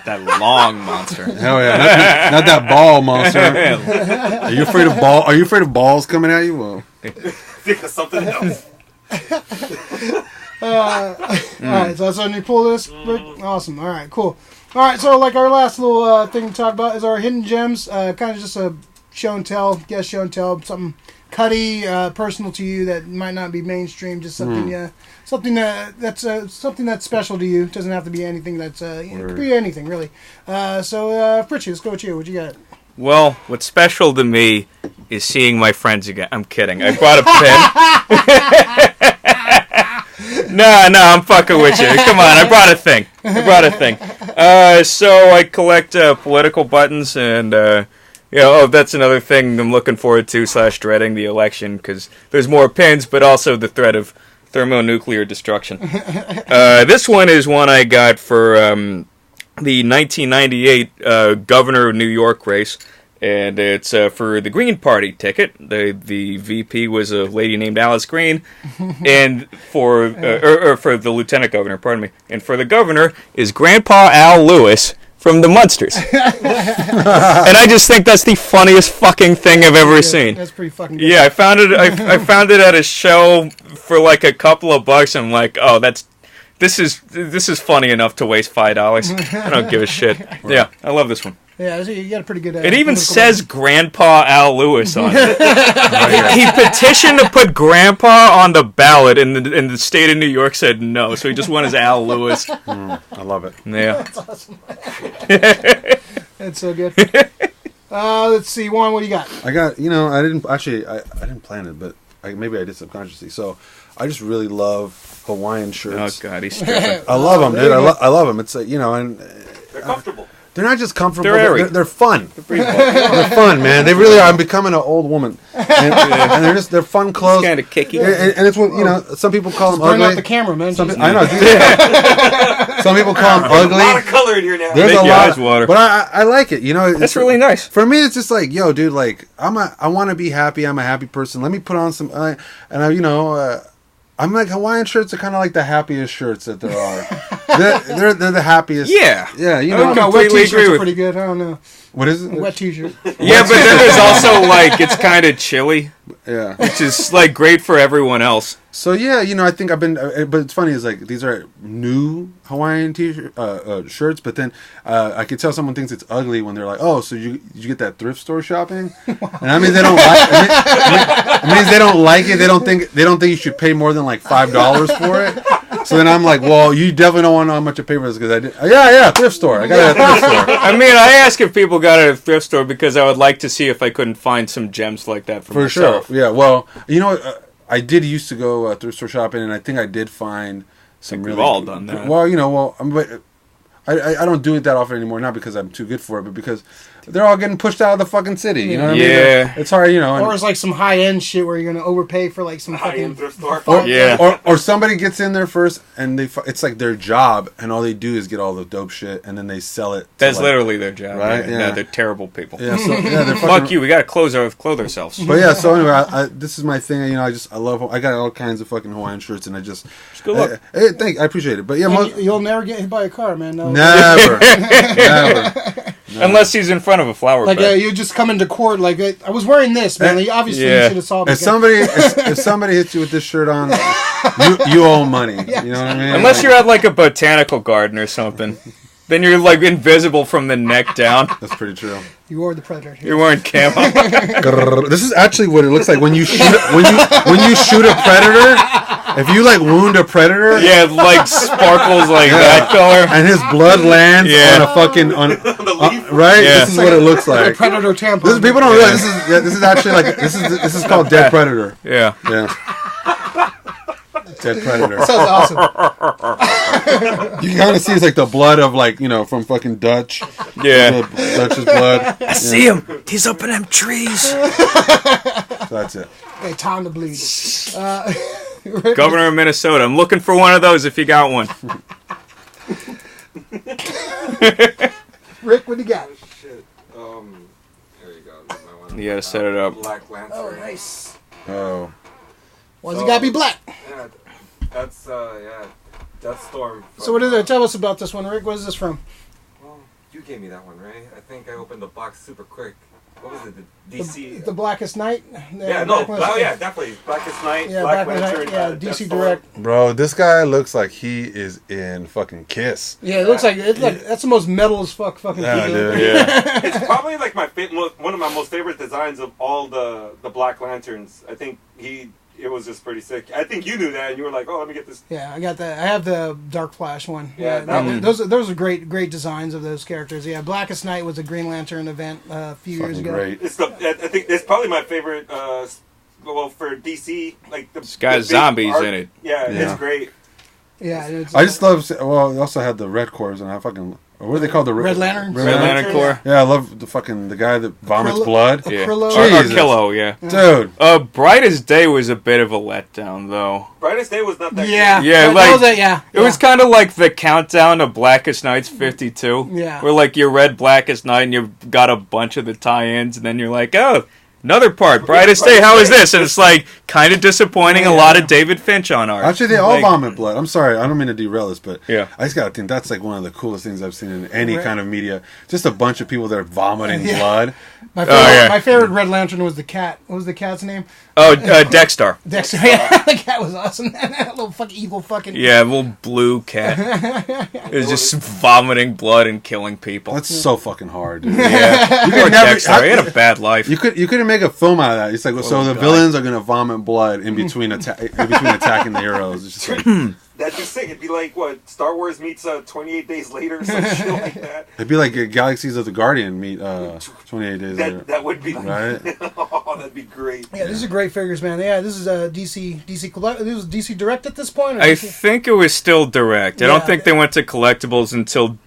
Speaker 1: that long monster.
Speaker 3: Hell yeah, not that ball monster. Are you afraid of ball? Are you afraid of balls coming at you? Well,
Speaker 4: Think of something else.
Speaker 2: Alright, so that's on your pull list. Awesome. Alright, cool. Alright, so like our last little thing to talk about is our hidden gems. Kind of just a show and tell, show and tell, something cutty, personal to you that might not be mainstream, just something something that's special to you. It doesn't have to be anything that's it could be anything really. So Fritche, let's go with you. What you got?
Speaker 1: Well, what's special to me is seeing my friends again. I'm kidding. I brought a pen. No, I'm fucking with you. Come on, I brought a thing. So I collect political buttons, and that's another thing I'm looking forward to / dreading the election, because there's more pins, but also the threat of thermonuclear destruction. This one is one I got for the 1998 governor of New York race. And it's for the Green Party ticket. The VP was a lady named Alice Green, and for the lieutenant governor, pardon me, and for the governor is Grandpa Al Lewis from the Munsters. And I just think that's the funniest fucking thing I've ever seen.
Speaker 2: That's pretty fucking good.
Speaker 1: Yeah, I found it. I found it at a show for like a couple of bucks. I'm like, oh, this is funny enough to waste $5. I don't give a shit. Yeah, I love this one.
Speaker 2: Yeah, you got a pretty good...
Speaker 1: it even says Grandpa Al Lewis on it. He petitioned to put Grandpa on the ballot, and the state of New York said no, so he just went as Al Lewis.
Speaker 3: I love it.
Speaker 1: Yeah.
Speaker 2: That's awesome. That's so good. Let's see, Juan, what do you got?
Speaker 3: I got, I didn't plan it, but maybe I did subconsciously. So I just really love Hawaiian shirts.
Speaker 1: Oh, God, he's stripping.
Speaker 3: I love them, dude. I love them. It's, and...
Speaker 4: They're comfortable.
Speaker 3: They're not just comfortable.
Speaker 1: They're
Speaker 3: fun. They're fun, man. They really are. I'm becoming an old woman, and they're fun clothes.
Speaker 1: Kind of kicky,
Speaker 3: and it's what some people call them ugly.
Speaker 2: Turn out the camera, man.
Speaker 3: I know. Some people call them ugly.
Speaker 4: There's a lot of color in here now.
Speaker 3: There's a lot,
Speaker 1: water.
Speaker 3: but I like it.
Speaker 1: That's really nice.
Speaker 3: For me, it's just like, yo, dude. Like I want to be happy. I'm a happy person. Let me put on some, I'm like Hawaiian shirts are kind of like the happiest shirts that there are. they're the happiest.
Speaker 1: Yeah.
Speaker 3: Yeah, you
Speaker 1: I
Speaker 3: know.
Speaker 1: would
Speaker 2: No, wet
Speaker 1: completely
Speaker 2: t-shirts
Speaker 1: agree
Speaker 2: are
Speaker 1: with-
Speaker 2: pretty good. I don't know.
Speaker 3: What is it?
Speaker 2: Wet t-shirt.
Speaker 1: Yeah, but then there's also like it's kind of chilly,
Speaker 3: Yeah.
Speaker 1: which is like great for everyone else.
Speaker 3: So yeah, you know, I think I've been, but it's funny is like these are new Hawaiian t-shirt shirts, but then I could tell someone thinks it's ugly when they're like, "Oh, so you get that thrift store shopping?" And I mean they don't like. It means they don't like it. They don't think you should pay more than like $5 for it. So then I'm like, well, you definitely don't want to know how much I pay for this because I did. Yeah, thrift store. I got it at a thrift store.
Speaker 1: I mean, I ask if people got it at a thrift store because I would like to see if I couldn't find some gems like that for myself.
Speaker 3: Sure. Yeah. Well, you know, I did used to go thrift store shopping, and I think I did find some
Speaker 1: We've
Speaker 3: really.
Speaker 1: all done that.
Speaker 3: Well, you know, but I don't do it that often anymore. Not because I'm too good for it, but because they're all getting pushed out of the fucking city. You know what I mean?
Speaker 1: Yeah.
Speaker 3: It's hard, you know.
Speaker 2: Or it's like some high-end shit where you're going to overpay for like some
Speaker 4: High-end
Speaker 2: fucking...
Speaker 4: thrift store.
Speaker 1: Yeah.
Speaker 3: Or somebody gets in there first, and it's like their job, and all they do is get all the dope shit, and then they sell it.
Speaker 1: That's
Speaker 3: like,
Speaker 1: literally their job.
Speaker 3: Right?
Speaker 1: Yeah.
Speaker 3: Yeah.
Speaker 1: No, they're terrible people.
Speaker 3: Yeah, so, yeah, they're fucking,
Speaker 1: Fuck you. We gotta clothe ourselves.
Speaker 3: But yeah, so anyway, I this is my thing. You know, I love. I got all kinds of fucking Hawaiian shirts, and I just.
Speaker 1: Good luck.
Speaker 3: I appreciate it, but yeah,
Speaker 2: You'll never get hit by a car, man. No.
Speaker 3: never, never.
Speaker 1: Unless he's in front of a flower
Speaker 2: Like
Speaker 1: bed.
Speaker 2: you just come into court like I was wearing this, man. Like, obviously,
Speaker 1: Yeah.
Speaker 2: you should have saw me.
Speaker 3: If somebody hits you with this shirt on, you owe money.
Speaker 2: Yeah.
Speaker 3: You know what I mean?
Speaker 1: Unless you're at like a botanical garden or something. Then you're like invisible from the neck down.
Speaker 3: That's pretty true.
Speaker 2: You are the predator.
Speaker 1: You're wearing camo.
Speaker 3: This is actually what it looks like when you shoot when you shoot a predator. If you like wound a predator,
Speaker 1: Yeah, it, like sparkles like that color.
Speaker 3: and his blood lands
Speaker 1: Yeah.
Speaker 3: on a fucking right.
Speaker 1: Yeah.
Speaker 3: This is what it looks
Speaker 2: The
Speaker 3: like.
Speaker 2: predator tampon.
Speaker 3: This people don't realize this is actually like this is called dead predator.
Speaker 1: Yeah.
Speaker 3: Yeah. Dead predator.
Speaker 2: Sounds awesome.
Speaker 3: You can kind of see it's like the blood of like from fucking Dutch.
Speaker 1: Yeah.
Speaker 3: Dutch's blood.
Speaker 1: I see him. He's up in them trees.
Speaker 3: So that's it.
Speaker 2: Hey, time to bleed.
Speaker 1: Governor of Minnesota. I'm looking for one of those if you got one.
Speaker 2: Rick, what do you got?
Speaker 4: Shit. There you go.
Speaker 1: You gotta set it up.
Speaker 4: Black Lantern.
Speaker 2: Oh, nice.
Speaker 3: Oh.
Speaker 2: Why's it gotta be black?
Speaker 4: Yeah, that's Deathstorm.
Speaker 2: So what is it? Tell us about this one, Rick. What is this from?
Speaker 4: Well, you gave me that one, right? I think I opened the box super quick. What was it? The DC.
Speaker 2: The Blackest Night?
Speaker 4: yeah, no. Oh, yeah, definitely. Blackest Night.
Speaker 2: Yeah,
Speaker 4: Black
Speaker 2: Blackest
Speaker 4: Lantern.
Speaker 2: Night. Yeah, DC
Speaker 4: Deathstorm.
Speaker 2: Direct.
Speaker 3: Bro, this guy looks like he is in fucking Kiss.
Speaker 2: Yeah, it looks like that's the most metal as fuck fucking
Speaker 3: Yeah,
Speaker 2: thing.
Speaker 3: dude.
Speaker 1: Yeah.
Speaker 4: It's probably like one of my most favorite designs of all the Black Lanterns. I think it was just pretty sick. I think you knew that, and you were like, "Oh, let me get this."
Speaker 2: Yeah, I got that. I have the Dark Flash one.
Speaker 4: Yeah, that one.
Speaker 2: Those are great designs of those characters. Yeah, Blackest Night was a Green Lantern event a few years
Speaker 3: Fucking
Speaker 2: ago.
Speaker 3: great.
Speaker 4: I think it's probably my favorite. Well, for DC, like
Speaker 1: It's got
Speaker 4: the big
Speaker 1: zombies
Speaker 4: art-
Speaker 1: in it.
Speaker 4: Yeah,
Speaker 3: Yeah.
Speaker 4: it's great.
Speaker 2: Yeah, it's,
Speaker 3: I just love. Well, they also had the Red Corps, and I fucking. What are they called? The
Speaker 2: Red Lantern?
Speaker 1: Red Lantern Corps.
Speaker 3: Yeah, I love the guy that vomits
Speaker 2: Akrillo-
Speaker 3: blood.
Speaker 1: Yeah.
Speaker 2: Akrillo.
Speaker 3: Jesus.
Speaker 1: Arquillo, yeah.
Speaker 3: Dude,
Speaker 1: Brightest Day was a bit of a letdown, though.
Speaker 4: Brightest Day was not that.
Speaker 2: Yeah,
Speaker 1: Yeah,
Speaker 2: that
Speaker 1: like-
Speaker 2: was it. Yeah,
Speaker 1: It was kind of like the countdown to Blackest Night's 52.
Speaker 2: Yeah.
Speaker 1: Where, like, you read Blackest Night and you've got a bunch of the tie-ins, and then you're like, oh, another part, Brightest Day, how is this? And it's, like, kind of disappointing, a lot of David Finch on art.
Speaker 3: actually, they all
Speaker 1: Like,
Speaker 3: vomit blood. I'm sorry, I don't mean to derail this, but
Speaker 1: Yeah.
Speaker 3: I just gotta think that's like one of the coolest things I've seen in any kind of media. Just a bunch of people that are vomiting
Speaker 2: Yeah.
Speaker 3: blood.
Speaker 2: my favorite Red Lantern was the cat. What was the cat's name?
Speaker 1: Oh, Dexter.
Speaker 2: Dexter. Yeah, the cat was awesome. That little fucking evil fucking.
Speaker 1: Yeah, little blue cat. It was just vomiting blood and killing people.
Speaker 3: That's so fucking hard, dude.
Speaker 1: Yeah.
Speaker 3: You
Speaker 1: Poor
Speaker 3: could never.
Speaker 1: Dexter. He had a bad life.
Speaker 3: You couldn't make a film out of that. It's like so the
Speaker 1: God.
Speaker 3: villains are gonna vomit blood in between attacking the heroes. It's just like
Speaker 4: That'd be sick. It'd be like what Star Wars meets 28 Days Later, or some shit like that.
Speaker 3: it'd be like Galaxies of the Guardian meet 28 days later.
Speaker 4: That would be
Speaker 3: Right?
Speaker 4: Oh, that'd be great.
Speaker 2: Yeah, these are great figures, man. Yeah, this is DC. This was DC Direct at this point. Or
Speaker 1: I
Speaker 2: DC?
Speaker 1: think it was still direct. I
Speaker 2: Yeah.
Speaker 1: don't think they went to collectibles until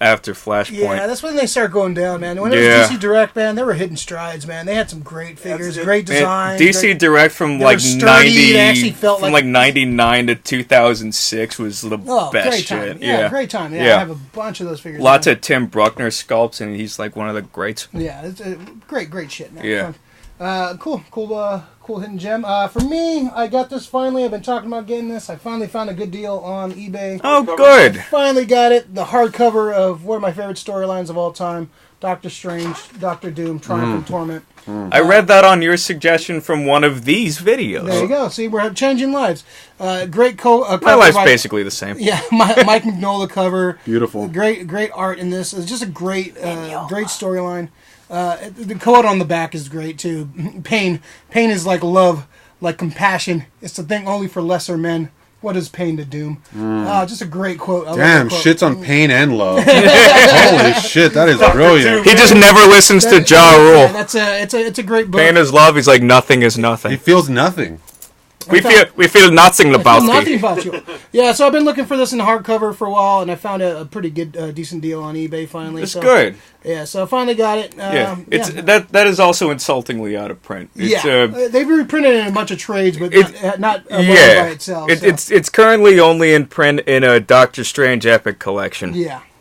Speaker 1: after Flashpoint.
Speaker 2: Yeah, that's when they start going down, man. When it
Speaker 1: Yeah.
Speaker 2: was DC Direct, man, they were hitting strides, man. They had some great figures,
Speaker 4: it.
Speaker 2: great
Speaker 1: Man,
Speaker 2: designs.
Speaker 1: DC
Speaker 2: great-
Speaker 1: Direct from
Speaker 2: they
Speaker 1: like
Speaker 2: were sturdy, they actually
Speaker 1: 90
Speaker 2: felt
Speaker 1: from
Speaker 2: like-
Speaker 1: like 99 to 2006 was the best
Speaker 2: great time.
Speaker 1: shit.
Speaker 2: Yeah, great time. Yeah,
Speaker 1: Yeah.
Speaker 2: I have a bunch of those figures.
Speaker 1: Lots
Speaker 2: man.
Speaker 1: of Tim Bruckner sculpts, and he's like one of the greats.
Speaker 2: Yeah, it's great shit, man.
Speaker 1: Yeah.
Speaker 2: Cool hidden gem. For me, I got this finally. I've been talking about getting this. I finally found a good deal on eBay.
Speaker 1: Oh, good.
Speaker 2: Finally got it. The hardcover of one of my favorite storylines of all time, Doctor Strange, Doctor Doom, Triumph and Torment.
Speaker 1: I read that on your suggestion from one of these videos.
Speaker 2: There you go. See, we're changing lives. Great cover.
Speaker 1: My life's basically the same.
Speaker 2: Yeah, Mike Mignola cover.
Speaker 3: Beautiful.
Speaker 2: Great art in this. It's just a great storyline. The quote on the back is great too. Pain is like love, like compassion. It's a thing only for lesser men. What is pain to Doom? Just a great quote.
Speaker 3: Damn, shit's on pain and love. Holy shit, that is brilliant.
Speaker 1: He just never listens to Ja Rule.
Speaker 2: It's a great book.
Speaker 1: Pain is love. He's like, nothing is nothing.
Speaker 3: He feels nothing.
Speaker 1: We feel nothing about
Speaker 2: nothing about you. Yeah, so I've been looking for this in hardcover for a while, and I found a pretty good, decent deal on eBay finally.
Speaker 1: It's good.
Speaker 2: Yeah, so I finally got it.
Speaker 1: That is also insultingly out of print.
Speaker 2: They've reprinted it in a bunch of trades, but not by itself.
Speaker 1: It's currently only in print in a Doctor Strange Epic collection.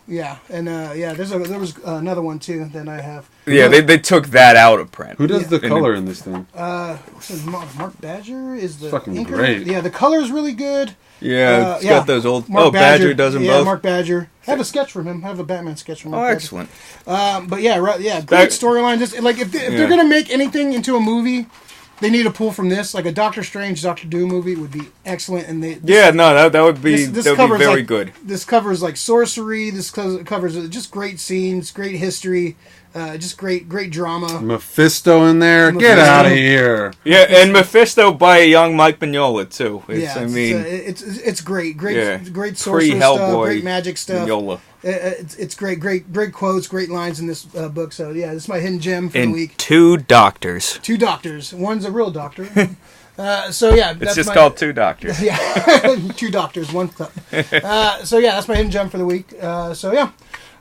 Speaker 2: Yeah, and there was another one too that I have.
Speaker 1: Yeah, they took that out of print.
Speaker 3: Who does the color in this thing?
Speaker 2: Mark Badger is the
Speaker 3: fucking
Speaker 2: inker.
Speaker 3: great.
Speaker 2: Yeah, the color is really good.
Speaker 1: Yeah, it's got those old. Badger does them both.
Speaker 2: Yeah, Mark Badger. I have a sketch from him. I have a Batman sketch from him.
Speaker 1: Oh, excellent.
Speaker 2: But yeah, great storyline. Just like if they're gonna make anything into a movie, they need to pull from this. Like a Doctor Strange, Doctor Doom movie would be excellent. And
Speaker 1: that would be very good.
Speaker 2: This covers like sorcery. This covers just great scenes, great history, just great drama.
Speaker 3: Mephisto in there. Get out of here.
Speaker 1: Yeah, and Mephisto by a young Mike Mignola too.
Speaker 2: It's great sorcery stuff, great magic stuff.
Speaker 1: Mignola.
Speaker 2: It's great quotes, great lines in this book. So yeah, this is my hidden gem for the week.
Speaker 1: Two doctors.
Speaker 2: One's a real doctor. So yeah,
Speaker 1: it's just called Two Doctors.
Speaker 2: Yeah, two doctors, one cup. So yeah, that's my hidden gem for the week. So yeah,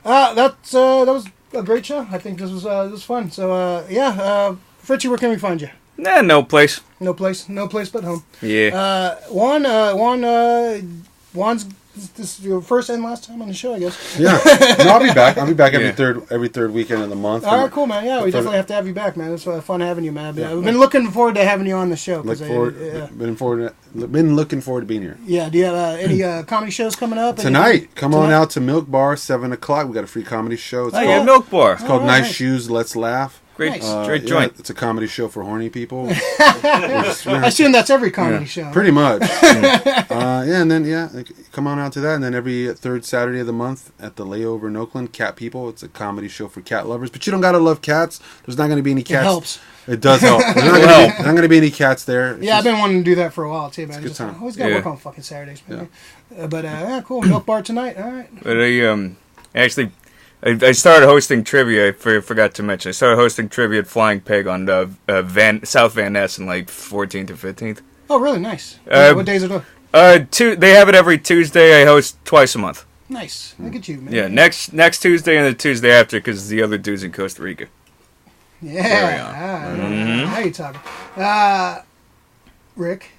Speaker 2: that was a great show. I think this was fun. So Fritche, where can we find you?
Speaker 1: No place.
Speaker 2: No place but home.
Speaker 1: Yeah.
Speaker 2: Juan's. This is your first and last time on the show, I guess.
Speaker 3: Yeah, no, I'll be back. Every third weekend of the month.
Speaker 2: All right, cool, man. Yeah, we definitely have to have you back, man. It's fun having you, man. We've been looking forward to having you on the show.
Speaker 3: Been looking forward to being here.
Speaker 2: Yeah. Do you have any comedy shows coming up?
Speaker 3: Tonight? Come on out to Milk Bar, 7:00. We got a free comedy show. It's
Speaker 1: called Milk Bar.
Speaker 3: It's called Nice Shoes, Let's Laugh.
Speaker 1: Great joint.
Speaker 3: It's a comedy show for horny people.
Speaker 2: I assume that's every comedy show.
Speaker 3: Pretty much. And then come on out to that. And then every third Saturday of the month at the Layover in Oakland, Cat People. It's a comedy show for cat lovers. But you don't gotta love cats. There's not gonna be any cats.
Speaker 2: It helps.
Speaker 3: It does help. There's not gonna be any cats there.
Speaker 2: I've been wanting to do that for a while too, man.
Speaker 3: It's a good time.
Speaker 2: I always gotta work on fucking Saturdays, man. Yeah. Cool. Milk Bar tonight. All right.
Speaker 1: But I started hosting trivia. I forgot to mention. I started hosting trivia at Flying Pig on South Van Ness in like 14th to 15th.
Speaker 2: Oh, really? Nice. What days are those?
Speaker 1: They have it every Tuesday. I host twice a month.
Speaker 2: Nice. Look at you, man.
Speaker 1: Yeah, next Tuesday and the Tuesday after because the other dude's in Costa Rica.
Speaker 2: Yeah. Now you're talking. Rick.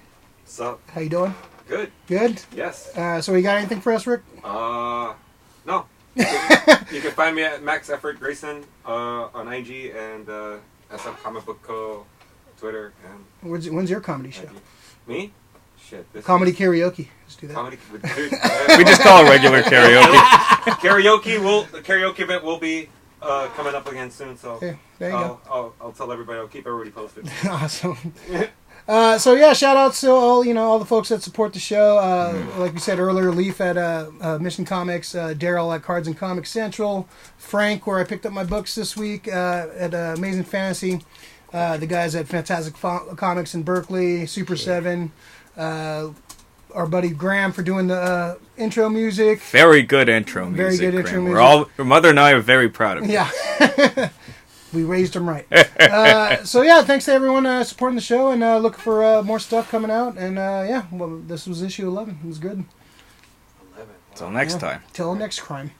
Speaker 4: What's up?
Speaker 2: How you doing?
Speaker 4: Good.
Speaker 2: Good?
Speaker 4: Yes.
Speaker 2: So you got anything for us, Rick?
Speaker 4: No. You can find me at Max Effort Grayson on IG and SF Comic Book Co. Twitter. And
Speaker 2: When's your comedy show?
Speaker 4: Me? Shit.
Speaker 2: Comedy karaoke. Let's do that.
Speaker 4: Comedy.
Speaker 1: We just call it regular karaoke.
Speaker 4: The karaoke event will be coming up again soon. So
Speaker 2: there you go.
Speaker 4: I'll tell everybody. I'll keep everybody posted.
Speaker 2: Awesome. So yeah, shout outs to all the folks that support the show. Like we said earlier, Leaf at Mission Comics, Daryl at Cards and Comics Central, Frank where I picked up my books this week at Amazing Fantasy, the guys at Fantastic Comics in Berkeley, Super 7, our buddy Graham for doing the intro music.
Speaker 1: Very good intro music.
Speaker 2: Very good intro music.
Speaker 1: Your mother and I are very proud of you.
Speaker 2: Yeah. We raised them right. So yeah, thanks to everyone supporting the show and looking for more stuff coming out. And this was issue 11. It was good.
Speaker 4: 11.
Speaker 1: Till next time.
Speaker 2: Till next crime.